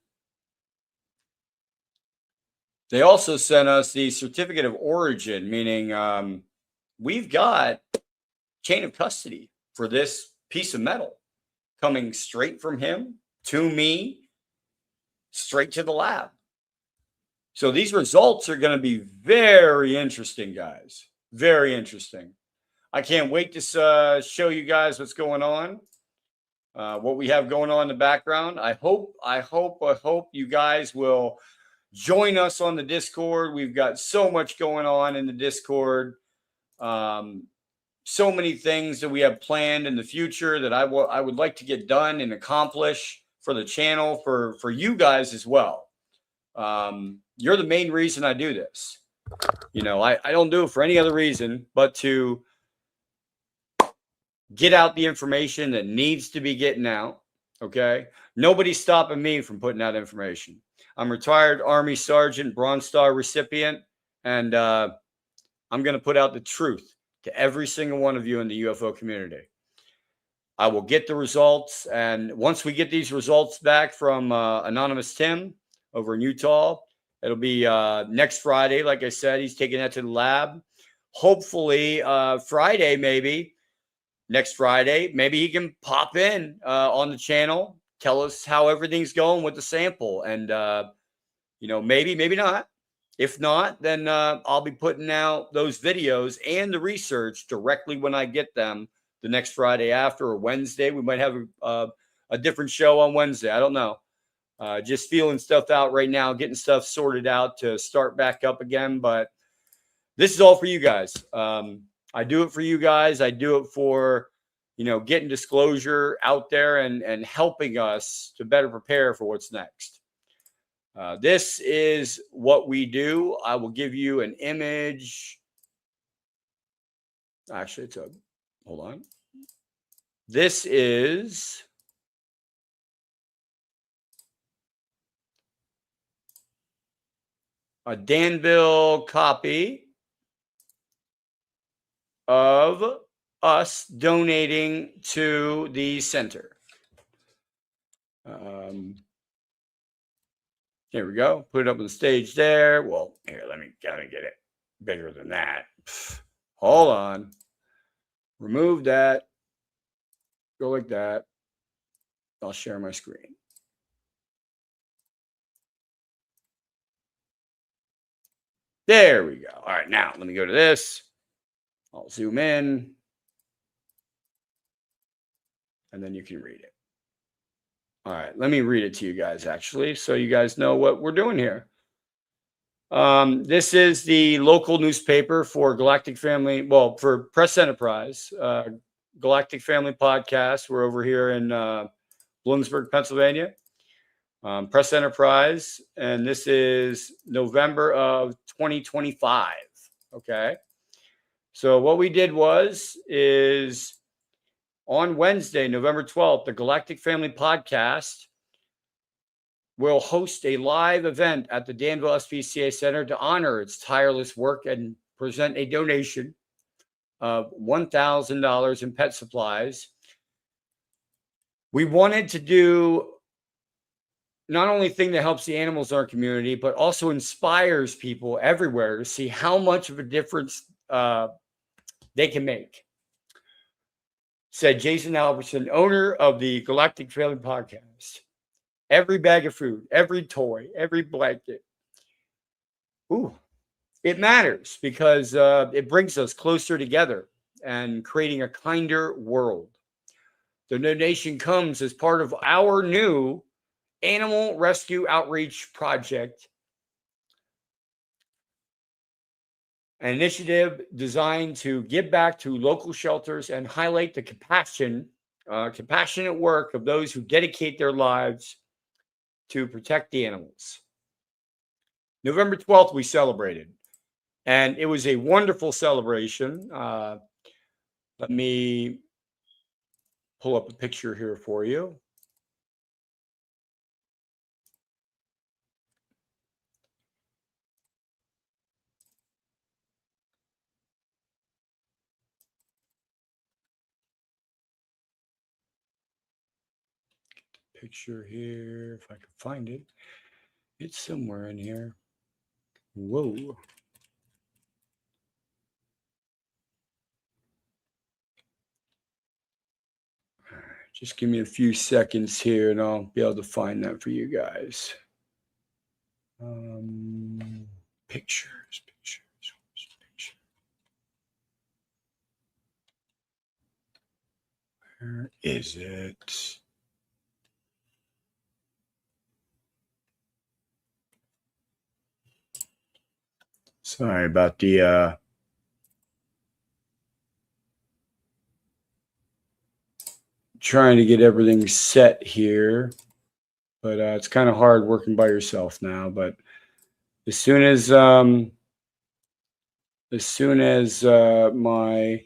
They also sent us the certificate of origin, meaning we've got chain of custody for this piece of metal coming straight from him to me, straight to the lab. So these results are going to be very interesting, guys. Very interesting. I can't wait to show you guys what's going on, what we have going on in the background. I hope you guys will join us on the Discord. We've got so much going on in the Discord. So many things that we have planned in the future that I would like to get done and accomplish for the channel, for you guys as well. You're the main reason I do this. You know, I don't do it for any other reason but to get out the information that needs to be getting out. Okay. Nobody's stopping me from putting out information. I'm retired Army Sergeant, Bronze Star recipient, and I'm going to put out the truth to every single one of you in the UFO community. I will get the results, and once we get these results back from Anonymous Tim over in Utah, it'll be next Friday. Like I said, he's taking that to the lab. Hopefully, Friday, maybe next Friday, maybe he can pop in on the channel, tell us how everything's going with the sample, and maybe not. If not, then I'll be putting out those videos and the research directly when I get them the next Friday after, or Wednesday. We might have a different show on Wednesday. I don't know. Just feeling stuff out right now, getting stuff sorted out to start back up again. But this is all for you guys. I do it for you guys. I do it for, getting disclosure out there and helping us to better prepare for what's next. This is what we do. I will give you an image. Actually, hold on. This is a Danville copy of us donating to the center. Here we go. Put it up on the stage there. Well, here, let me get it bigger than that. Hold on. Remove that. Go like that. I'll share my screen. There we go. All right, now let me go to this. I'll zoom in. And then you can read it. All right, let me read it to you guys, actually, so you guys know what we're doing here. This is the local newspaper for Galactic Family, for Press Enterprise, Galactic Family Podcast. We're over here in Bloomsburg, Pennsylvania. Press Enterprise, and this is November of 2025. Okay, so what we did is on Wednesday, November 12th, the Galactic Family Podcast will host a live event at the Danville SPCA Center to honor its tireless work and present a donation of $1,000 in pet supplies. We wanted to do not only a thing that helps the animals in our community, but also inspires people everywhere to see how much of a difference they can make. Said Jason Albertson, owner of the Galactic Family Podcast. Every bag of food, every toy, every blanket. Ooh, it matters because it brings us closer together and creating a kinder world. The donation comes as part of our new Animal Rescue Outreach Project, an initiative designed to give back to local shelters and highlight the compassionate work of those who dedicate their lives to protect the animals. November 12th, we celebrated, and it was a wonderful celebration. Let me pull up a picture here for you. Picture here, if I can find it. It's somewhere in here. Whoa. All right, just give me a few seconds here and I'll be able to find that for you guys. Pictures. Where is it? Sorry about the trying to get everything set here, but it's kind of hard working by yourself now. But as soon as my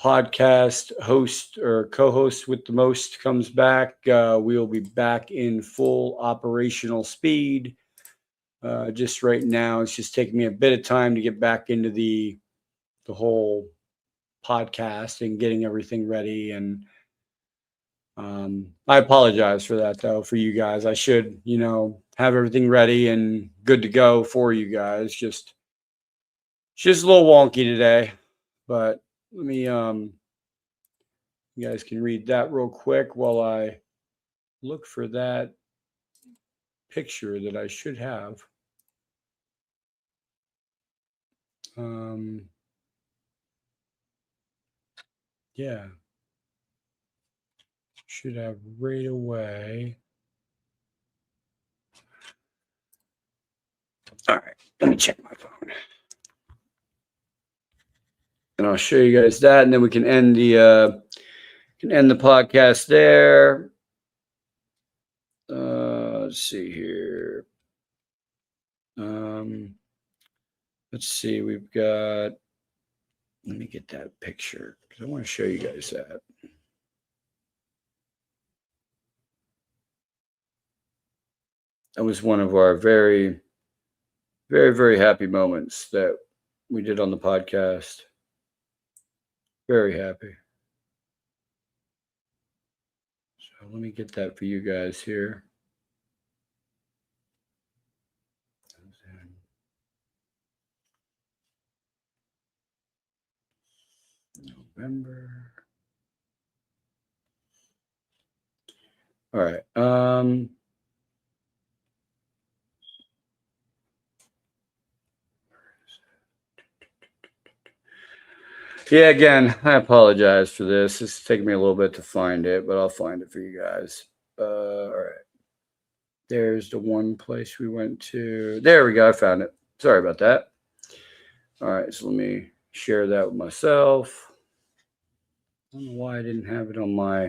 podcast host or co-host with the most comes back, we'll be back in full operational speed. Just right now, it's just taking me a bit of time to get back into the whole podcast and getting everything ready. And I apologize for that, though, for you guys. I should, have everything ready and good to go for you guys. Just a little wonky today, but let me, you guys can read that real quick while I look for that picture that I should have. Yeah. Should have right away. All right, let me check my phone. And I'll show you guys that, and then we can end the podcast there. Let's see here. Let's see. We've got. Let me get that picture because I want to show you guys that. That was one of our very, very, very happy moments that we did on the podcast. Very happy. So let me get that for you guys here. November. All right. Yeah, again, I apologize for this. It's taking me a little bit to find it, but I'll find it for you guys. All right. There's the one place we went to. There we go. I found it. Sorry about that. All right. So let me share that with myself. I don't know why I didn't have it on my.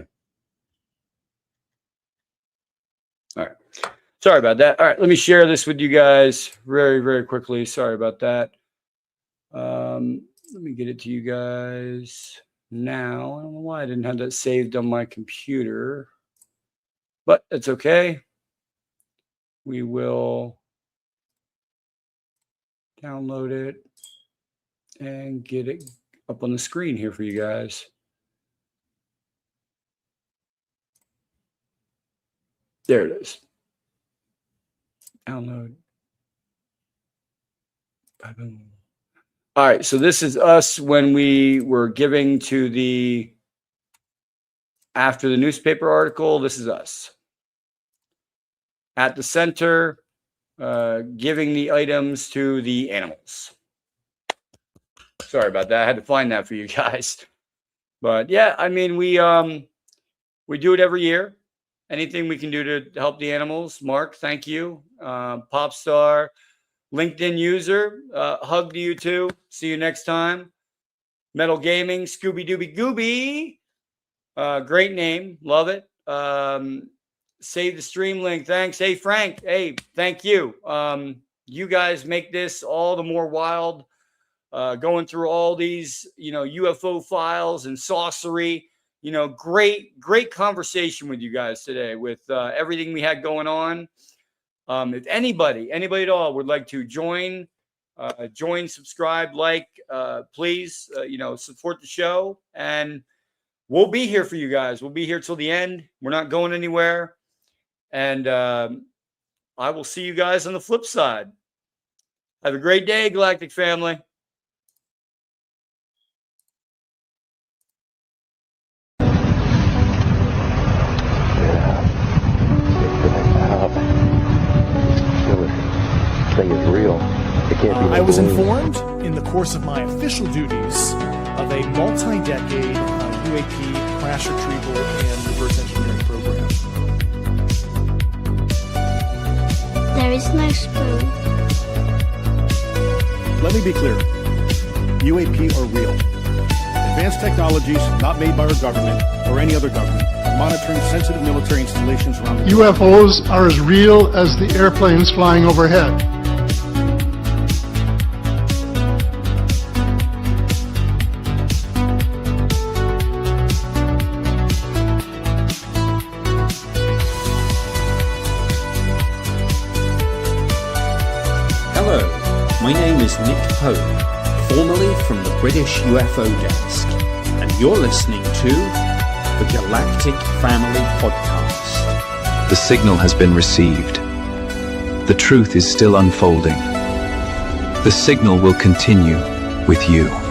All right. Sorry about that. All right. Let me share this with you guys very, very quickly. Sorry about that. Let me get it to you guys now. I don't know why I didn't have that saved on my computer, but it's okay. We will download it and get it up on the screen here for you guys. There it is. Download. Boom. All right, so this is us when we were giving to the, after the newspaper article, this is us. At the center, giving the items to the animals. Sorry about that. I had to find that for you guys. But yeah, I mean, we do it every year. Anything we can do to help the animals. Mark, thank you. Popstar. LinkedIn user, hug to you too. See you next time. Metal Gaming, Scooby Dooby Gooby. Great name. Love it. Save the stream link. Thanks. Hey, Frank. Hey, thank you. You guys make this all the more wild. Going through all these, UFO files and sorcery. Great conversation with you guys today with everything we had going on. If anybody at all would like to join, subscribe, like, please, support the show, and we'll be here for you guys. We'll be here till the end. We're not going anywhere, and I will see you guys on the flip side. Have a great day, Galactic family. Is real. It can't be I was informed in the course of my official duties of a multi-decade UAP crash retrieval and reverse engineering program. There is no spoon. Let me be clear. UAP are real. Advanced technologies not made by our government or any other government, monitoring sensitive military installations around the world. UFOs are as real as the airplanes flying overhead. Hello, my name is Nick Pope, formerly from the British UFO Desk, and you're listening to the Galactic Family Podcast. The signal has been received. The truth is still unfolding. The signal will continue with you.